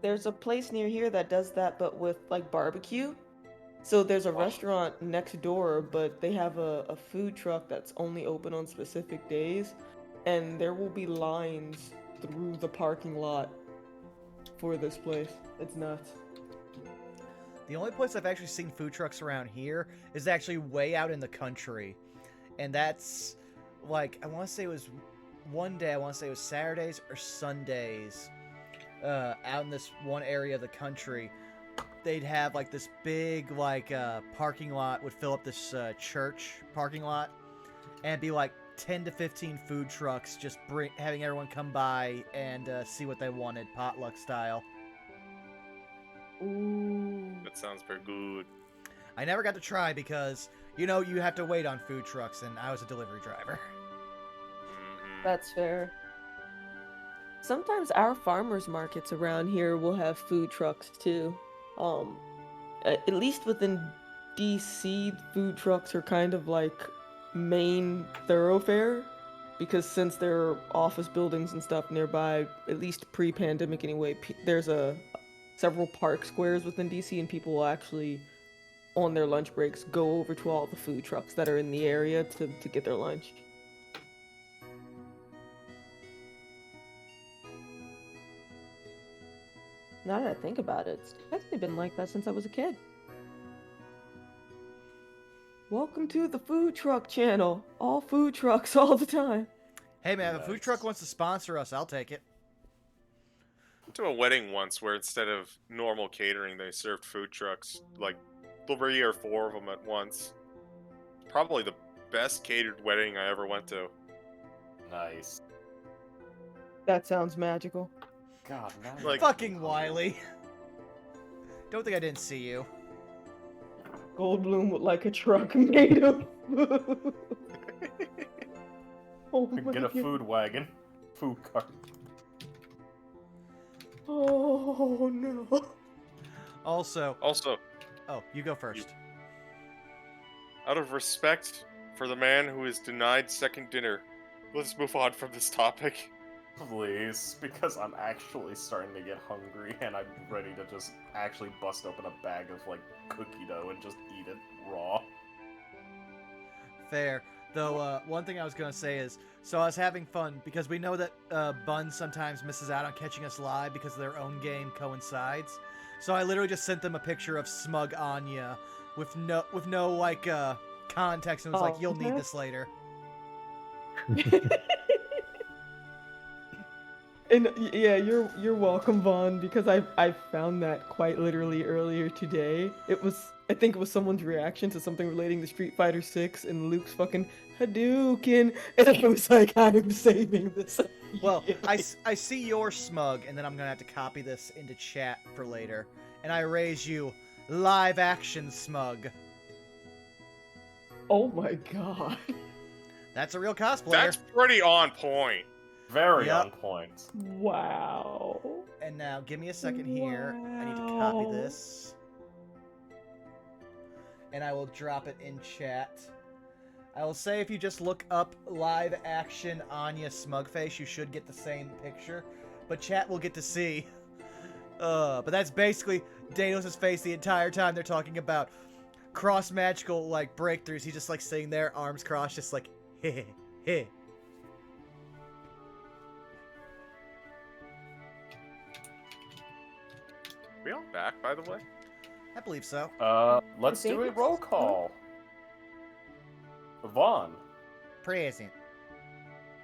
Speaker 3: There's a place near here that does that, but with like barbecue. So there's a restaurant next door, but they have a food truck that's only open on specific days, and there will be lines through the parking lot for this place. It's nuts.
Speaker 1: The only place I've actually seen food trucks around here is actually way out in the country. And that's, like, I want to say it was one day, I want to say it was Saturdays or Sundays, out in this one area of the country. They'd have, like, this big, like, parking lot would fill up this church parking lot, and it'd be, like, 10 to 15 food trucks just having everyone come by and see what they wanted, potluck style.
Speaker 3: Ooh.
Speaker 5: That sounds very good.
Speaker 1: I never got to try because, you know, you have to wait on food trucks, and I was a delivery driver.
Speaker 3: That's fair. Sometimes our farmers markets around here will have food trucks too. At least within DC, food trucks are kind of like main thoroughfare, because since there are office buildings and stuff nearby, at least pre-pandemic anyway, there's several park squares within DC, and people will actually, on their lunch breaks, go over to all the food trucks that are in the area to get their lunch. Now that I think about it, it's actually been like that since I was a kid. Welcome to the food truck channel. All food trucks all the time.
Speaker 1: Hey man, if a food truck wants to sponsor us, I'll take it.
Speaker 5: Went to a wedding once where instead of normal catering, they served food trucks, like 3 or 4 of them at once. Probably the best catered wedding I ever went to.
Speaker 4: Nice.
Speaker 3: That sounds magical.
Speaker 4: God, now
Speaker 5: Like-
Speaker 1: Fucking Wiley. Don't think I didn't see you.
Speaker 3: Goldblum with like a truck made of food. Oh my
Speaker 4: get a
Speaker 3: God.
Speaker 4: food wagon, food cart.
Speaker 3: Oh no.
Speaker 1: Also,
Speaker 5: Also,
Speaker 1: oh, you go first.
Speaker 5: out of respect for the man who is denied second dinner, let's move on from this topic.
Speaker 4: Please, because I'm actually starting to get hungry and I'm ready to just actually bust open a bag of, like, cookie dough and just eat it raw.
Speaker 1: Fair. Though, one thing I was going to say is, so I was having fun, because we know that Bun sometimes misses out on catching us live because their own game coincides. So I literally just sent them a picture of Smug Anya with no like, context, and was like, you'll need this later.
Speaker 3: And yeah, you're welcome, Vaughn, because I found that quite literally earlier today. I think it was someone's reaction to something relating to Street Fighter 6 and Luke's fucking Hadouken, and I was like, I'm saving this.
Speaker 1: Well, I see your Smug, and then I'm going to have to copy this into chat for later. And I raise you live action Smug.
Speaker 3: Oh my God.
Speaker 1: That's a real cosplayer.
Speaker 5: That's pretty on point.
Speaker 4: Very
Speaker 1: Yep.
Speaker 4: on point.
Speaker 3: Wow.
Speaker 1: And now, give me a second here. I need to copy
Speaker 3: Wow.
Speaker 1: this. And I will drop it in chat. I will say if you just look up live action Anya Smugface, you should get the same picture. But chat will get to see. But that's basically Danos' face the entire time they're talking about cross-magical, like, breakthroughs. He's just, like, sitting there, arms crossed, just like, heh, heh.
Speaker 5: We all back, by the way?
Speaker 1: I believe so.
Speaker 4: Let's do a
Speaker 3: think
Speaker 4: roll
Speaker 3: it's-
Speaker 4: call. Vaughn,
Speaker 1: Present.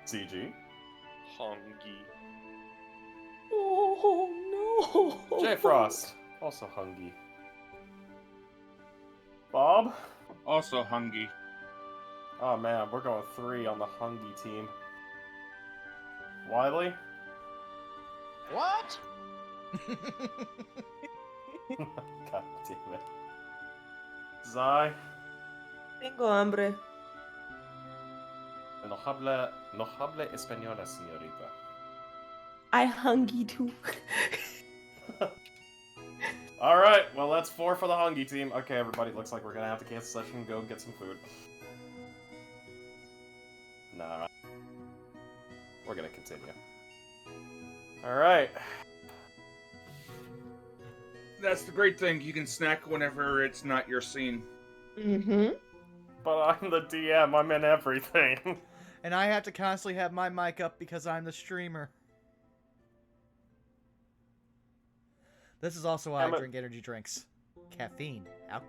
Speaker 4: CG,
Speaker 5: Hongi.
Speaker 3: Oh no.
Speaker 4: J Frost, also Hungy. Bob?
Speaker 6: Also hungry.
Speaker 4: Oh man, we're going 3 on the Hungy team. Wiley?
Speaker 7: What?
Speaker 4: God damn it. Zai?
Speaker 3: Tengo hambre.
Speaker 4: No hable española, señorita.
Speaker 3: I hungry too.
Speaker 4: Alright, well that's 4 for the Hungy team. Okay, everybody, looks like we're gonna have to cancel session and go get some food. Nah. We're gonna continue. Alright.
Speaker 6: That's the great thing. You can snack whenever it's not your scene.
Speaker 3: Mm-hmm.
Speaker 4: But I'm the DM. I'm in everything.
Speaker 1: And I have to constantly have my mic up because I'm the streamer. This is also why I drink energy drinks. Caffeine. Out.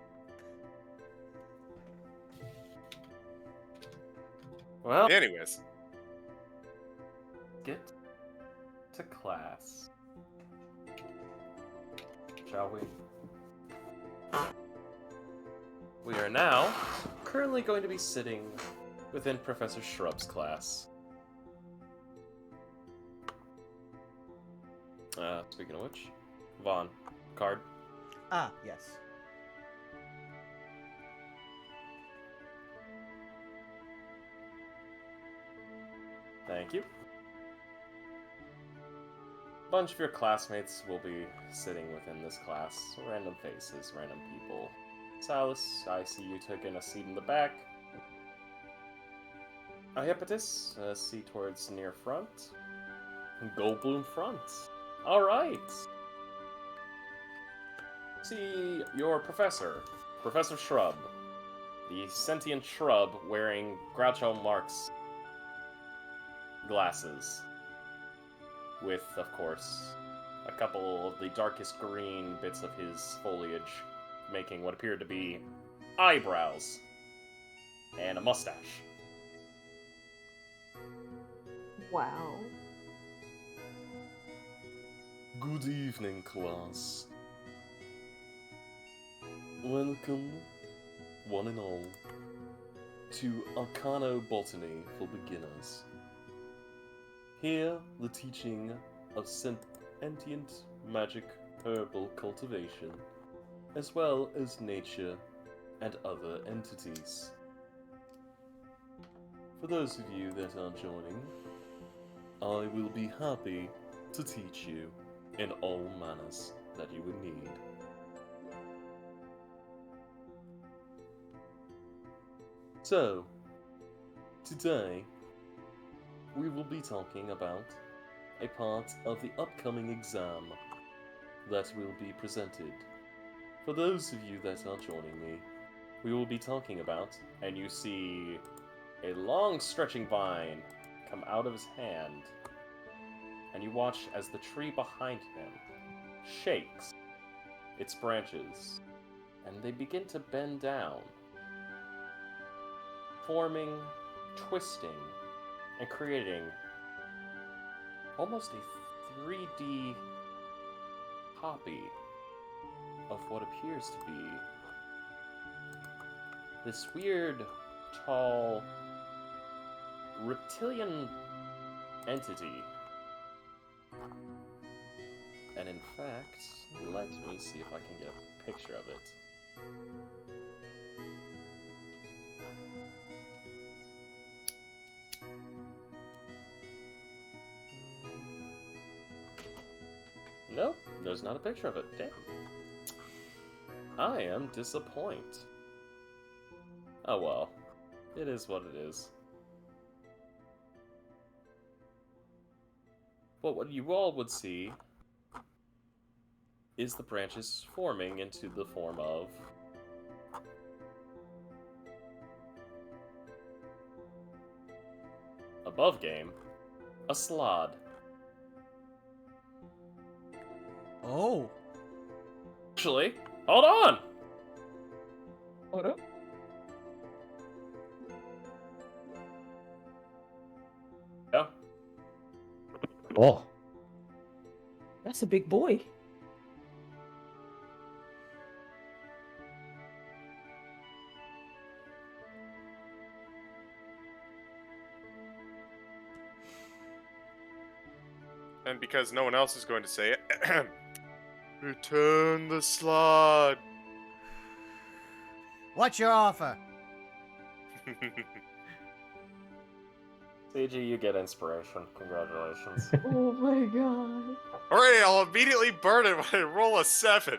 Speaker 4: Well,
Speaker 5: Anyways,
Speaker 4: get to class. Shall we? We are now currently going to be sitting within Professor Shrub's class. Speaking of which, Vaughn, card.
Speaker 1: Ah, yes.
Speaker 4: Thank you. A bunch of your classmates will be sitting within this class. Random faces, random people. Silas, I see you taking a seat in the back. Ahippatus, a seat towards near front. Goldblum front. Alright. See your professor, Professor Shrub. The sentient shrub wearing Groucho Marx glasses. With, of course, a couple of the darkest green bits of his foliage making what appear to be eyebrows and a mustache.
Speaker 3: Wow.
Speaker 4: Good evening, class. Welcome, one and all, to Arcano-Botany for Beginners. Here, the teaching of sentient magic herbal cultivation, as well as nature and other entities. For those of you that are joining, I will be happy to teach you in all manners that you would need. So, today, we will be talking about a part of the upcoming exam that will be presented. For those of you that are joining me, we will be talking about, and you see a long stretching vine come out of his hand, and you watch as the tree behind him shakes its branches, and they begin to bend down, forming, twisting, and creating almost a 3D copy of what appears to be this weird, tall, reptilian entity. And in fact, let me see if I can get a picture of it. Nope, there's not a picture of it. Damn. I am disappointed. Oh well. It is what it is. But what you all would see is the branches forming into the form of above game, a slod.
Speaker 1: Oh.
Speaker 4: Actually, hold on!
Speaker 3: Hold up.
Speaker 4: Yeah.
Speaker 2: Oh,
Speaker 3: That's a big boy.
Speaker 5: and because no one else is going to say it, return the slot.
Speaker 1: What's your offer?
Speaker 4: CG, you get inspiration. Congratulations.
Speaker 3: Oh my god.
Speaker 5: Alright, I'll immediately burn it when I roll a 7.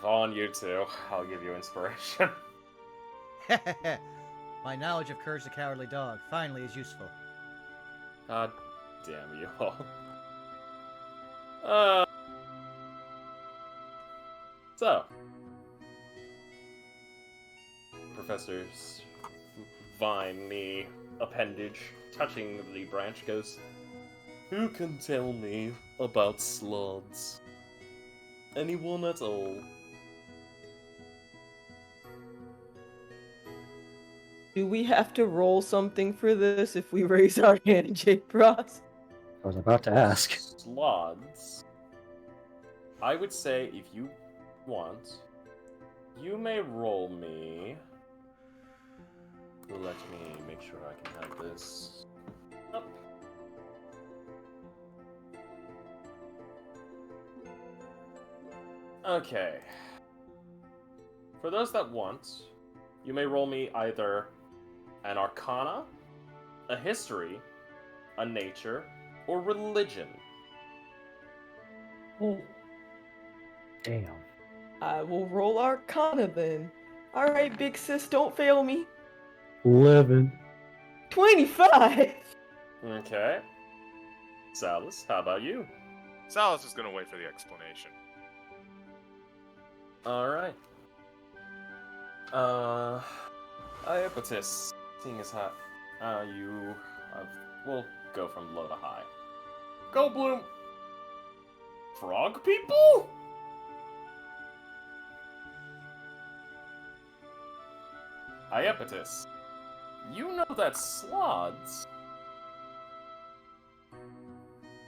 Speaker 4: Vaughn, you too. I'll give you inspiration.
Speaker 1: My knowledge of Courage the Cowardly Dog finally is useful.
Speaker 4: God damn you all. So, Professor's viney appendage touching the branch goes, "Who can tell me about sloths? Anyone at all?"
Speaker 3: Do we have to roll something for this if we raise our hand, Jake Ross?
Speaker 2: I was about to ask.
Speaker 4: Sloths. I would say if you want, you may roll me. Let me make sure I can have this up. Okay. For those that want, you may roll me either an Arcana, a History, a Nature, or Religion.
Speaker 3: Oh,
Speaker 2: Damn.
Speaker 3: I will roll Arcana then. Alright, big sis, don't fail me.
Speaker 2: 11.
Speaker 3: 25!
Speaker 4: Okay. Salus, how about you?
Speaker 5: Salus is gonna wait for the explanation.
Speaker 4: Alright. Iapetus, seeing as how you we'll go from low to high. Go Bloom! Frog people? Iapetus, you know that sloths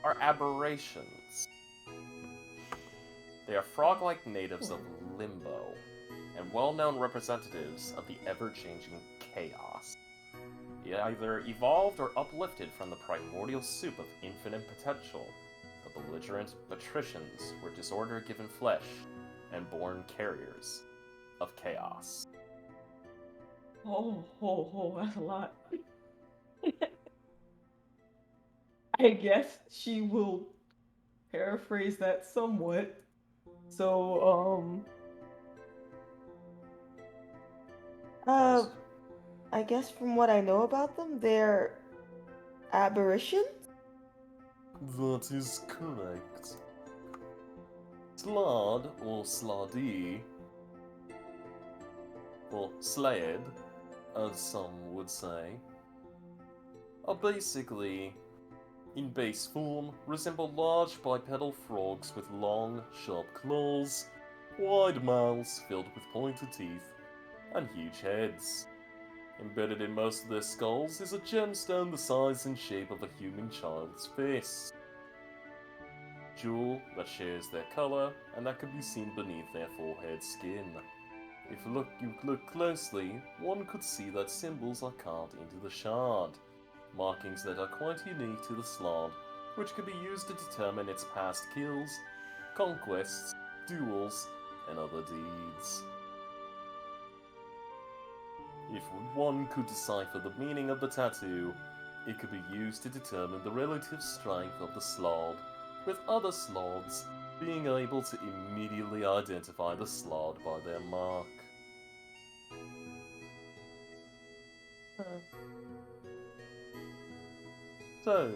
Speaker 4: are aberrations. They are frog-like natives of Limbo, and well-known representatives of the ever-changing chaos. Either evolved or uplifted from the primordial soup of infinite potential, the belligerent patricians were disorder-given flesh and born carriers of chaos.
Speaker 3: Oh, that's a lot. I guess she will paraphrase that somewhat. So,
Speaker 8: I guess from what I know about them, they're aberrations?
Speaker 4: That is correct. Slod, or Sloddy, or Slade, as some would say, are basically, in base form, resemble large bipedal frogs with long, sharp claws, wide mouths filled with pointed teeth, and huge heads. Embedded in most of their skulls is a gemstone the size and shape of a human child's face. Jewel that shares their color, and that can be seen beneath their forehead skin. If you look closely, one could see that symbols are carved into the shard, markings that are quite unique to the slod, which can be used to determine its past kills, conquests, duels, and other deeds. If one could decipher the meaning of the tattoo, it could be used to determine the relative strength of the slod, with other slods being able to immediately identify the slod by their mark. So,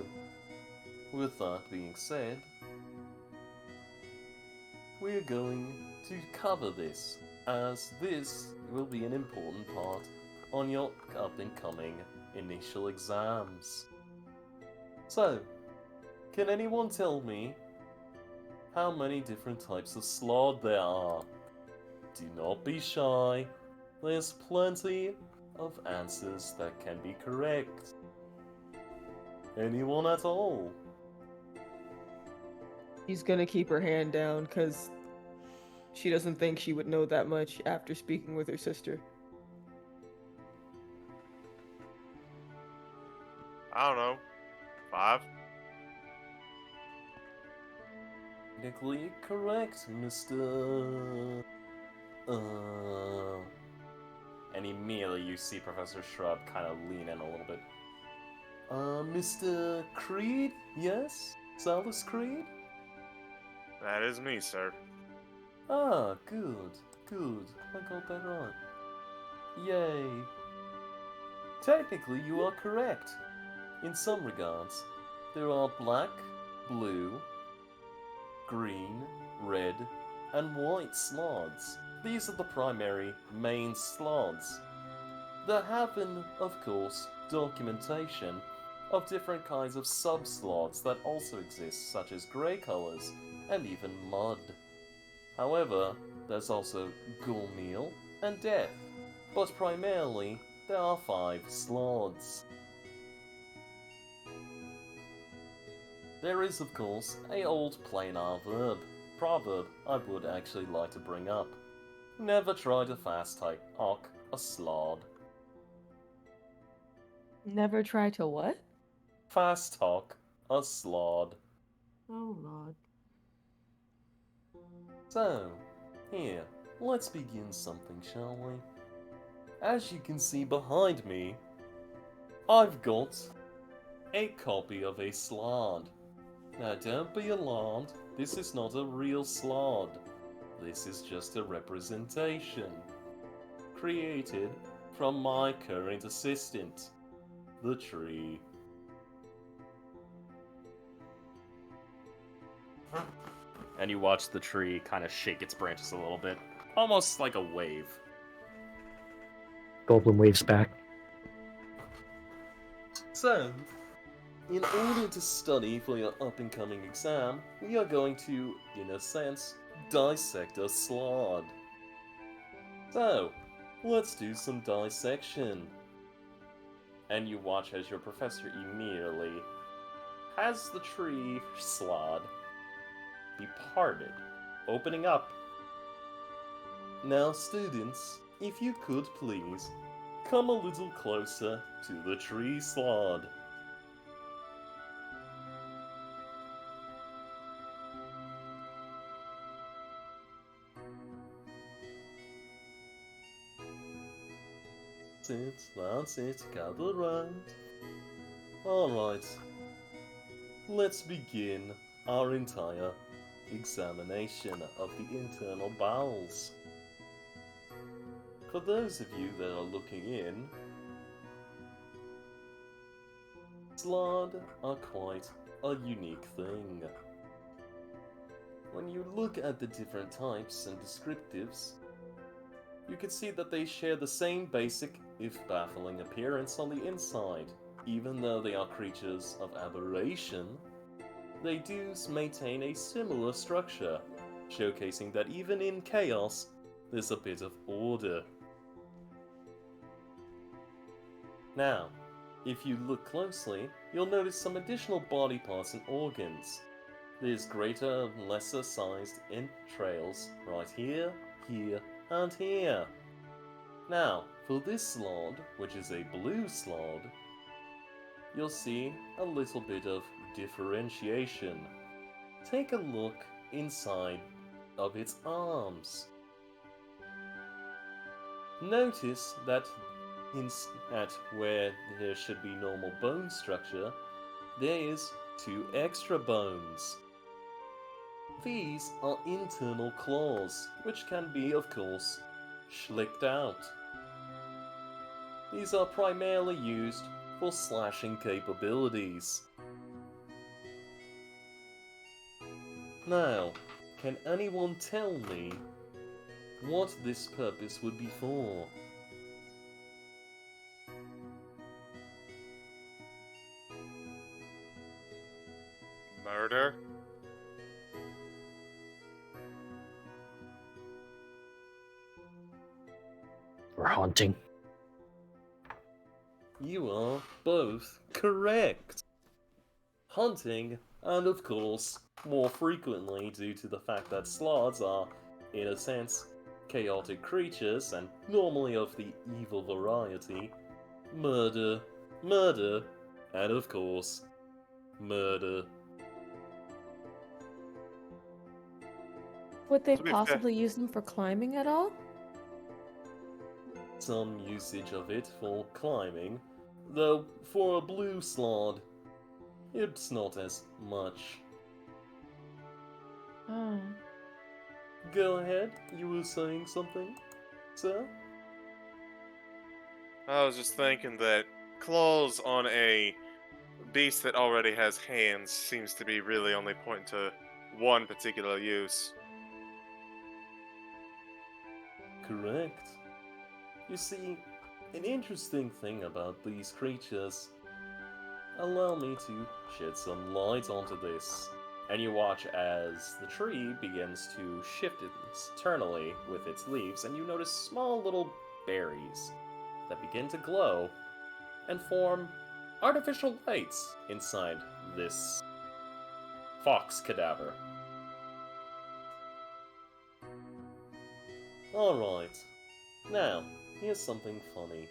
Speaker 4: with that being said, we're going to cover this, as this will be an important part on your up-and-coming initial exams. So, can anyone tell me how many different types of slod there are? Do not be shy. There's plenty of answers that can be correct. Anyone at all?
Speaker 3: she's gonna keep her hand down because she doesn't think she would know that much after speaking with her sister.
Speaker 5: I don't know. 5?
Speaker 4: Technically correct, Mr. And immediately you see Professor Shrub kind of lean in a little bit. Mr. Creed? Yes? Salus Creed?
Speaker 5: That is me, sir.
Speaker 4: Ah, good, good. I got that right. Yay. Technically, you are correct. In some regards, there are black, blue, green, red, and white sloths. These are the primary main sloths. There have been, of course, documentation of different kinds of sub-sloths that also exist, such as grey colours and even mud. However, there's also Ghoul and Death, but primarily there are 5 sloths. There is, of course, a old planar proverb I would actually like to bring up. Never try to fast-talk a slod.
Speaker 3: Never try to what?
Speaker 4: Fast-talk a slod.
Speaker 3: Oh, Lord.
Speaker 4: So, here, let's begin something, shall we? As you can see behind me, I've got a copy of a slod. Now don't be alarmed, this is not a real slod. This is just a representation, created from my current assistant, the tree. And you watch the tree kind of shake its branches a little bit, almost like a wave.
Speaker 2: Goldblum waves back.
Speaker 4: So, in order to study for your up-and-coming exam, we are going to, in a sense, dissect a slod. So, let's do some dissection. And you watch as your professor immediately has the tree slod be parted, opening up. Now, students, if you could please, come a little closer to the tree slod. That's it, gather round. Alright, let's begin our entire examination of the internal bowels. For those of you that are looking in, slod are quite a unique thing. When you look at the different types and descriptives, you can see that they share the same basic, if baffling, appearance on the inside. Even though they are creatures of aberration, they do maintain a similar structure, showcasing that even in chaos, there's a bit of order. Now, if you look closely, you'll notice some additional body parts and organs. There's greater and lesser sized entrails right here, here, and here. Now, for this slod, which is a blue slod, you'll see a little bit of differentiation. Take a look inside of its arms. Notice that at where there should be normal bone structure, there is 2 extra bones. These are internal claws, which can be, of course, schlicked out. These are primarily used for slashing capabilities. Now, can anyone tell me what this purpose would be for?
Speaker 5: Murder?
Speaker 2: For hunting.
Speaker 4: You are both correct. Hunting, and of course, more frequently due to the fact that sloths are, in a sense, chaotic creatures and normally of the evil variety, murder, murder, and of course, murder.
Speaker 3: Would they
Speaker 5: To be fair-
Speaker 3: possibly use them for climbing at all?
Speaker 4: Some usage of it for climbing, though for a blue slod, it's not as much.
Speaker 3: Oh.
Speaker 4: Go ahead, you were saying something, sir?
Speaker 5: I was just thinking that claws on a beast that already has hands seems to be really only pointing to one particular use.
Speaker 4: correct. You see, an interesting thing about these creatures. Allow me to shed some light onto this. And you watch as the tree begins to shift internally with its leaves, and you notice small little berries that begin to glow and form artificial lights inside this fox cadaver. Alright, now, here's something funny.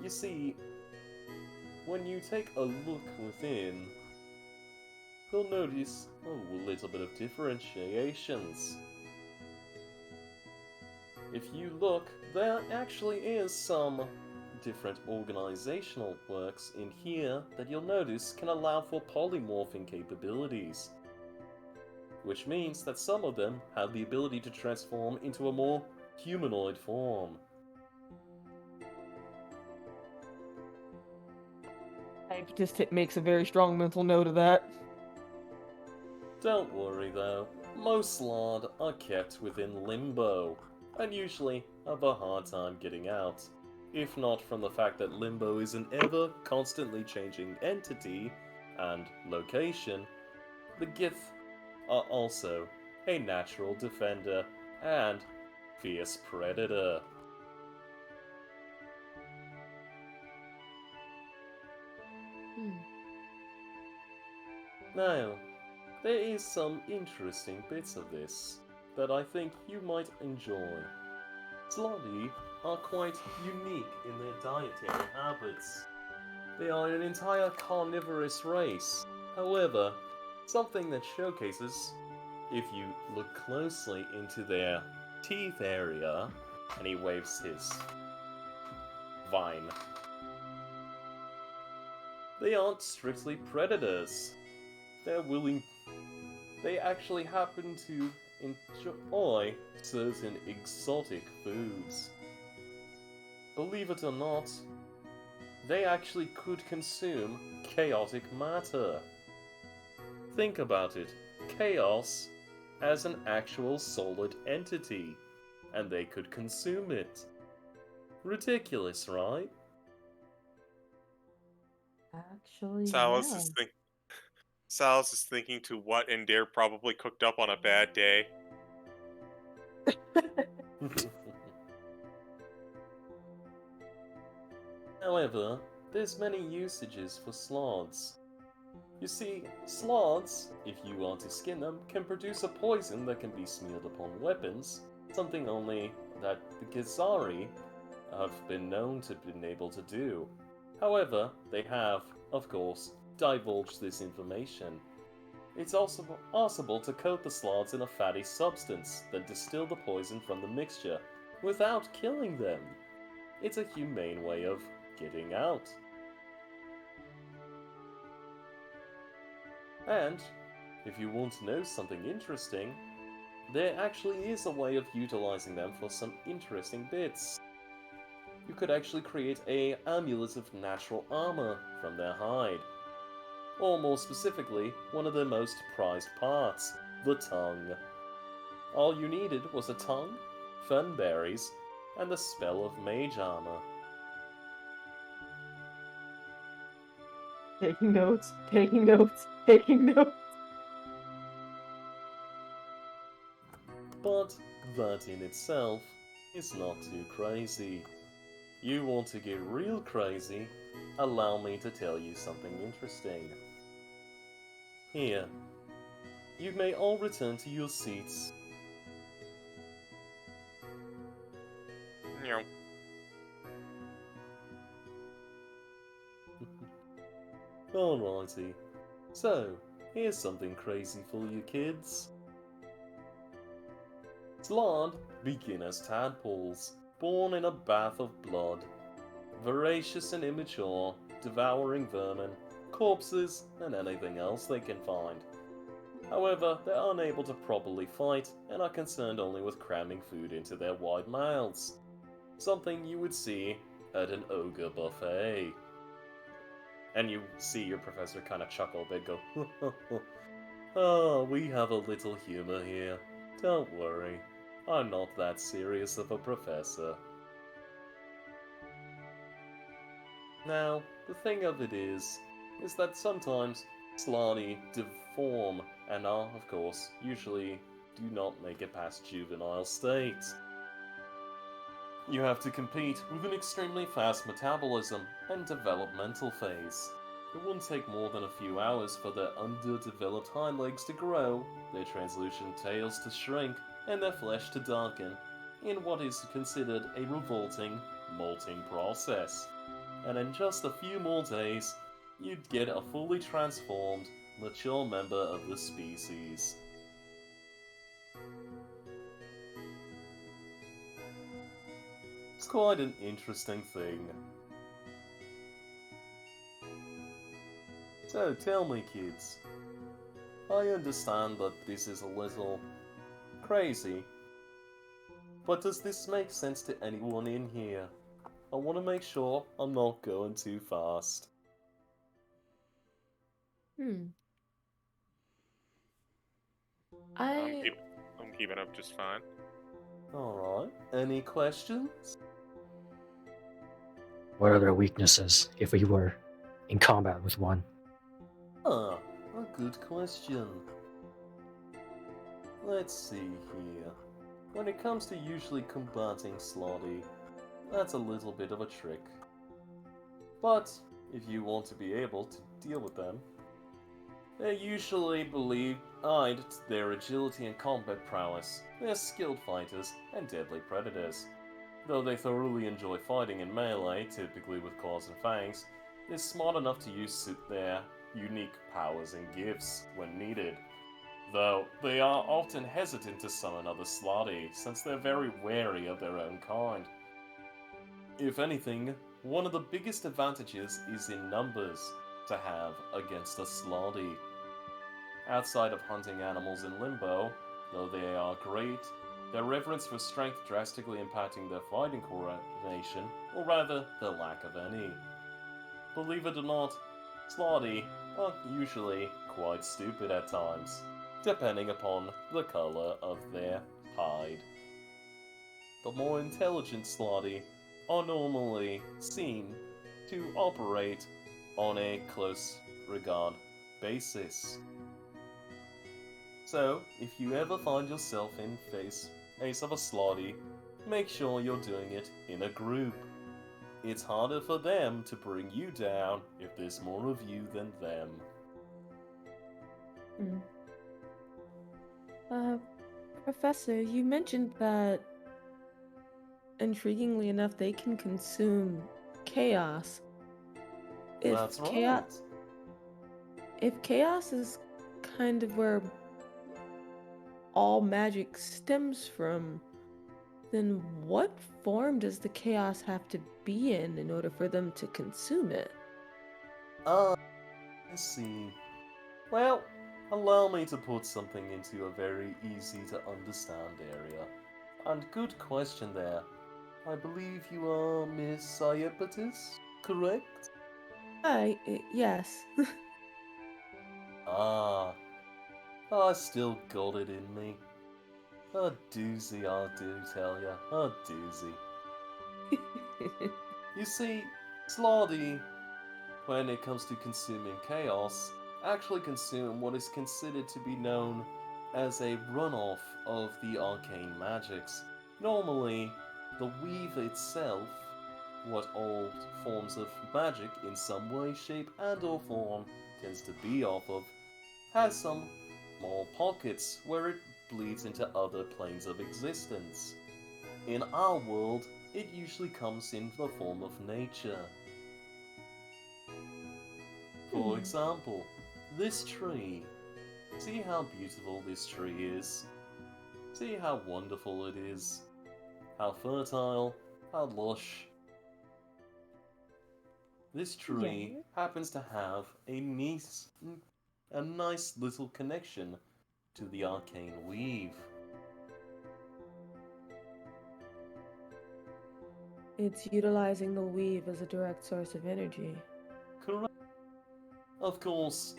Speaker 4: You see, when you take a look within, you'll notice a little bit of differentiations. If you look, there actually is some different organizational works in here that you'll notice can allow for polymorphing capabilities. Which means that some of them have the ability to transform into a more humanoid form.
Speaker 3: I just makes a very strong mental note of that.
Speaker 4: Don't worry though, most Slod are kept within limbo, and usually have a hard time getting out. If not from the fact that limbo is an ever constantly changing entity and location, the Gith are also a natural defender and fierce predator. Now, there is some interesting bits of this that I think you might enjoy. Sloddy are quite unique in their dietary habits. They are an entire carnivorous race. However, something that showcases, if you look closely into their teeth area, and he waves his vine, they aren't strictly predators. They actually happen to enjoy certain exotic foods. Believe it or not, they actually could consume chaotic matter. Think about it. Chaos as an actual solid entity, and they could consume it. Ridiculous, right?
Speaker 3: Actually,
Speaker 5: Salas is thinking to what Endear probably cooked up on a bad day.
Speaker 4: However, there's many usages for sloths. You see, sloths, if you are to skin them, can produce a poison that can be smeared upon weapons, something only that the Githzari have been known to have been able to do. However, they have, of course, divulged this information. It's also possible to coat the sloths in a fatty substance, then distill the poison from the mixture, without killing them. It's a humane way of getting out. And, if you want to know something interesting, there actually is a way of utilizing them for some interesting bits. You could actually create a amulet of natural armor from their hide. Or more specifically, one of their most prized parts, the tongue. All you needed was a tongue, fern berries, and the spell of mage armor.
Speaker 3: taking notes, taking notes, taking notes.
Speaker 4: But that in itself is not too crazy. You want to get real crazy? Allow me to tell you something interesting. Here, you may all return to your seats.
Speaker 5: Meow.
Speaker 4: Alrighty, so here's something crazy for you kids. Slod begin as tadpoles, born in a bath of blood, voracious and immature, devouring vermin, corpses, and anything else they can find. However, they're unable to properly fight and are concerned only with cramming food into their wide mouths. Something you would see at an ogre buffet. And you see your professor kind of chuckle a bit, go, oh, we have a little humor here. Don't worry. I'm not that serious of a professor. Now, the thing of it is that sometimes Slarty deform and are, of course, usually do not make it past juvenile state. You have to compete with an extremely fast metabolism and developmental phase. It wouldn't take more than a few hours for their underdeveloped hind legs to grow, their translucent tails to shrink, and their flesh to darken, in what is considered a revolting, molting process. And in just a few more days, you'd get a fully transformed, mature member of the species. It's quite an interesting thing. So tell me, kids, I understand that this is a little crazy, but does this make sense to anyone in here? I want to make sure I'm not going too fast.
Speaker 5: I'm
Speaker 3: I
Speaker 5: keeping up just fine.
Speaker 4: Alright, any questions?
Speaker 2: What are their weaknesses if we were in combat with one?
Speaker 4: Ah, a good question. Let's see here. When it comes to usually combating Slotty, that's a little bit of a trick. But if you want to be able to deal with them, they usually eyed their agility and combat prowess. They're skilled fighters and deadly predators. Though they thoroughly enjoy fighting in melee, typically with claws and fangs, they're smart enough to use their unique powers and gifts when needed. Though they are often hesitant to summon other Slotty, since they're very wary of their own kind. If anything, one of the biggest advantages is in numbers to have against a Slotty. Outside of hunting animals in Limbo, though they are great, their reverence for strength drastically impacting their fighting coordination, or rather, their lack of any. Believe it or not, Slotty are usually quite stupid at times, depending upon the colour of their hide. The more intelligent Slotty are normally seen to operate on a close regard basis. So, if you ever find yourself in face of a Slotty, make sure you're doing it in a group. It's harder for them to bring you down if there's more of you than them.
Speaker 3: Professor, you mentioned that, intriguingly enough, they can consume chaos.
Speaker 4: That's right.
Speaker 3: If chaos is kind of where all magic stems from, then what form does the chaos have to be in order for them to consume it?
Speaker 4: I see. Well, allow me to put something into a very easy to understand area. And good question there. I believe you are Miss Iapetus, correct?
Speaker 3: Yes.
Speaker 4: I still got it in me. A doozy, I do tell ya. A doozy. You see, Slotty, when it comes to consuming chaos, actually consume what is considered to be known as a runoff of the arcane magics. Normally, the weave itself, what all forms of magic in some way, shape, and or form tends to be off of, has some small pockets where it bleeds into other planes of existence. In our world, it usually comes in the form of nature. For example, this tree. See how beautiful this tree is? See how wonderful it is? How fertile, how lush. This tree happens to have a nice little connection to the arcane weave.
Speaker 3: It's utilizing the weave as a direct source of energy.
Speaker 4: Correct. Of course,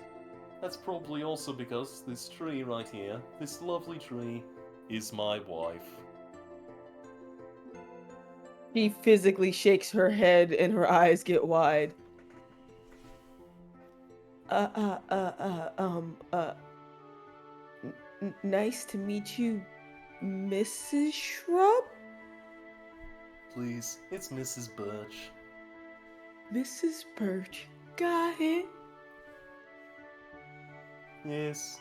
Speaker 4: that's probably also because this tree right here, this lovely tree, is my wife.
Speaker 3: She physically shakes her head and her eyes get wide. Nice to meet you, Mrs. Shrub?
Speaker 4: Please, it's Mrs. Birch.
Speaker 3: Mrs. Birch. Got it.
Speaker 4: Yes.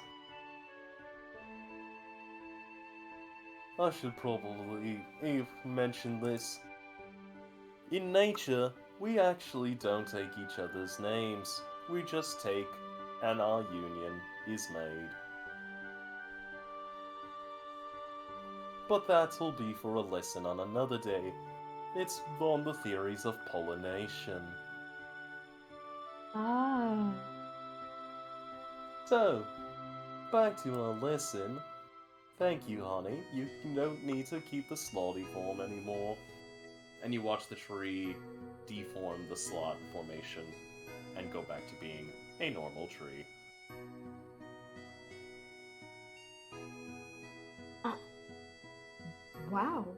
Speaker 4: I should probably have mentioned this. In nature, we actually don't take each other's names. We just take, and our union is made. But that'll be for a lesson on another day. It's on the theories of pollination.
Speaker 3: Ah.
Speaker 4: So, back to our lesson. Thank you, honey. You don't need to keep the slotty form anymore. And you watch the tree deform the slot formation and go back to being a normal tree.
Speaker 9: Wow.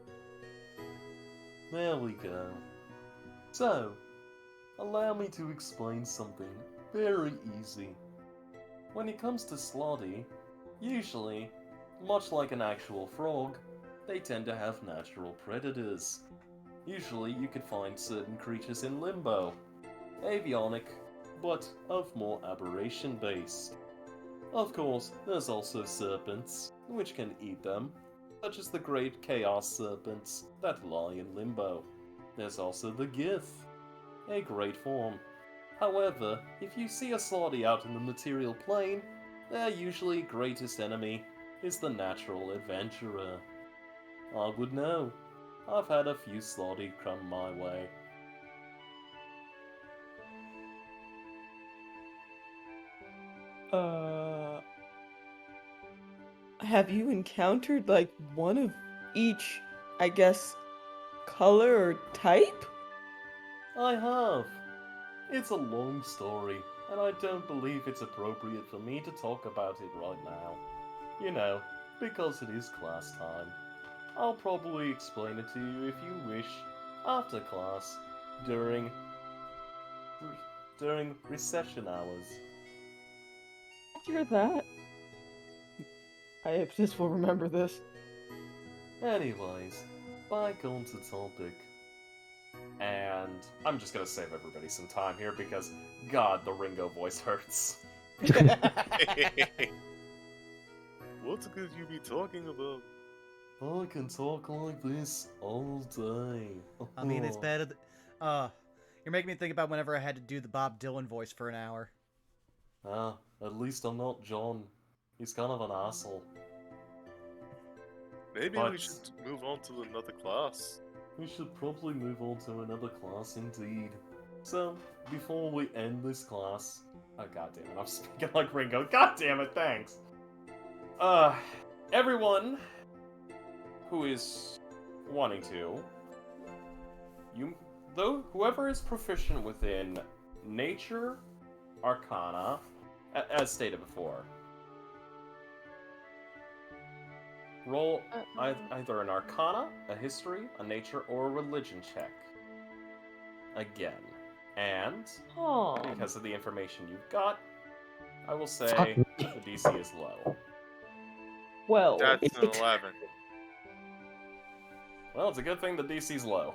Speaker 4: There we go. So, allow me to explain something very easy. When it comes to slotty, usually, much like an actual frog, they tend to have natural predators. Usually you could find certain creatures in limbo, avionic, but of more aberration based. Of course, there's also serpents, which can eat them, such as the great chaos serpents that lie in limbo. There's also the Gith, a great form. However, if you see a slotty out in the material plane, their usually greatest enemy is the natural adventurer. I would know. I've had a few slotty come my way.
Speaker 3: Have you encountered, like, one of each, I guess, color or type?
Speaker 4: I have. It's a long story, and I don't believe it's appropriate for me to talk about it right now. You know, because it is class time. I'll probably explain it to you if you wish, after class, during recession hours.
Speaker 3: Hear that? I just will remember this.
Speaker 4: Anyways, back on to topic. And I'm just gonna save everybody some time here because, God, the Ringo voice hurts.
Speaker 5: What could you be talking about?
Speaker 4: I can talk like this all day.
Speaker 1: I mean, it's better. You're making me think about whenever I had to do the Bob Dylan voice for an hour.
Speaker 4: Ah, at least I'm not John. He's kind of an asshole.
Speaker 5: Maybe
Speaker 4: But
Speaker 5: we should move on to another class.
Speaker 4: we should probably move on to another class indeed. So, before we end this class... Oh, goddammit, I'm speaking like Ringo. Goddammit, thanks! Everyone who is wanting to, whoever is proficient within nature, arcana, as stated before, roll either an arcana, a history, a nature, or a religion check. Again. And, because of the information you've got, I will say the DC is low.
Speaker 3: Well,
Speaker 5: That's an 11.
Speaker 4: Well, it's a good thing the DC's low.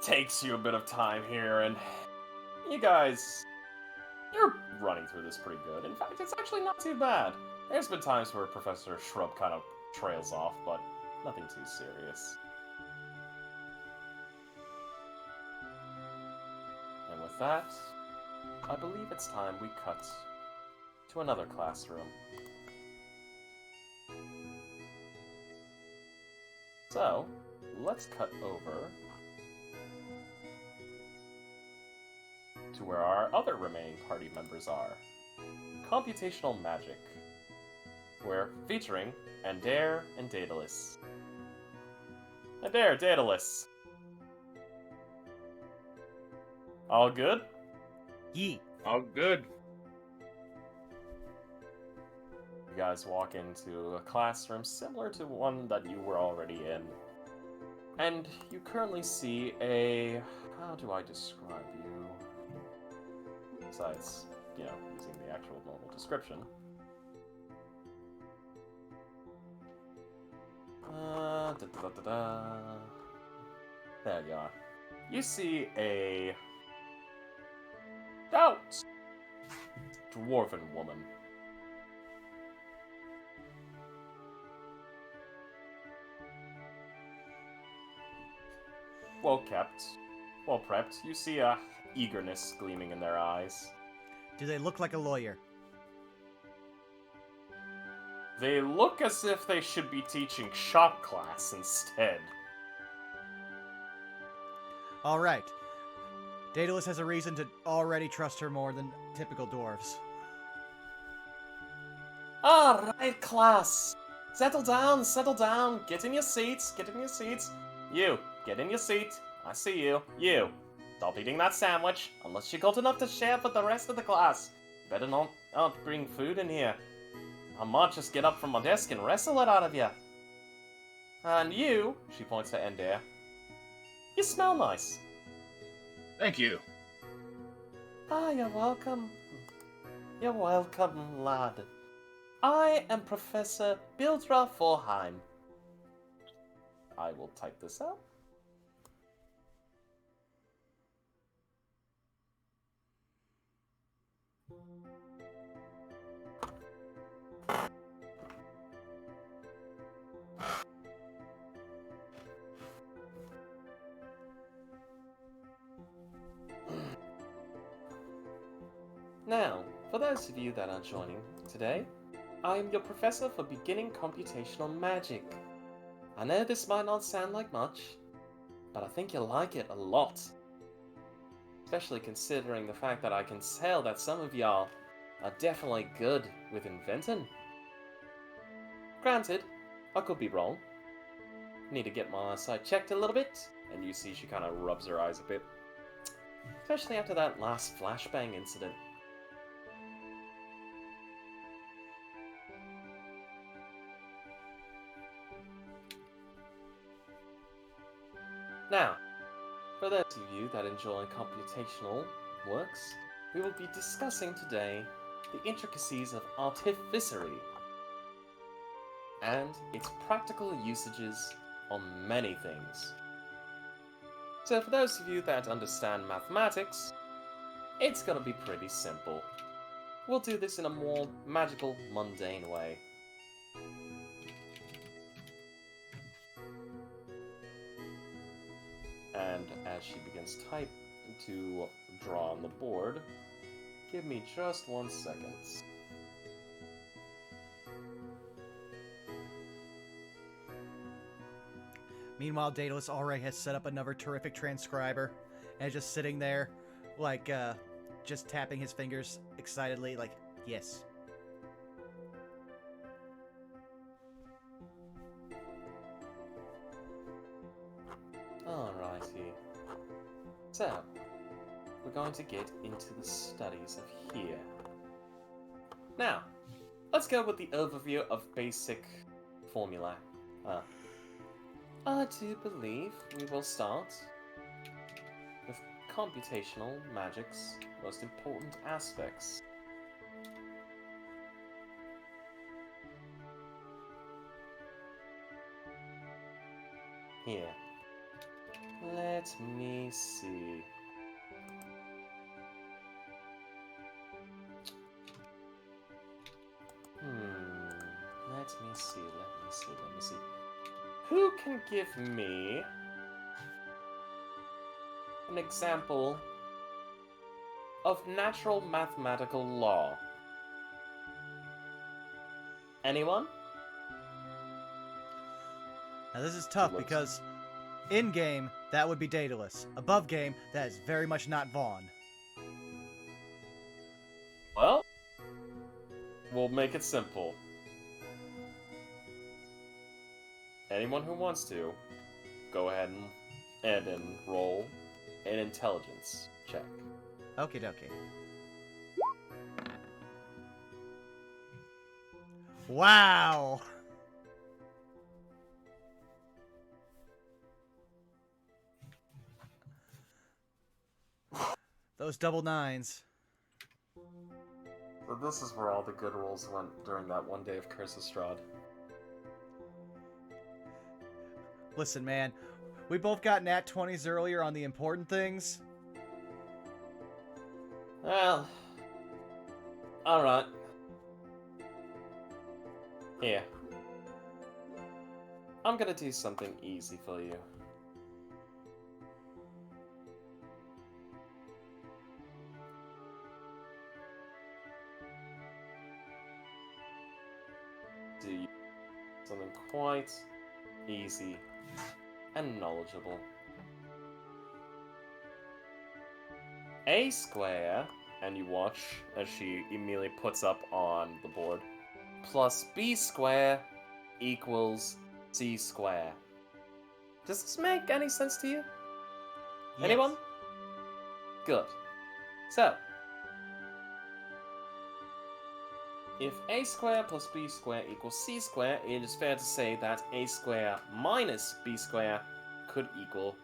Speaker 4: Takes you a bit of time here, and you guys, you're running through this pretty good. In fact, it's actually not too bad. There's been times where Professor Shrub kind of trails off, but nothing too serious. And with that, I believe it's time we cut to another classroom. So, let's cut over to where our other remaining party members are. Computational Magic. We're featuring Adair and Daedalus. Adair, Daedalus. All good?
Speaker 1: Yee.
Speaker 6: All good.
Speaker 4: You guys walk into a classroom similar to one that you were already in. And you currently see a... how do I describe you? Besides, you know, using the actual normal description. There you are. You see a... stout dwarven woman. Well kept, well prepped. You see a eagerness gleaming in their eyes.
Speaker 1: Do they look like a lawyer?
Speaker 4: They look as if they should be teaching shop class instead.
Speaker 1: Alright. Daedalus has a reason to already trust her more than typical dwarves.
Speaker 4: Alright, class. Settle down, settle down. Get in your seats, get in your seats. You, get in your seat. I see you. You. Stop eating that sandwich, unless you're good enough to share with the rest of the class. Better not bring food in here. I might just get up from my desk and wrestle it out of you. And you, she points to Endair, you smell nice.
Speaker 6: Thank you.
Speaker 4: Ah, you're welcome. You're welcome, lad. I am Professor Bildra Forheim. I will type this out. Now, for those of you that are joining today, I am your professor for beginning computational magic. I know this might not sound like much, but I think you'll like it a lot. Especially considering the fact that I can tell that some of y'all are definitely good with inventing. Granted, I could be wrong. Need to get my eyesight checked a little bit, and you see she kind of rubs her eyes a bit. Especially after that last flashbang incident. Now, for those of you that enjoy computational works, we will be discussing today the intricacies of artificery and its practical usages on many things. So for those of you that understand mathematics, it's gonna be pretty simple. We'll do this in a more magical, mundane way. And as she begins to draw on the board, give me just 1 second.
Speaker 1: Meanwhile, Daedalus already has set up another terrific transcriber and is just sitting there, like, just tapping his fingers excitedly, like, yes.
Speaker 4: Alrighty. So, we're going to get into the studies of here. Now, let's go with the overview of basic formula. I do believe we will start with computational magic's most important aspects. Here. Let me see. Let me see. Who can give me an example of natural mathematical law? Anyone?
Speaker 1: Now this is tough because in-game, that would be Daedalus. Above game, that is very much not Vaughn.
Speaker 4: Well, we'll make it simple. Anyone who wants to, go ahead and roll an intelligence check.
Speaker 1: Okie dokie. Wow. Those double nines.
Speaker 4: So this is where all the good rolls went during that one day of Curse of Strahd.
Speaker 1: Listen, man. We both got nat 20s earlier on the important things.
Speaker 4: Well... Alright. Here. I'm gonna do something easy for you. Do you something quite easy and knowledgeable. A square, and you watch as she immediately puts up on the board, plus B square equals C square. Does this make any sense to you?
Speaker 1: Yes.
Speaker 4: Anyone? Good. So, if A square plus B square equals C square, it is fair to say that A square minus B square could equal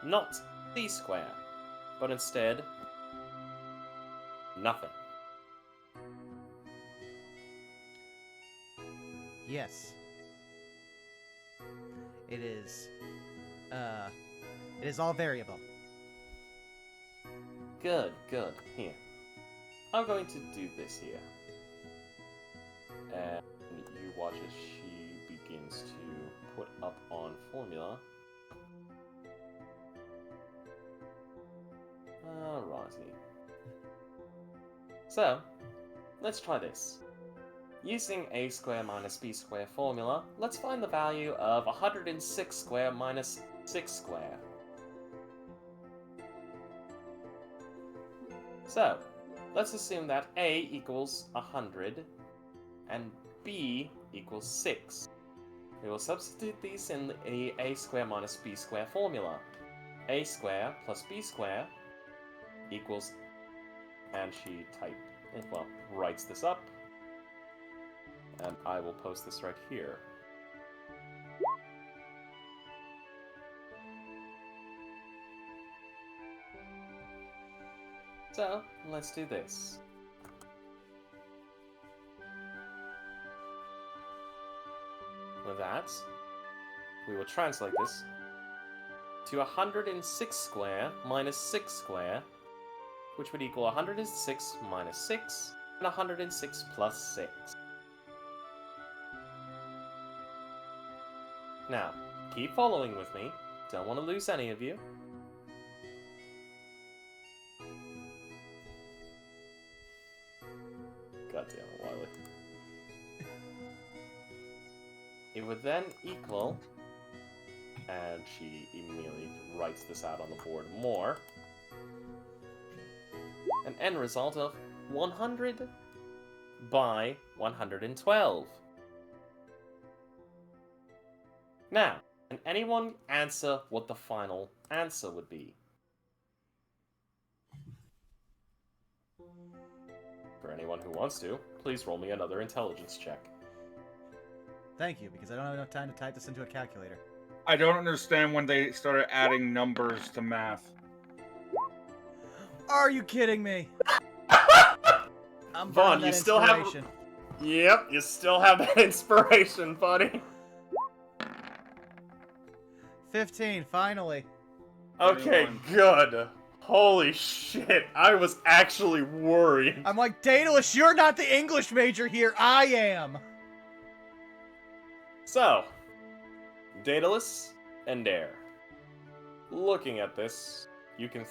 Speaker 4: not C square, but instead nothing.
Speaker 1: Yes. It is all variable.
Speaker 4: Good, good. Here. I'm going to do this here. And you watch as she begins to put up on formula. Alrighty. So, let's try this. Using A square minus B square formula, let's find the value of 106 square minus 6 square. So, let's assume that A equals 100 and B equals 6. We will substitute these in the A square minus B square formula. A square plus B square equals, and she writes this up, and I will post this right here. So, let's do this. With that, we will translate this to 106 square minus 6 square, which would equal 106 minus 6, and 106 plus 6. Now, keep following with me. Don't want to lose any of you. God damn it, Wiley. It would then equal, and she immediately writes this out on the board more, an end result of 100 by 112. Now, can anyone answer what the final answer would be? For anyone who wants to, please roll me another intelligence check.
Speaker 1: Thank you, because I don't have enough time to type this into a calculator.
Speaker 6: I don't understand when they started adding numbers to math.
Speaker 1: Are you kidding me? I'm
Speaker 4: Vaughn,
Speaker 1: burning
Speaker 4: you
Speaker 1: that
Speaker 4: still have...
Speaker 1: inspiration.
Speaker 4: Yep, you still have that inspiration, buddy.
Speaker 1: 15, finally.
Speaker 4: Okay,
Speaker 6: 21.
Speaker 4: good. Holy shit, I was actually worried.
Speaker 1: I'm like, Daedalus, you're not the English major here. I am.
Speaker 4: So, Daedalus and Dare. Looking at this, you can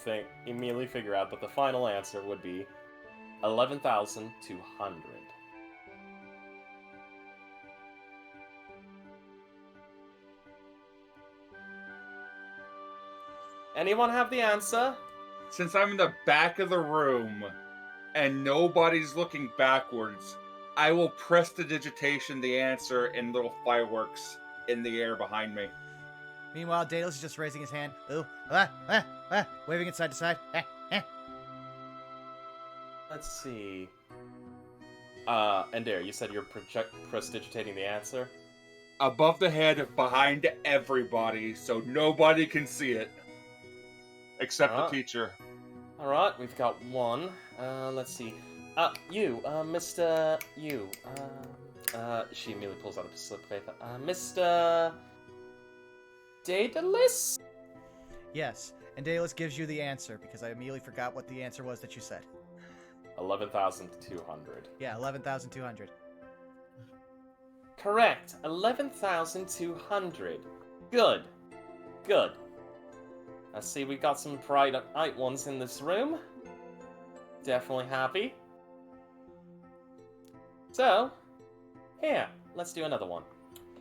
Speaker 4: immediately figure out that the final answer would be 11,200. Anyone have the answer?
Speaker 6: Since I'm in the back of the room and nobody's looking backwards, I will prestidigitation the answer in little fireworks in the air behind me.
Speaker 1: Meanwhile, Daedalus is just raising his hand. Ooh, waving it side to side.
Speaker 4: Let's see. And there, you said you're prestidigitating the answer?
Speaker 6: Above the head, behind everybody, so nobody can see it. Except the teacher.
Speaker 4: Alright, we've got one. Let's see. You, Mr. You. She immediately pulls out a slip of paper. Mr. Daedalus?
Speaker 1: Yes, and Daedalus gives you the answer because I immediately forgot what the answer was that you said.
Speaker 4: 11,200.
Speaker 1: Yeah, 11,200.
Speaker 4: Correct. 11,200. Good. Good. I see we got some bright-eyed ones in this room. Definitely happy. So, here, let's do another one.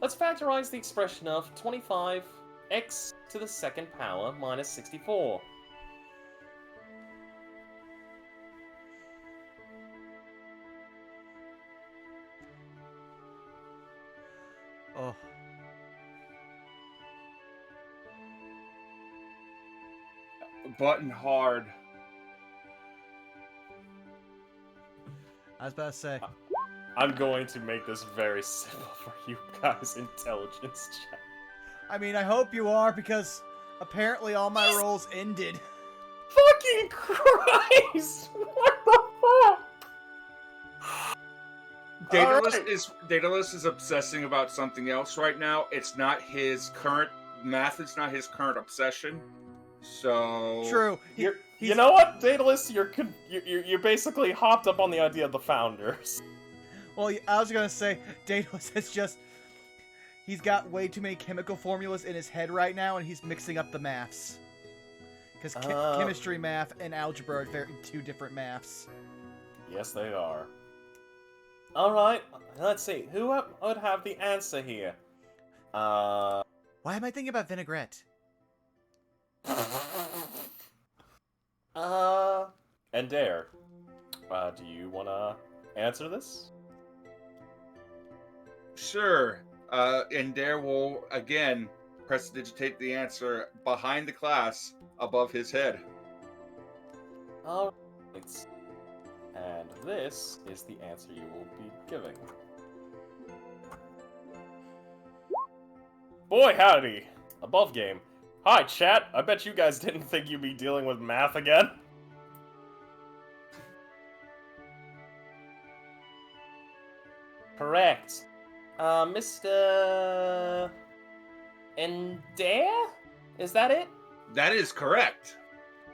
Speaker 4: Let's factorize the expression of 25x to the second power minus 64.
Speaker 1: Oh.
Speaker 6: Button hard.
Speaker 1: I was about to say.
Speaker 4: I'm going to make this very simple for you guys, intelligence check.
Speaker 1: I mean, I hope you are, because apparently all my rolls ended.
Speaker 4: Fucking Christ! What the fuck?
Speaker 6: Daedalus is obsessing about something else right now. It's not his current math. It's not his current obsession. So
Speaker 1: True.
Speaker 4: You know what, Daedalus? You're basically hopped up on the idea of the founders.
Speaker 1: Well, I was gonna say, Daedalus is just... He's got way too many chemical formulas in his head right now, and he's mixing up the maths. Because chemistry math and algebra are two different maths.
Speaker 4: Yes, they are. Alright, let's see. Who would have the answer here?
Speaker 1: Why am I thinking about vinaigrette?
Speaker 4: And Dare, do you want to answer this?
Speaker 6: Sure. And Dare will again prestidigitate the answer behind the class, above his head.
Speaker 4: Alright. And this is the answer you will be giving. Boy, howdy! Above game. Hi, chat. I bet you guys didn't think you'd be dealing with math again. Correct. Mr. Endare? Is that it?
Speaker 6: That is correct.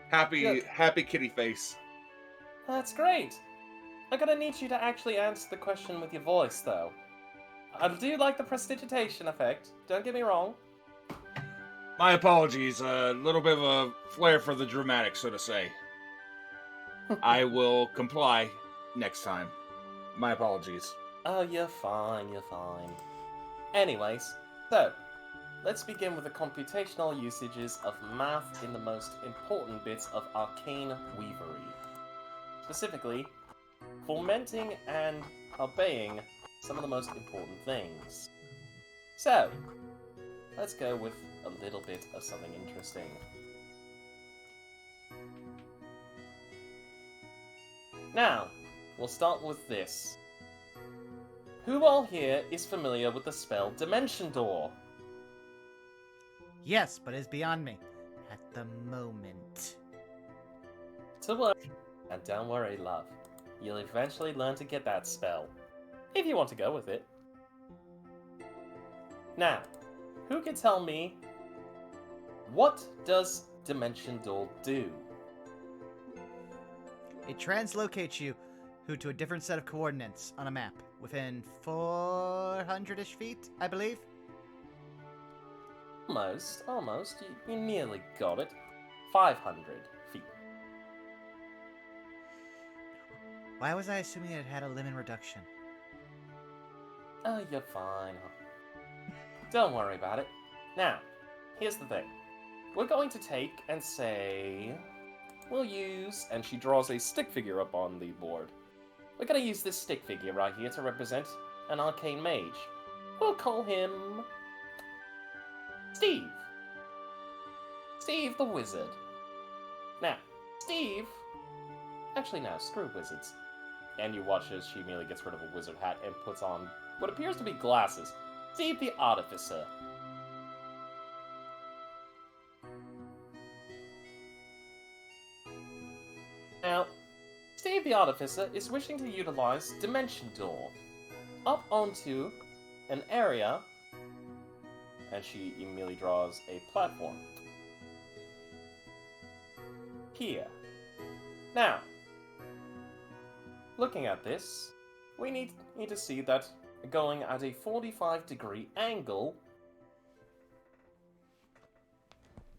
Speaker 6: Happy kitty face.
Speaker 4: That's great. I'm gonna need you to actually answer the question with your voice, though. I do like the prestidigitation effect, don't get me wrong.
Speaker 6: My apologies. A little bit of a flair for the dramatic, so to say. I will comply next time. My apologies.
Speaker 4: Oh, you're fine, you're fine. Anyways, so, let's begin with the computational usages of math in the most important bits of arcane weavery. Specifically, fomenting and obeying some of the most important things. So, let's go with a little bit of something interesting. Now, we'll start with this. Who all here is familiar with the spell Dimension Door?
Speaker 1: Yes, but it's beyond me. At the moment.
Speaker 4: To work. And don't worry, love. You'll eventually learn to get that spell. If you want to go with it. Now, who can tell me, what does Dimension Door do?
Speaker 1: It translocates you to a different set of coordinates on a map within 400-ish feet, I believe.
Speaker 4: Almost. You nearly got it. 500 feet.
Speaker 1: Why was I assuming it had a limit reduction?
Speaker 4: Oh, you're fine. Don't worry about it. Now, here's the thing. We're going to take and say... We'll use... And she draws a stick figure up on the board. We're going to use this stick figure right here to represent an arcane mage. We'll call him... Steve. Steve the Wizard. Now, Steve... Actually, no, screw wizards. And you watch as she immediately gets rid of a wizard hat and puts on what appears to be glasses. Steve the Artificer. Now, Steve the Artificer is wishing to utilize Dimension Door up onto an area, and she immediately draws a platform. Here. Now, looking at this, we need to see that going at a 45-degree angle,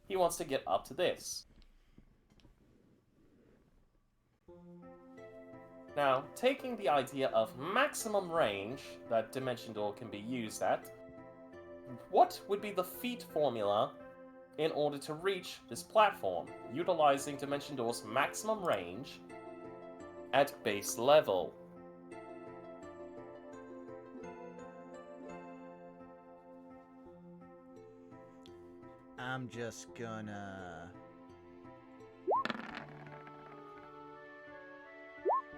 Speaker 4: he wants to get up to this. Now, taking the idea of maximum range that Dimension Door can be used at, what would be the feat formula in order to reach this platform, utilizing Dimension Door's maximum range at base level?
Speaker 1: I'm just gonna...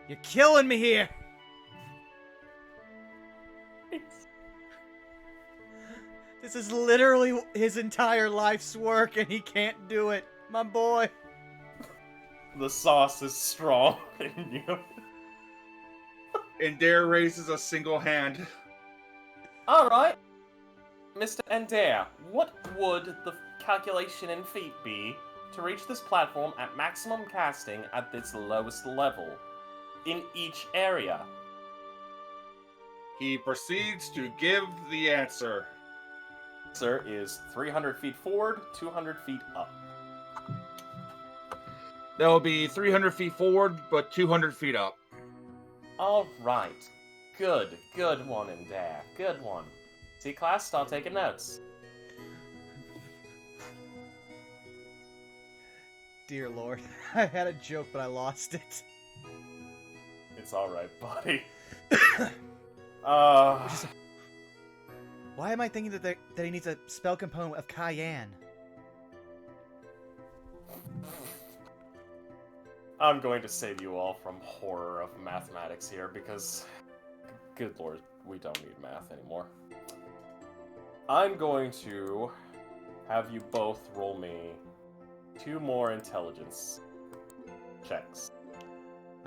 Speaker 1: You're killing me here! This is literally his entire life's work and he can't do it. My boy.
Speaker 4: The sauce is strong in you.
Speaker 6: Ender raises a single hand.
Speaker 4: Alright. Mr. Ender, what would the calculation and feat be to reach this platform at maximum casting at this lowest level in each area?
Speaker 6: He proceeds to give the answer.
Speaker 4: Answer is 300 feet forward, 200 feet up.
Speaker 6: That will be 300 feet forward, but 200 feet up.
Speaker 4: Alright. Good one, Ender. Good one. See, class, start taking notes.
Speaker 1: Dear Lord. I had a joke, but I lost it.
Speaker 4: It's alright, buddy.
Speaker 1: Why am I thinking that he needs a spell component of Cayenne?
Speaker 4: I'm going to save you all from horror of mathematics here, because, good lord, we don't need math anymore. I'm going to have you both roll me 2 more intelligence checks.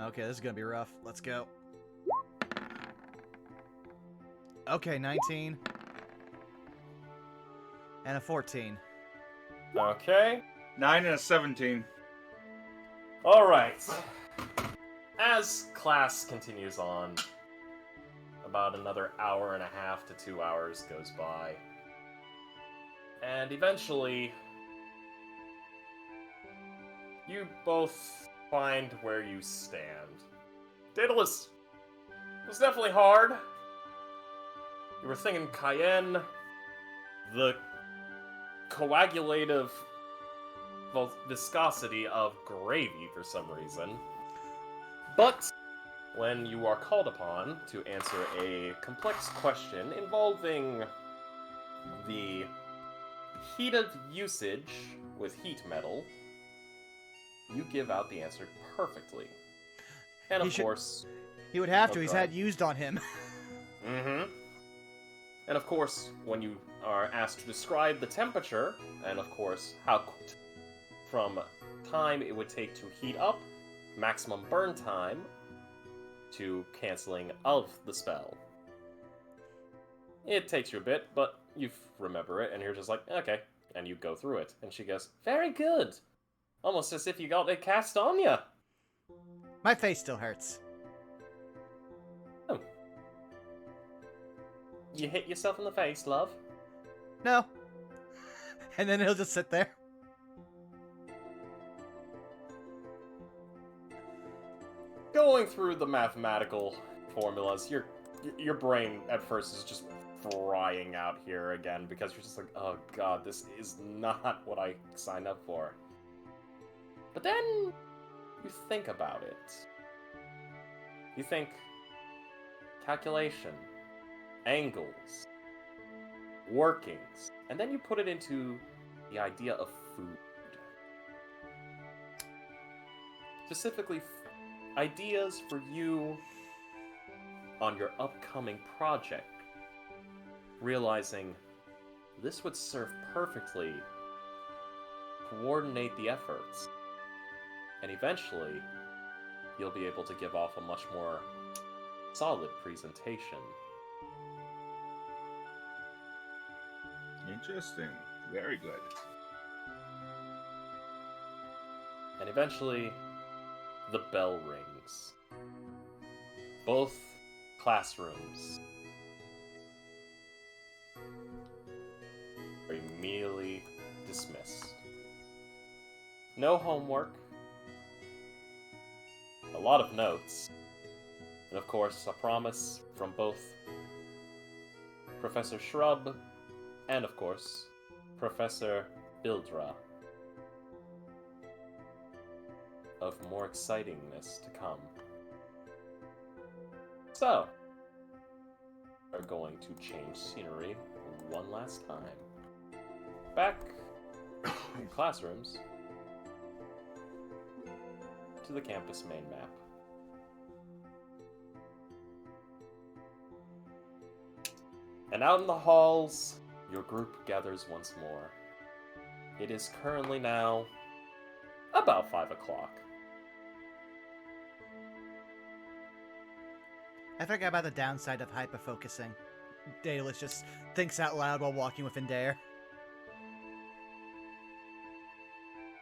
Speaker 1: Okay, this is gonna be rough. Let's go. Okay, 19. And a 14.
Speaker 4: Okay.
Speaker 6: 9 and a 17.
Speaker 4: Alright. As class continues on, about another hour and a half to 2 hours goes by. And eventually, you both find where you stand. Daedalus, it was definitely hard. You were thinking Cayenne, the coagulative viscosity of gravy for some reason. But when you are called upon to answer a complex question involving the heat of usage with heat metal, you give out the answer perfectly. And of course...
Speaker 1: He would have to, he's had used on him.
Speaker 4: Mm-hmm. And of course, when you are asked to describe the temperature, and of course, how from time it would take to heat up, maximum burn time, to canceling of the spell. It takes you a bit, but you remember it, and you're just like, okay, and you go through it. And she goes, very good! Almost as if you got it cast on you.
Speaker 1: My face still hurts.
Speaker 4: Oh. You hit yourself in the face, love?
Speaker 1: No. And then he'll just sit there.
Speaker 4: Going through the mathematical formulas, your brain at first is just frying out here again, because you're just like, oh god, this is not what I signed up for. But then you think about it. You think calculation, angles, workings, and then you put it into the idea of food. Specifically, ideas for you on your upcoming project, realizing this would serve perfectly coordinate the efforts, and eventually you'll be able to give off a much more solid presentation.
Speaker 6: Interesting. Very good.
Speaker 4: And eventually, the bell rings. Both classrooms are immediately dismissed. No homework, a lot of notes, and of course, a promise from both Professor Shrub and, of course, Professor Bildra of more excitingness to come. So, we're going to change scenery one last time. Back in classrooms to the campus main map. And out in the halls, your group gathers once more. It is currently now about 5 o'clock.
Speaker 1: I forgot about the downside of hyperfocusing. Daedalus just thinks out loud while walking with Indare.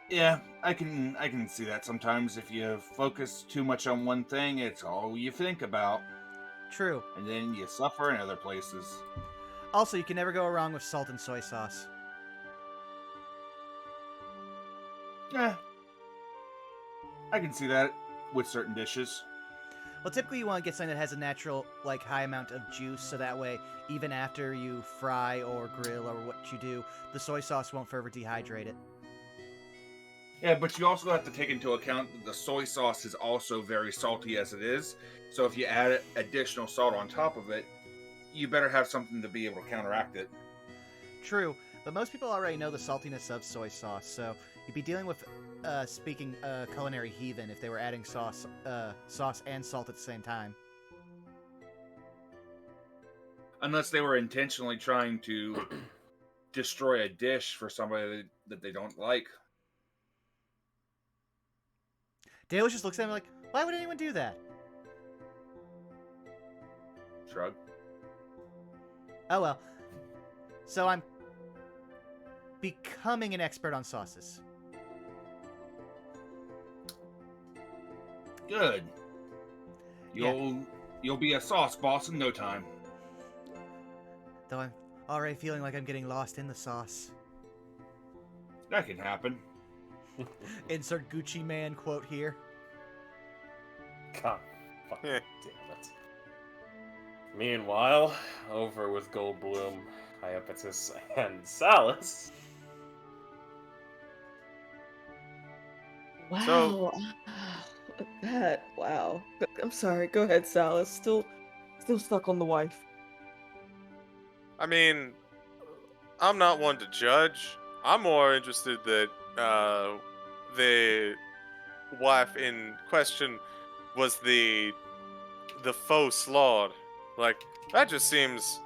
Speaker 6: Yeah, I can see that sometimes. If you focus too much on one thing, it's all you think about.
Speaker 1: True.
Speaker 6: And then you suffer in other places.
Speaker 1: Also, you can never go wrong with salt and soy sauce.
Speaker 6: Yeah. I can see that with certain dishes.
Speaker 1: Well, typically you want to get something that has a natural, high amount of juice, so that way, even after you fry or grill or what you do, the soy sauce won't further dehydrate it.
Speaker 6: Yeah, but you also have to take into account that the soy sauce is also very salty as it is. So if you add additional salt on top of it, you better have something to be able to counteract it.
Speaker 1: True, but most people already know the saltiness of soy sauce, so you'd be dealing with, culinary heathen if they were adding sauce and salt at the same time.
Speaker 6: Unless they were intentionally trying to destroy a dish for somebody that they don't like.
Speaker 1: Daedalus just looks at him like, why would anyone do that?
Speaker 6: Shrug.
Speaker 1: Oh well. So I'm becoming an expert on sauces.
Speaker 6: Good. You'll be a sauce boss in no time.
Speaker 1: Though I'm already feeling like I'm getting lost in the sauce.
Speaker 6: That can happen.
Speaker 1: Insert Gucci Man quote here.
Speaker 4: God fucking damn it. Meanwhile, over with Goldblum, Iapetus, and Salus.
Speaker 3: Wow.
Speaker 5: So-
Speaker 3: Wow. I'm sorry. Go ahead, Salas. Still stuck on the wife.
Speaker 5: I mean, I'm not one to judge. I'm more interested that the wife in question was the faux slawed. Like, that just seems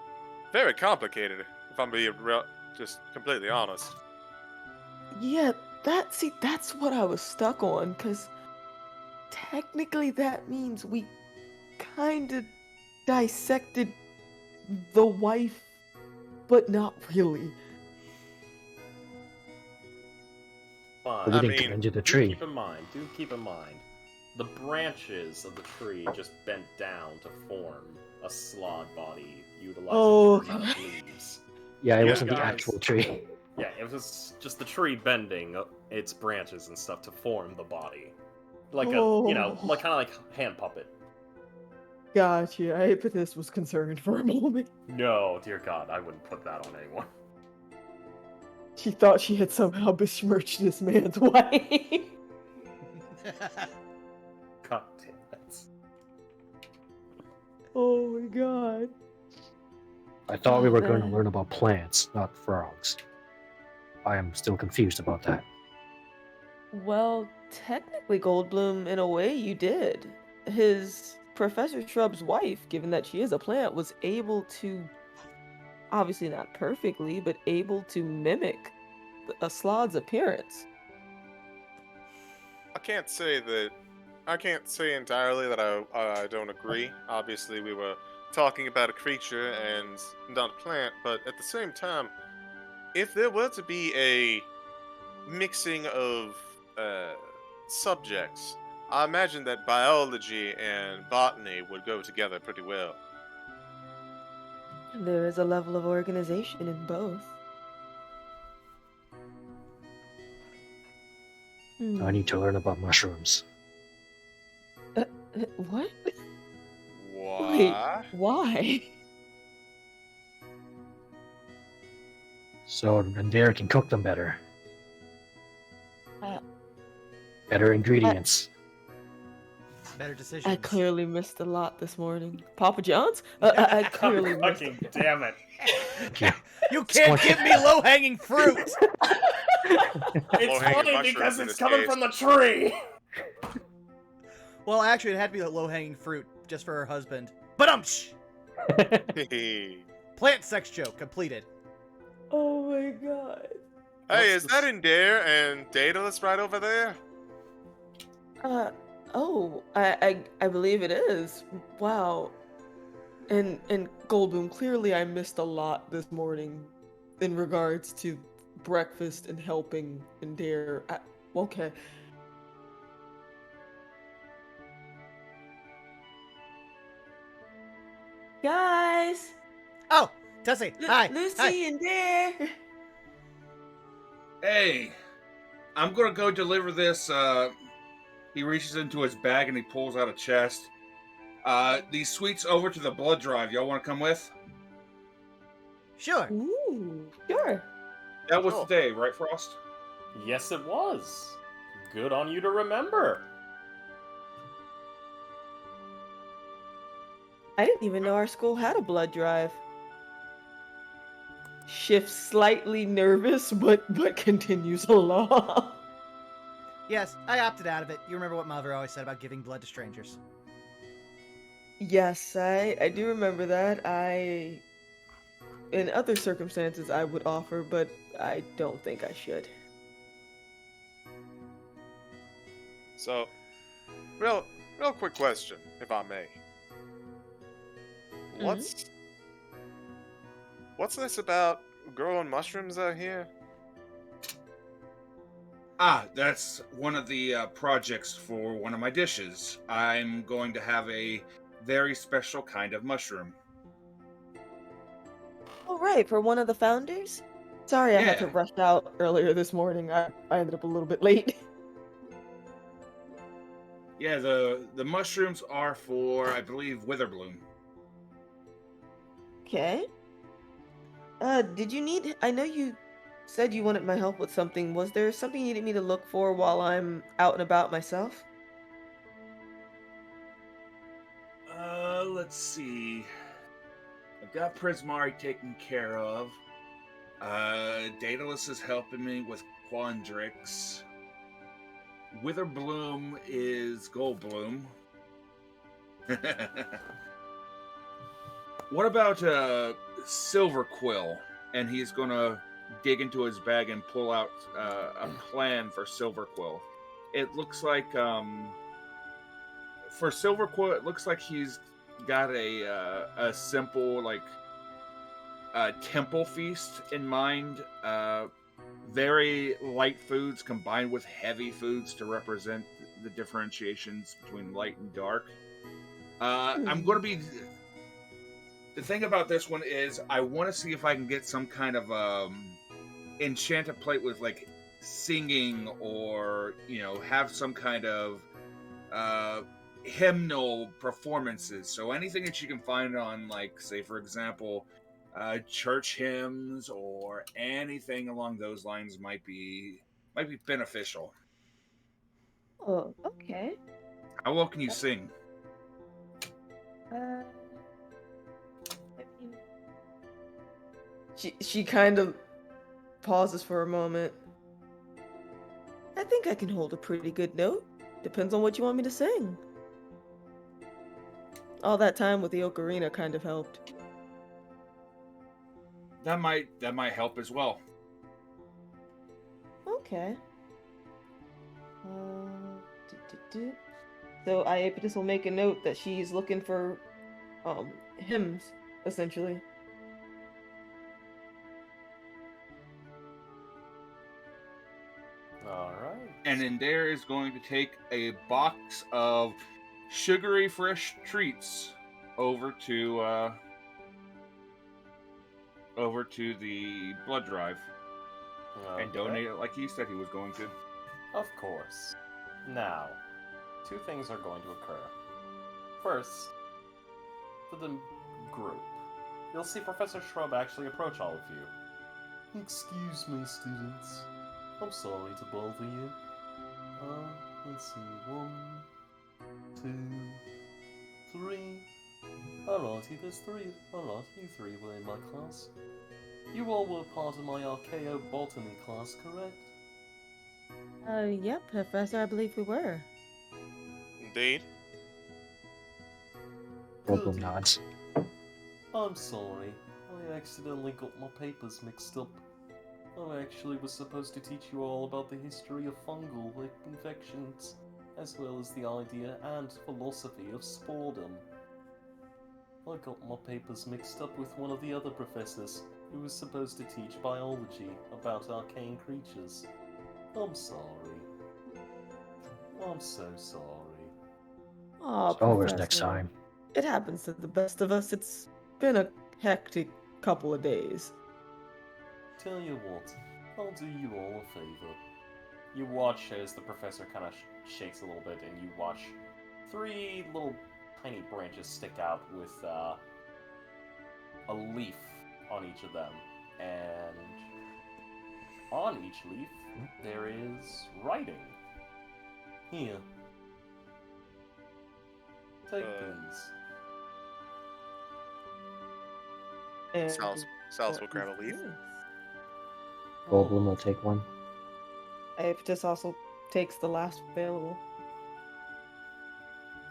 Speaker 5: very complicated, if I'm being just completely honest.
Speaker 3: Yeah, that's what I was stuck on, because technically that means we kind of dissected the wife, but not really.
Speaker 4: Fine.
Speaker 2: But we
Speaker 5: I
Speaker 2: didn't
Speaker 5: mean,
Speaker 2: get into the
Speaker 4: Do
Speaker 2: tree.
Speaker 4: keep in mind, the branches of the tree just bent down to form a slod body utilizing
Speaker 3: Oh,
Speaker 4: the amount of
Speaker 3: okay.
Speaker 4: leaves.
Speaker 2: Yeah, it
Speaker 4: Yeah,
Speaker 2: wasn't the
Speaker 4: guys.
Speaker 2: actual tree.
Speaker 4: Yeah, it was just the tree bending its branches and stuff to form the body. Like kind of like hand puppet.
Speaker 3: Gotcha. Iapetus was concerned for a moment.
Speaker 4: No, dear God, I wouldn't put that on anyone.
Speaker 3: She thought she had somehow besmirched this man's wife.
Speaker 4: God damn it.
Speaker 3: Oh my god.
Speaker 2: I thought we
Speaker 3: Oh,
Speaker 2: were going to
Speaker 3: man.
Speaker 2: learn about plants, not frogs. I am still confused about that.
Speaker 3: Well, technically, Goldblum, in a way, you did. His Professor Shrub's wife, given that she is a plant, was able to, obviously not perfectly, but able to mimic a Slod's appearance.
Speaker 5: I can't say entirely that I don't agree. Obviously, we were talking about a creature and not a plant, but at the same time, if there were to be a mixing of subjects, I imagine that biology and botany would go together pretty well.
Speaker 3: There is a level of organization in both.
Speaker 2: I need to learn about mushrooms.
Speaker 3: What? Wait,
Speaker 5: Why?
Speaker 3: why?
Speaker 2: So Rendare can cook them better.
Speaker 3: Uh,
Speaker 2: Better ingredients.
Speaker 1: Better decisions.
Speaker 3: I clearly missed a lot this morning. Papa John's? I clearly missed.
Speaker 6: Fucking damn it.
Speaker 1: You can't give me low-hanging fruit!
Speaker 6: It's
Speaker 5: Low-hanging
Speaker 6: funny
Speaker 5: mushrooms
Speaker 6: because
Speaker 5: in
Speaker 6: it's
Speaker 5: this
Speaker 6: coming
Speaker 5: case.
Speaker 6: from the tree.
Speaker 1: Well, actually, it had to be low-hanging fruit just for her husband. But plant sex joke completed.
Speaker 3: Oh my god.
Speaker 5: Hey, is that in Dare and Daedalus right over there?
Speaker 3: Oh, I believe it is. Wow. And Goldboom, clearly I missed a lot this morning in regards to breakfast and helping and Dare. Okay. Guys!
Speaker 1: Oh, Tessie, hi.
Speaker 3: Lucy
Speaker 1: Hi.
Speaker 3: and Dare!
Speaker 6: Hey, I'm gonna go deliver this. He reaches into his bag and he pulls out a chest. These sweets over to the blood drive. Y'all want to come with?
Speaker 1: Sure.
Speaker 3: Ooh, sure.
Speaker 6: That was
Speaker 5: Cool.
Speaker 6: today, right, Frost?
Speaker 4: Yes, it was. Good on you to remember.
Speaker 3: I didn't even know our school had a blood drive. Shifts slightly nervous, but continues along.
Speaker 1: Yes, I opted out of it. You remember what Mother always said about giving blood to strangers.
Speaker 3: Yes, I do remember that. In other circumstances, I would offer, but I don't think I should.
Speaker 5: So, real quick question, if I may. What's this about growing mushrooms out here?
Speaker 6: That's one of the projects for one of my dishes. I'm going to have a very special kind of mushroom.
Speaker 3: Oh, right, for one of the founders? Sorry, I had to
Speaker 6: Yeah.
Speaker 3: rush out earlier this morning. I ended up a little bit late.
Speaker 6: Yeah, the mushrooms are for, I believe, Witherbloom.
Speaker 3: Okay. Did you need... I know you said you wanted my help with something. Was there something you needed me to look for while I'm out and about myself?
Speaker 6: Let's see. I've got Prismari taken care of. Daedalus is helping me with Quandrix. Witherbloom is Goldbloom. What about Silverquill? And he's gonna dig into his bag and pull out a plan for Silverquill. It looks like for Silverquill, it looks like he's got a simple temple feast in mind. Very light foods combined with heavy foods to represent the differentiations between light and dark. I'm going to be... The thing about this one is I want to see if I can get some kind of enchanted plate with like singing or, have some kind of hymnal performances. So anything that you can find on, like, say, for example, church hymns or anything along those lines might be beneficial.
Speaker 3: Oh, okay.
Speaker 6: How well can you sing?
Speaker 3: I mean... She kind of pauses for a moment. I think I can hold a pretty good note. Depends on what you want me to sing. all that time with the ocarina kind of helped.
Speaker 6: That might help as well.
Speaker 3: Okay. So Iapetus will make a note that she's looking for hymns, essentially.
Speaker 4: Alright.
Speaker 6: And in there is going to take a box of sugary fresh treats over to the blood drive and donate it like he said he was going to.
Speaker 4: Of course. Now, two things are going to occur. First, for the group, you'll see Professor Shrub actually approach all of you. Excuse me, students. I'm sorry to bother you. Let's see. 1, 2, 3. Alrighty, there's 3. Alright, you 3 were in my class. You all were part of my archaeobotany class, correct?
Speaker 3: Yep, Professor, I believe we were.
Speaker 5: Indeed.
Speaker 2: Goldblum nods.
Speaker 4: I'm sorry. I accidentally got my papers mixed up. I actually was supposed to teach you all about the history of fungal infections, as well as the idea and philosophy of spordom. I got my papers mixed up with one of the other professors, who was supposed to teach biology about arcane creatures. I'm sorry. I'm so sorry.
Speaker 3: Oh,
Speaker 2: Always
Speaker 3: Professor.
Speaker 2: next time.
Speaker 3: It happens to the best of us. It's been a hectic couple of days.
Speaker 4: Tell you what, I'll do you all a favor. You watch as the professor kind of shakes a little bit, and you watch 3 little tiny branches stick out with a leaf on each of them. And on each leaf, there is writing. Here. Take these.
Speaker 3: And
Speaker 5: Sal's will grab a leaf.
Speaker 2: Goldblum will take one.
Speaker 3: Iapetus also takes the last available.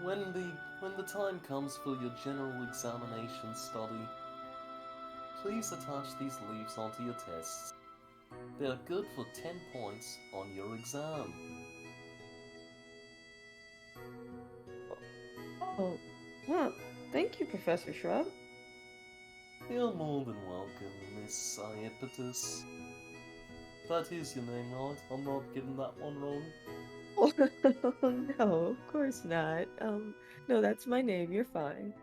Speaker 4: When the time comes for your general examination study, please attach these leaves onto your tests. They're good for 10 points on your exam.
Speaker 3: Oh, well, thank you, Professor Shrub.
Speaker 4: You're more than welcome, Miss Iapetus. That is your name, right? I'm not getting that one wrong.
Speaker 3: Oh, no, of course not. No, that's my name. You're fine.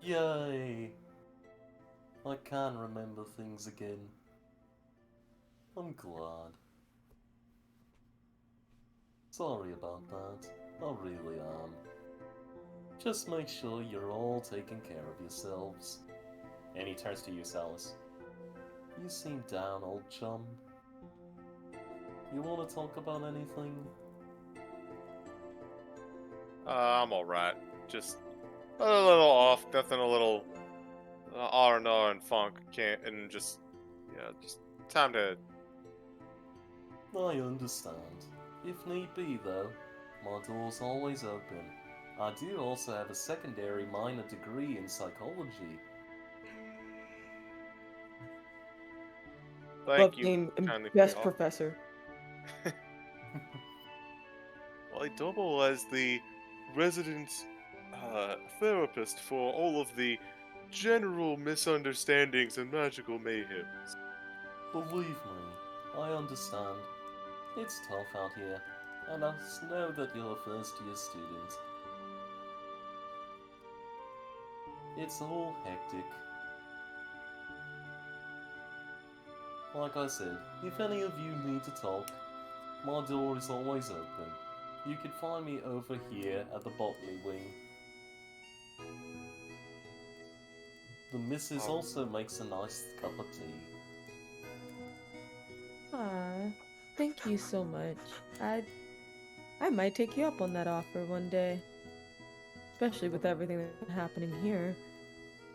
Speaker 4: Yay! I can remember things again. I'm glad. Sorry about that. I really am. Just make sure you're all taking care of yourselves. And he turns to you, Salus. You seem down, old chum. You want to talk about anything?
Speaker 5: I'm alright. Just a little off, nothing a little R&R and funk. Just time to.
Speaker 4: I understand. If need be, though, my door's always open. I do also have a secondary minor degree in psychology.
Speaker 5: Thank you.
Speaker 3: Name
Speaker 5: kindly
Speaker 3: best
Speaker 5: for your-
Speaker 3: professor.
Speaker 5: Well, I double as the resident therapist for all of the general misunderstandings and magical mayhems.
Speaker 4: Believe me, I understand. It's tough out here, and I know that you're a first-year student. It's all hectic. Like I said, if any of you need to talk, my door is always open. You can find me over here at the botany wing. The missus also makes a nice cup of tea.
Speaker 3: Ah, thank you so much. I might take you up on that offer one day. Especially with everything that's been happening here.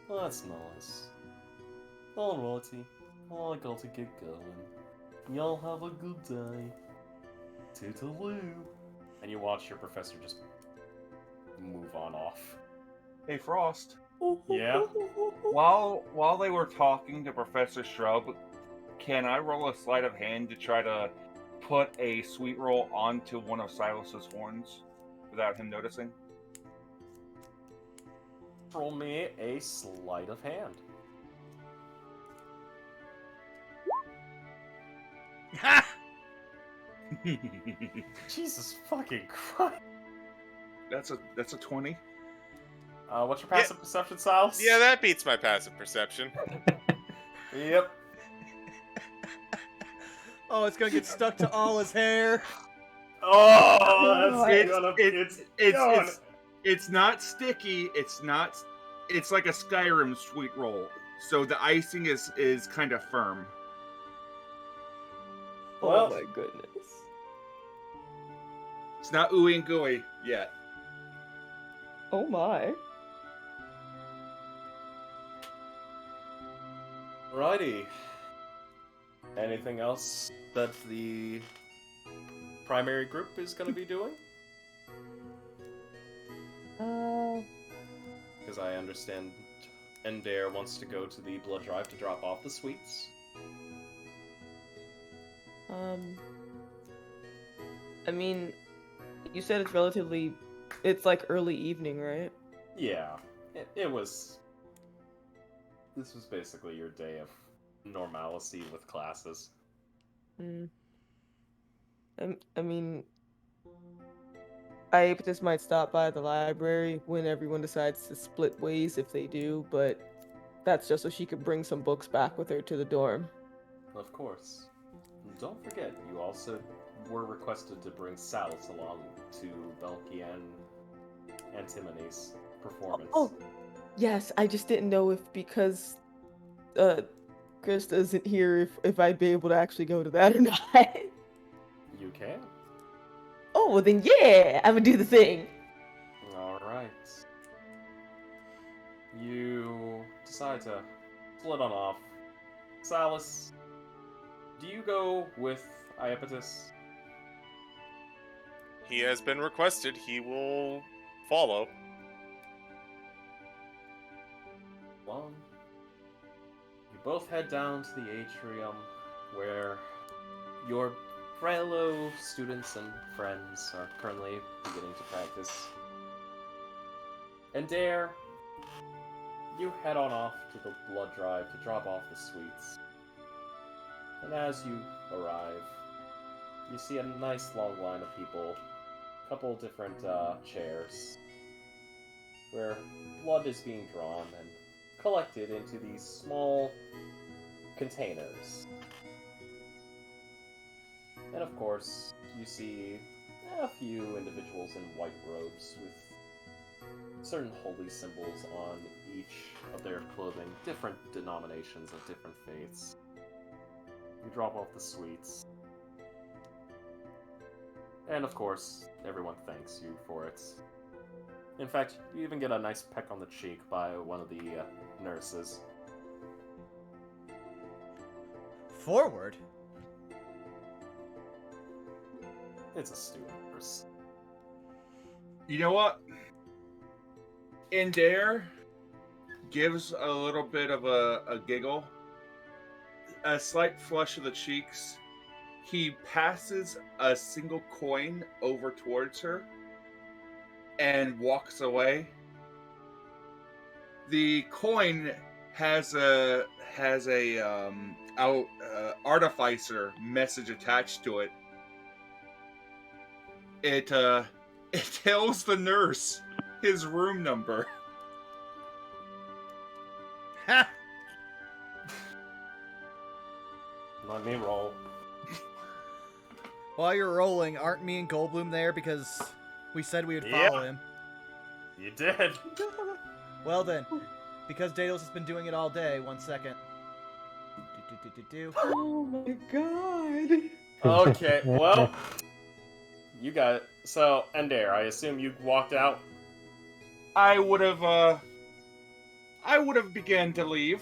Speaker 4: That's nice. Alrighty, I gotta get going. Y'all have a good day. Toodaloo. And you watch your professor just move on off.
Speaker 6: Hey, Frost.
Speaker 4: Yeah?
Speaker 6: While they were talking to Professor Shrub, can I roll a sleight of hand to try to put a sweet roll onto one of Silas's horns without him noticing?
Speaker 4: Roll me a sleight of hand.
Speaker 1: Ha!
Speaker 4: Jesus fucking Christ.
Speaker 6: That's a 20.
Speaker 4: What's your passive perception, Silas?
Speaker 5: Yeah, that beats my passive perception.
Speaker 4: Yep.
Speaker 1: Oh, it's gonna get stuck to all his hair.
Speaker 4: Oh,
Speaker 6: It's not sticky. It's like a Skyrim sweet roll. So the icing is kind of firm.
Speaker 4: Well,
Speaker 3: Oh my goodness.
Speaker 6: It's not ooey and gooey yet.
Speaker 3: Oh my.
Speaker 4: Alrighty. Anything else that the primary group is going to be doing? Because I understand Endare wants to go to the blood drive to drop off the sweets.
Speaker 3: I mean, you said it's like early evening, right?
Speaker 4: Yeah, it was. This was basically your day of normalcy with classes.
Speaker 3: I mean, Iapetus might stop by the library when everyone decides to split ways if they do, but that's just so she could bring some books back with her to the dorm.
Speaker 4: Of course. And don't forget, you also were requested to bring Salus along to Belky and Antimone's performance.
Speaker 3: Oh, yes, I just didn't know if because Krista isn't here if I'd be able to actually go to that or not.
Speaker 4: You can.
Speaker 3: Oh, well then yeah, I'm gonna do the thing.
Speaker 4: Alright. You decide to split on off. Salus, do you go with Iapetus?
Speaker 5: He has been requested. He will follow.
Speaker 4: Well, you both head down to the atrium where your fellow students and friends are currently beginning to practice. And Dare, you head on off to the blood drive to drop off the sweets. And as you arrive, you see a nice long line of people, a couple different chairs, where blood is being drawn and collected into these small containers. And of course, you see a few individuals in white robes with certain holy symbols on each of their clothing, different denominations of different faiths. You drop off the sweets. And of course, everyone thanks you for it. In fact, you even get a nice peck on the cheek by one of the nurses.
Speaker 1: Forward?
Speaker 4: It's a student nurse.
Speaker 6: You know what? Indare gives a little bit of a giggle, a slight flush of the cheeks. He passes a single coin over towards her and walks away. The coin has a artificer message attached to it. It tells the nurse his room number.
Speaker 1: Ha!
Speaker 4: Let me roll.
Speaker 1: While you're rolling, aren't me and Goldblum there because we said we would follow him?
Speaker 4: You did.
Speaker 1: Well then, because Daedalus has been doing it all day. 1 second.
Speaker 3: Oh my god.
Speaker 4: Okay, well, you got it. So, Endare, I assume you walked out?
Speaker 6: I would have began to leave.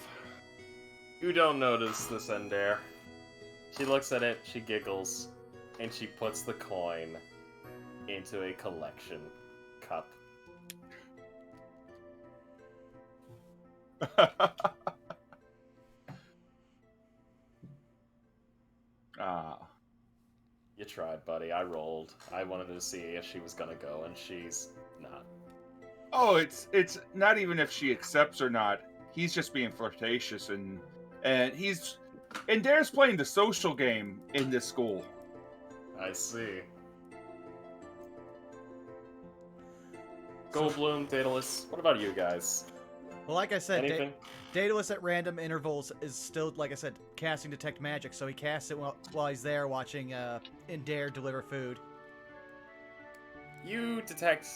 Speaker 4: You don't notice this, Endare. She looks at it, she giggles, and she puts the coin into a collection cup.
Speaker 6: Ah.
Speaker 4: You tried, buddy. I rolled. I wanted to see if she was gonna go, and she's not.
Speaker 6: Oh, it's not even if she accepts or not. He's just being flirtatious, and Dare's playing the social game in this school.
Speaker 4: I see. Goldblum, Daedalus, what about you guys?
Speaker 1: Well, like I said,
Speaker 4: Anything?
Speaker 1: Daedalus at random intervals is still, like I said, casting Detect Magic, so he casts it while he's there watching Dare deliver food.
Speaker 4: You detect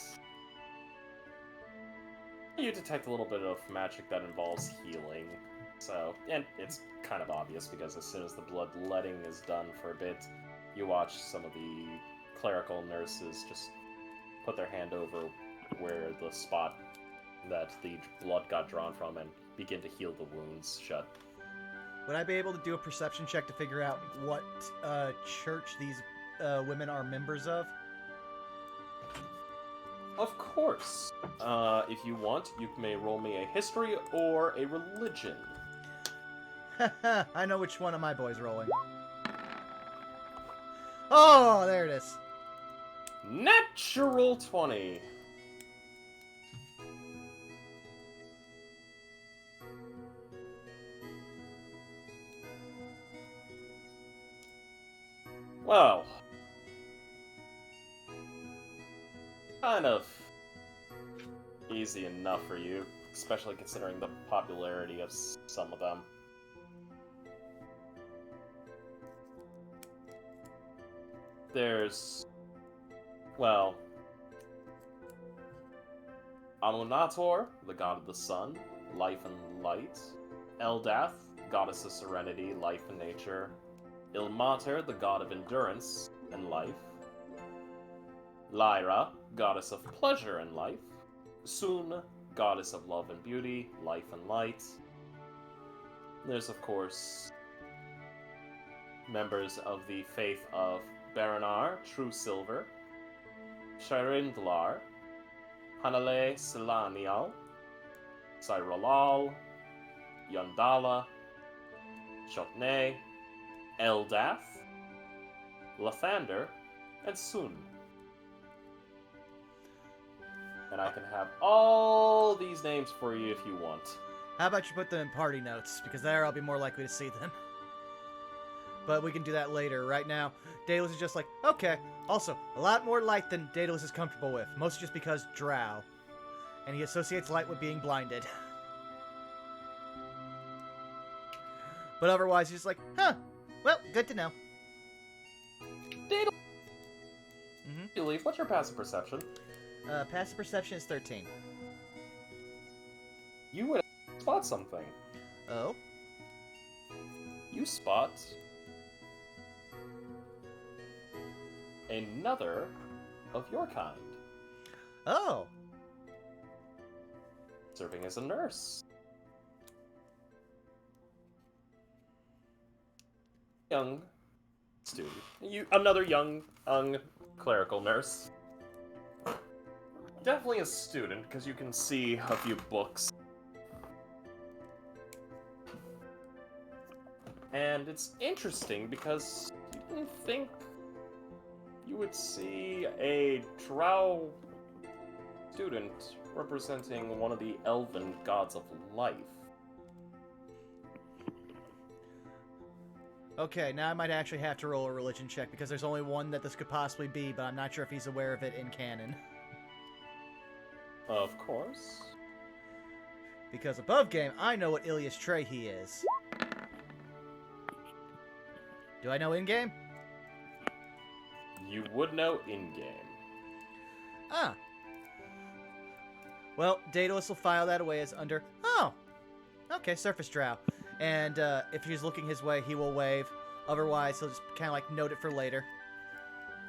Speaker 4: a little bit of magic that involves healing. So, and it's kind of obvious because as soon as the bloodletting is done for a bit, you watch some of the clerical nurses just put their hand over where the spot that the blood got drawn from and begin to heal the wounds shut.
Speaker 1: Would I be able to do a perception check to figure out what church these women are members of?
Speaker 4: Of course. If you want, you may roll me a history or a religion.
Speaker 1: I know which one of my boys rolling. Oh, there it is.
Speaker 4: Natural 20. Well, kind of easy enough for you, especially considering the popularity of some of them. There's, well, Amunator, the god of the sun, life and light. Eldath, goddess of serenity, life and nature. Ilmater, the god of endurance and life. Lyra, goddess of pleasure and life. Sun, goddess of love and beauty, life and light. There's, of course, members of the faith of Baranar, true silver. Shirindlar, Hanale Silanial, Cyrolal, Yondala, Shotne, Eldath, Lathander, and Sun. And I can have all these names for you if you want.
Speaker 1: How about you put them in party notes, because there I'll be more likely to see them. But we can do that later. Right now, Daedalus is just like, okay. Also, a lot more light than Daedalus is comfortable with, mostly just because drow. And he associates light with being blinded. But otherwise, he's just like, huh, well, good to know.
Speaker 4: Daedalus, you leave. What's your passive perception?
Speaker 1: Passive perception is 13.
Speaker 4: You would spot something.
Speaker 1: Oh?
Speaker 4: You spot another of your kind,
Speaker 1: Oh!
Speaker 4: serving as a nurse. Young student. Another young clerical nurse. Definitely a student, because you can see a few books. And it's interesting because you didn't think you would see a drow student representing one of the elven gods of life.
Speaker 1: Okay, now I might actually have to roll a religion check, because there's only one that this could possibly be, but I'm not sure if he's aware of it in canon.
Speaker 4: Of course.
Speaker 1: Because above game, I know what Ilias Trehi is. Do I know in-game?
Speaker 4: You would know in-game.
Speaker 1: Ah. Well, Daedalus will file that away as under... Oh! Okay, surface drow. And if he's looking his way, he will wave. Otherwise, he'll just kind of like note it for later.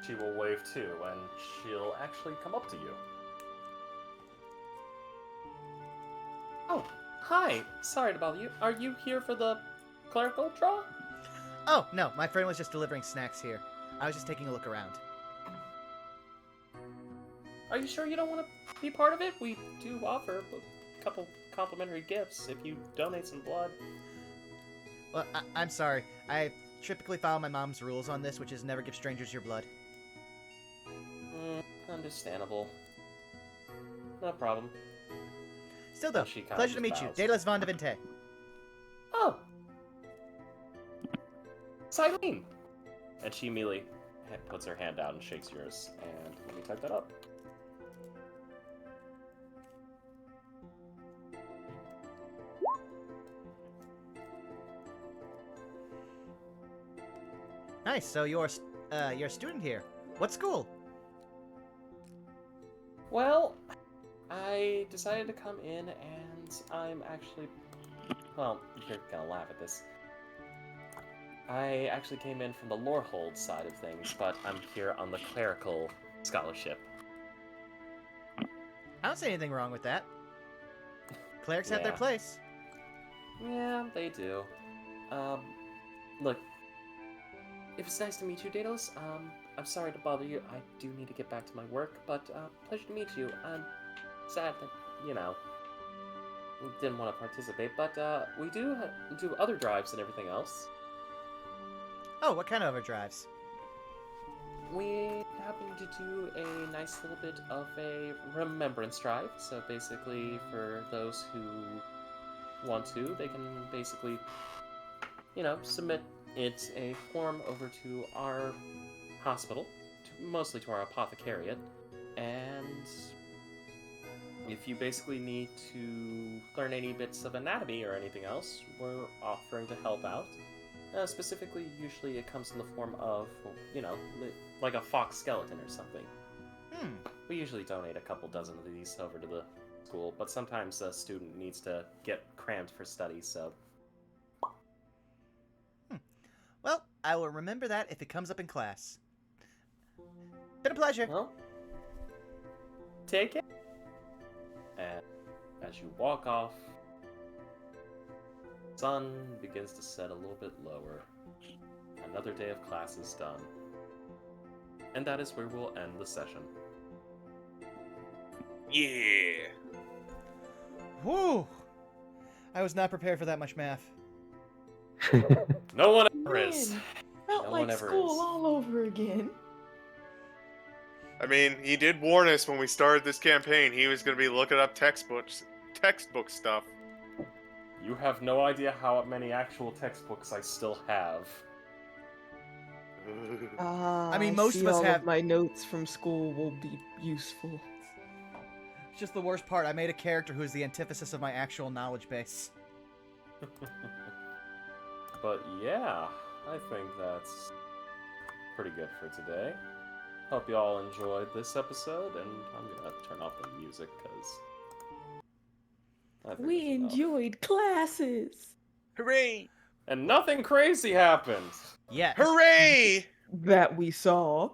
Speaker 4: She will wave too, and she'll actually come up to you. Oh, hi. Sorry to bother you. Are you here for the clerical draw?
Speaker 1: Oh, no, my friend was just delivering snacks here. I was just taking a look around.
Speaker 4: Are you sure you don't want to be part of it? We do offer a couple complimentary gifts if you donate some blood.
Speaker 1: Well, I'm sorry. I typically follow my mom's rules on this, which is never give strangers your blood.
Speaker 4: Understandable. No problem.
Speaker 1: Still though,
Speaker 4: She kinda
Speaker 1: pleasure to
Speaker 4: just
Speaker 1: meet you.
Speaker 4: bows.
Speaker 1: Daedalus Von Devinte.
Speaker 4: Oh! Silene! And she immediately puts her hand out and shakes yours. And let me type that up.
Speaker 1: Nice, so you're a student here. What school?
Speaker 4: Well, I decided to come in and I'm actually... Well, you're gonna laugh at this. I actually came in from the Lorehold side of things, but I'm here on the clerical scholarship.
Speaker 1: I don't see anything wrong with that. Clerics have their
Speaker 4: Yeah.
Speaker 1: place.
Speaker 4: Yeah, they do. Look, it was nice to meet you, Daedalus. I'm sorry to bother you. I do need to get back to my work, but pleasure to meet you. I'm sad that, didn't want to participate, but we do do other drives and everything else.
Speaker 1: Oh, what kind of overdrives?
Speaker 4: We happen to do a nice little bit of a remembrance drive. So basically, for those who want to, they can basically, submit it a form over to our hospital, mostly to our apothecariate, and if you basically need to learn any bits of anatomy or anything else, we're offering to help out. Specifically, usually it comes in the form of, like a fox skeleton or something. We usually donate a couple dozen of these over to the school, but sometimes a student needs to get crammed for study, so...
Speaker 1: Well, I will remember that if it comes up in class. Been a pleasure.
Speaker 4: Well, take it. And as you walk off, sun begins to set a little bit lower. Another day of class is done. And that is where we'll end the session.
Speaker 5: Yeah.
Speaker 1: Whew. I was not prepared for that much math.
Speaker 4: No one ever is.
Speaker 3: Man, felt
Speaker 4: No
Speaker 3: like
Speaker 4: one ever
Speaker 3: school
Speaker 4: is.
Speaker 3: all over again.
Speaker 5: I mean, he did warn us when we started this campaign. He was going to be looking up textbook stuff.
Speaker 4: You have no idea how many actual textbooks I still have.
Speaker 3: Ah,
Speaker 1: I mean, most
Speaker 3: see
Speaker 1: of us
Speaker 3: all
Speaker 1: have-
Speaker 3: my notes from school will be useful.
Speaker 1: It's just the worst part. I made a character who is the antithesis of my actual knowledge base.
Speaker 4: But yeah, I think that's pretty good for today. Hope you all enjoyed this episode, and I'm gonna turn off the music because
Speaker 3: We enjoyed classes.
Speaker 5: Hooray!
Speaker 4: and nothing crazy happened.
Speaker 1: Yeah.
Speaker 5: Hooray!
Speaker 3: That we saw.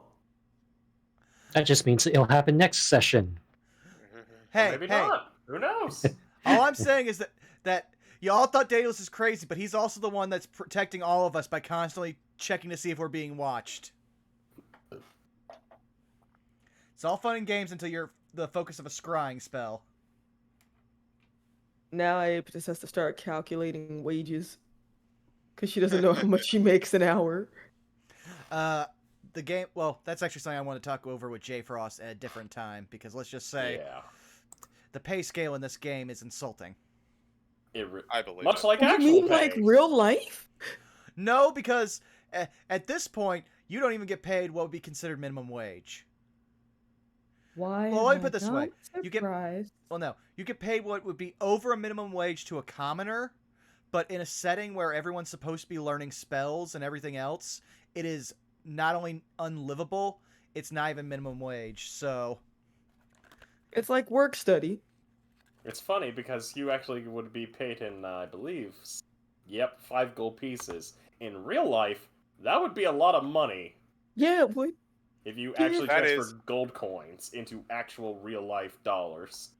Speaker 2: That just means it'll happen next session.
Speaker 4: Or
Speaker 1: Hey,
Speaker 4: maybe
Speaker 1: hey.
Speaker 4: not. Who knows?
Speaker 1: All I'm saying is that y'all thought Daedalus is crazy, but he's also the one that's protecting all of us by constantly checking to see if we're being watched. It's all fun and games until you're the focus of a scrying spell.
Speaker 3: Now I just has to start calculating wages. Because she doesn't know how much she makes an hour.
Speaker 1: The game, well, that's actually something I want to talk over with Jay Frost at a different time, because let's just say
Speaker 4: Yeah.
Speaker 1: the pay scale in this game is insulting.
Speaker 5: I believe
Speaker 4: Much
Speaker 5: it.
Speaker 4: like
Speaker 3: You
Speaker 4: actual
Speaker 3: mean
Speaker 4: pay.
Speaker 3: like real life?
Speaker 1: No, because at this point, you don't even get paid what would be considered minimum wage.
Speaker 3: Why?
Speaker 1: Well,
Speaker 3: am
Speaker 1: let me
Speaker 3: I
Speaker 1: put it this way.
Speaker 3: not
Speaker 1: You get-
Speaker 3: surprised?
Speaker 1: Well, no. You get paid what would be over a minimum wage to a commoner, but in a setting where everyone's supposed to be learning spells and everything else, it is not only unlivable, it's not even minimum wage. So,
Speaker 3: It's like work study.
Speaker 4: It's funny because you actually would be paid in, I believe, 5 gold pieces. In real life, that would be a lot of money
Speaker 3: Yeah, it would.
Speaker 4: if you
Speaker 3: Yeah,
Speaker 4: actually
Speaker 5: that
Speaker 4: transfer
Speaker 5: is-
Speaker 4: gold coins into actual real life dollars.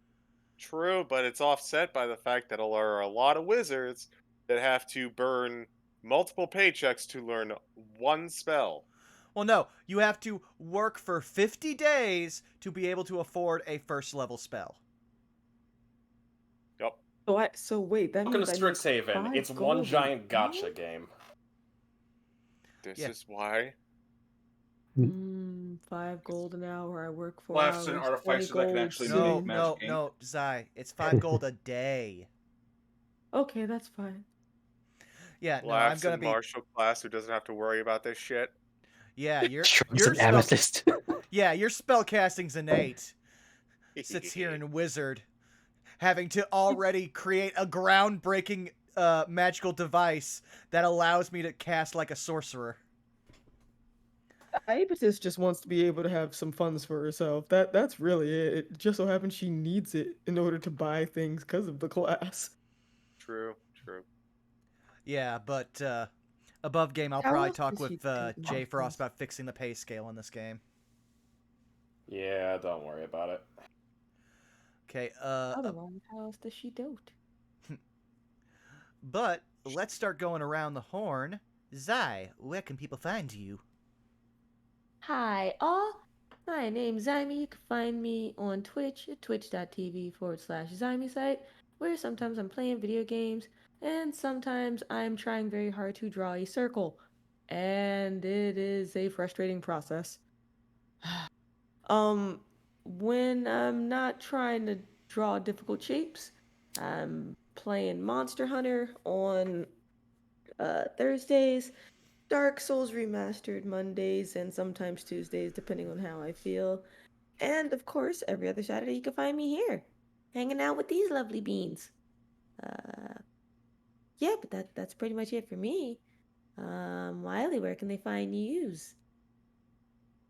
Speaker 5: True, but it's offset by the fact that there are a lot of wizards that have to burn multiple paychecks to learn one spell.
Speaker 1: well, no. You have to work for 50 days to be able to afford a first level spell.
Speaker 5: Yup.
Speaker 3: So wait, that
Speaker 4: Welcome to
Speaker 3: means I need
Speaker 4: Strixhaven.
Speaker 3: 5
Speaker 4: It's one
Speaker 3: gold a
Speaker 4: giant
Speaker 3: day?
Speaker 4: gotcha game.
Speaker 5: This
Speaker 1: Yeah.
Speaker 5: is why.
Speaker 3: 5 gold an hour. I work 4
Speaker 6: Laughs and
Speaker 3: hours. 20
Speaker 6: artificer that can
Speaker 3: gold
Speaker 6: actually
Speaker 1: No,
Speaker 6: make
Speaker 3: sitting.
Speaker 6: magic ink.
Speaker 1: no, Zai. It's 5 gold a day.
Speaker 3: Okay, that's fine.
Speaker 1: Yeah, no, I'm
Speaker 5: Laughs
Speaker 1: gonna
Speaker 5: in
Speaker 1: be.
Speaker 5: martial class who doesn't have to worry about this shit.
Speaker 1: Yeah,
Speaker 2: Shreds of
Speaker 1: spell.
Speaker 2: amethyst.
Speaker 1: Yeah, your spellcasting's innate. Sits here in wizard, having to already create a groundbreaking magical device that allows me to cast like a sorcerer.
Speaker 3: Ibis just wants to be able to have some funds for herself. That's really it. It just so happens she needs it in order to buy things because of the class.
Speaker 5: True, true.
Speaker 1: Yeah, but above game, I'll
Speaker 3: How
Speaker 1: probably
Speaker 3: else
Speaker 1: talk
Speaker 3: does she
Speaker 1: with
Speaker 3: take
Speaker 1: Jay
Speaker 3: money?
Speaker 1: Frost about fixing the pay scale in this game.
Speaker 4: Yeah, don't worry about it.
Speaker 1: Okay,
Speaker 3: Otherwise, how else does she dote?
Speaker 1: but let's start going around the horn. Zai, where can people find you?
Speaker 3: Hi, all. My name's Zyme. You can find me on Twitch at twitch.tv/Zyme site, where sometimes I'm playing video games and sometimes I'm trying very hard to draw a circle. And it is a frustrating process. When I'm not trying to draw difficult shapes, I'm playing Monster Hunter on Thursdays, Dark Souls Remastered Mondays, and sometimes Tuesdays, depending on how I feel. And of course, every other Saturday you can find me here, hanging out with these lovely beans. Yeah, but that's pretty much it for me. Wiley, where can they find yous?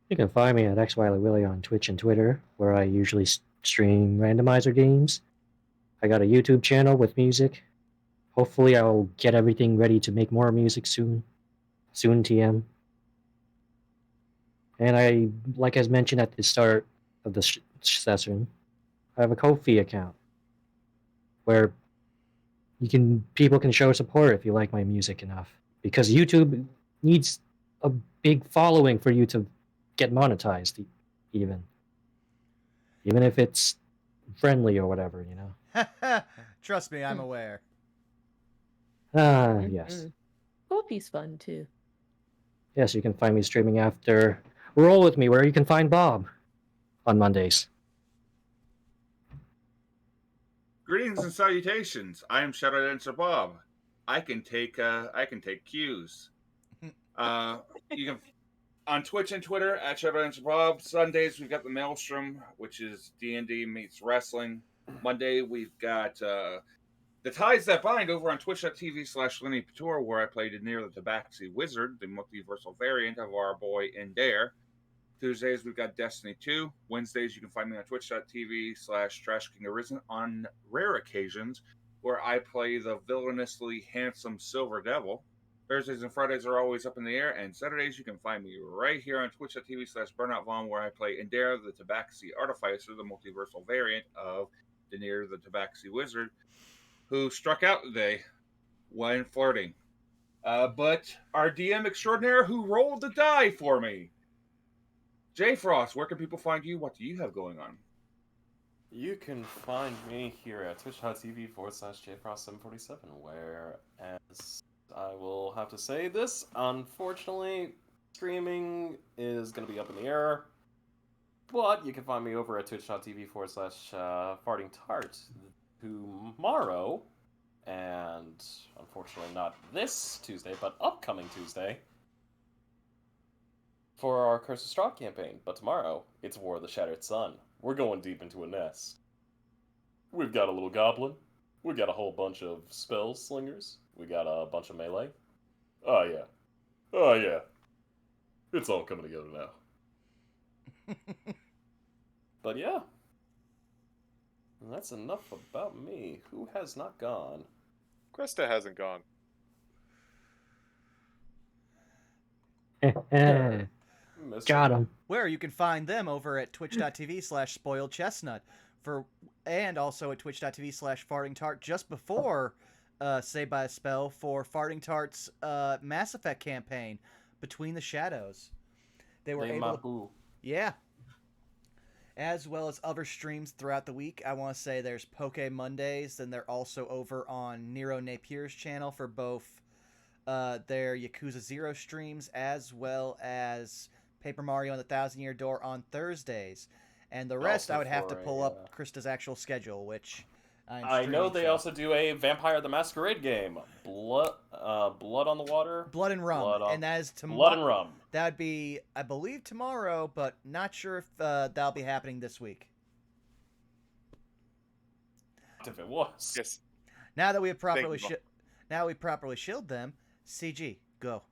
Speaker 2: You can find me at XWileyWilly on Twitch and Twitter, where I usually stream randomizer games. I got a YouTube channel with music. Hopefully, I'll get everything ready to make more music soon. Soon, TM. And I, like I mentioned at the start of the session, I have a Ko-fi account where people can show support if you like my music enough. Because YouTube needs a big following for you to get monetized, even if it's friendly or whatever, you know.
Speaker 1: Trust me, I'm aware.
Speaker 2: Yes.
Speaker 3: Kofi's fun too.
Speaker 2: Yes, you can find me streaming after Roll With Me, where you can find Bob on Mondays.
Speaker 6: Greetings and salutations. I am Shadow Dancer Bob. I can take cues. You can on Twitch and Twitter at Shadow Dancer Bob. Sundays we've got the Maelstrom, which is D&D meets wrestling. Monday we've got the Ties That Bind over on twitch.tv/LennyPator, where I played near the Tabaxi Wizard, the multiversal variant of our boy Indare. Tuesdays, we've got Destiny 2. Wednesdays, you can find me on twitch.tv/TrashKingArisen on rare occasions, where I play the villainously handsome Silver Devil. Thursdays and Fridays are always up in the air, and Saturdays, you can find me right here on twitch.tv/BurnoutVon, where I play Indare, the Tabaxi Artificer, the multiversal variant of Daenerys, the Tabaxi Wizard, who struck out today when flirting. But our DM extraordinaire who rolled the die for me. Jay Frost, where can people find you? What do you have going on?
Speaker 4: You can find me here at twitch.tv/JFrost747, where, as I will have to say this, unfortunately, streaming is going to be up in the air. But you can find me over at twitch.tv/FartingTart tomorrow, and unfortunately not this Tuesday, but upcoming Tuesday, for our Curse of Strahd campaign. But tomorrow, it's War of the Shattered Sun. We're going deep into a nest. We've got a little goblin. We got a whole bunch of spell slingers. We got a bunch of melee. Oh yeah. Oh yeah. It's all coming together now. But yeah. And that's enough about me. Who has not gone?
Speaker 5: Krista hasn't gone.
Speaker 2: Got him.
Speaker 1: Where you can find them over at twitch.tv/SpoiledChestnut and also at twitch.tv/FartingTart just before Saved by a Spell for Farting Tart's Mass Effect campaign, Between the Shadows. They were able.
Speaker 4: Boo.
Speaker 1: Yeah. as well as other streams throughout the week. I want to say there's Poke Mondays, then they're also over on Nero Napier's channel for both their Yakuza 0 streams, as well as Paper Mario and the Thousand Year Door on Thursdays. And the rest,
Speaker 4: Also
Speaker 1: I would have to
Speaker 4: for
Speaker 1: pull
Speaker 4: a,
Speaker 1: up Krista's actual schedule, which I'm
Speaker 4: I know
Speaker 1: streaming
Speaker 4: they
Speaker 1: from.
Speaker 4: also do a Vampire the Masquerade game. Blood on the Water?
Speaker 1: Blood and Rum,
Speaker 4: Blood on-
Speaker 1: and that is tomorrow.
Speaker 4: Blood and Rum.
Speaker 1: That would be, I believe, tomorrow, but not sure if that'll be happening this week.
Speaker 4: If it was.
Speaker 5: Yes.
Speaker 1: Now that we have properly
Speaker 5: Vaughn.
Speaker 1: now we properly shielded them, CG, go.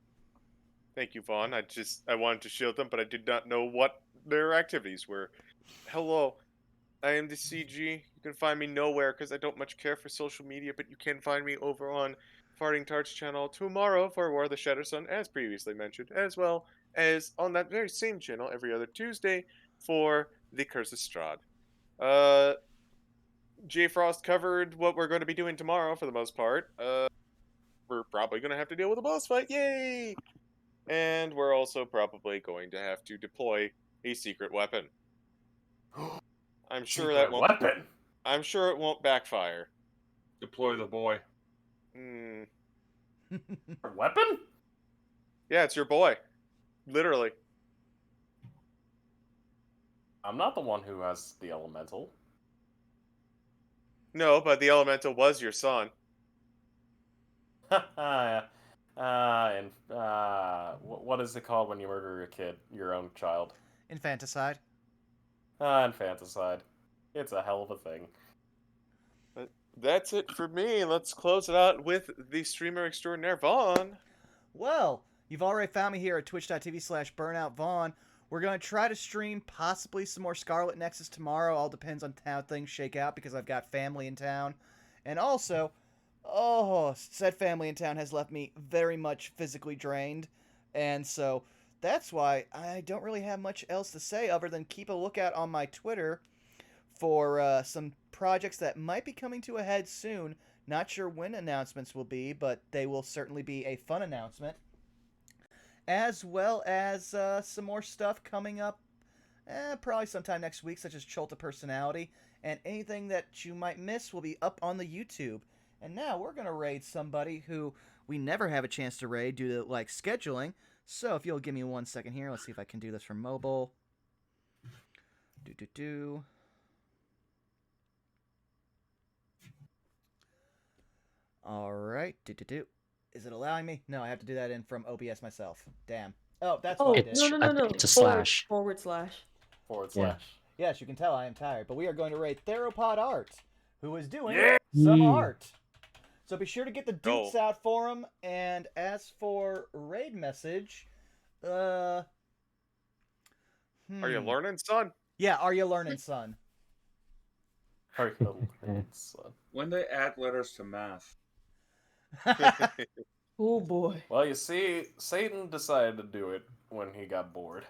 Speaker 5: Thank you, Vaughn. I wanted to shield them, but I did not know what their activities were. Hello, I am the CG. You can find me nowhere because I don't much care for social media, but you can find me over on Farting Tarts channel tomorrow for War of the Shadow Sun, as previously mentioned, as well as on that very same channel every other Tuesday for the Curse of Strahd. J Frost covered what we're going to be doing tomorrow for the most part. We're probably going to have to deal with a boss fight. Yay! And we're also probably going to have to deploy a secret weapon. I'm sure that won't.
Speaker 4: Weapon.
Speaker 5: I'm sure it won't backfire.
Speaker 6: Deploy the boy.
Speaker 4: Weapon?
Speaker 5: Yeah, it's your boy. Literally.
Speaker 4: I'm not the one who has the elemental.
Speaker 5: No, but the elemental was your son.
Speaker 4: What is it called when you murder a kid, your own child?
Speaker 1: Infanticide.
Speaker 4: Infanticide. It's a hell of a thing.
Speaker 5: But that's it for me. Let's close it out with the streamer extraordinaire, Vaughn.
Speaker 1: Well, you've already found me here at twitch.tv/BurnoutVaughn. We're going to try to stream possibly some more Scarlet Nexus tomorrow. All depends on how things shake out because I've got family in town. And also, said family in town has left me very much physically drained. And so that's why I don't really have much else to say other than keep a lookout on my Twitter for some projects that might be coming to a head soon. Not sure when announcements will be, but they will certainly be a fun announcement. As well as some more stuff coming up probably sometime next week, such as Cholta Personality. And anything that you might miss will be up on the YouTube. And now we're going to raid somebody who we never have a chance to raid due to, scheduling. So if you'll give me 1 second here, let's see if I can do this from mobile. Alright, Is it allowing me? No, I have to do that in from OBS myself. Damn. Oh, that's what it is.
Speaker 3: No.
Speaker 2: It's a slash.
Speaker 3: Forward slash.
Speaker 2: Yeah.
Speaker 1: Yes, you can tell I am tired, but we are going to raid Theropod Art, who is doing some art. So be sure to get the deets out for him. And as for raid message,
Speaker 5: Are you learning, son?
Speaker 1: Yeah, are you learning, son?
Speaker 4: Are you learning, son?
Speaker 6: When they add letters to math.
Speaker 3: Oh boy.
Speaker 4: Well, you see, Satan decided to do it when he got bored.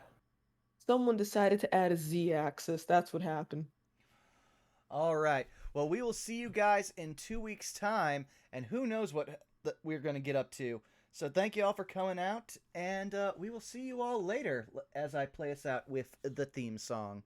Speaker 3: Someone decided to add a z-axis. That's what happened.
Speaker 1: All right. Well, we will see you guys in 2 weeks' time, and who knows what we're going to get up to. So thank you all for coming out, and we will see you all later as I play us out with the theme song.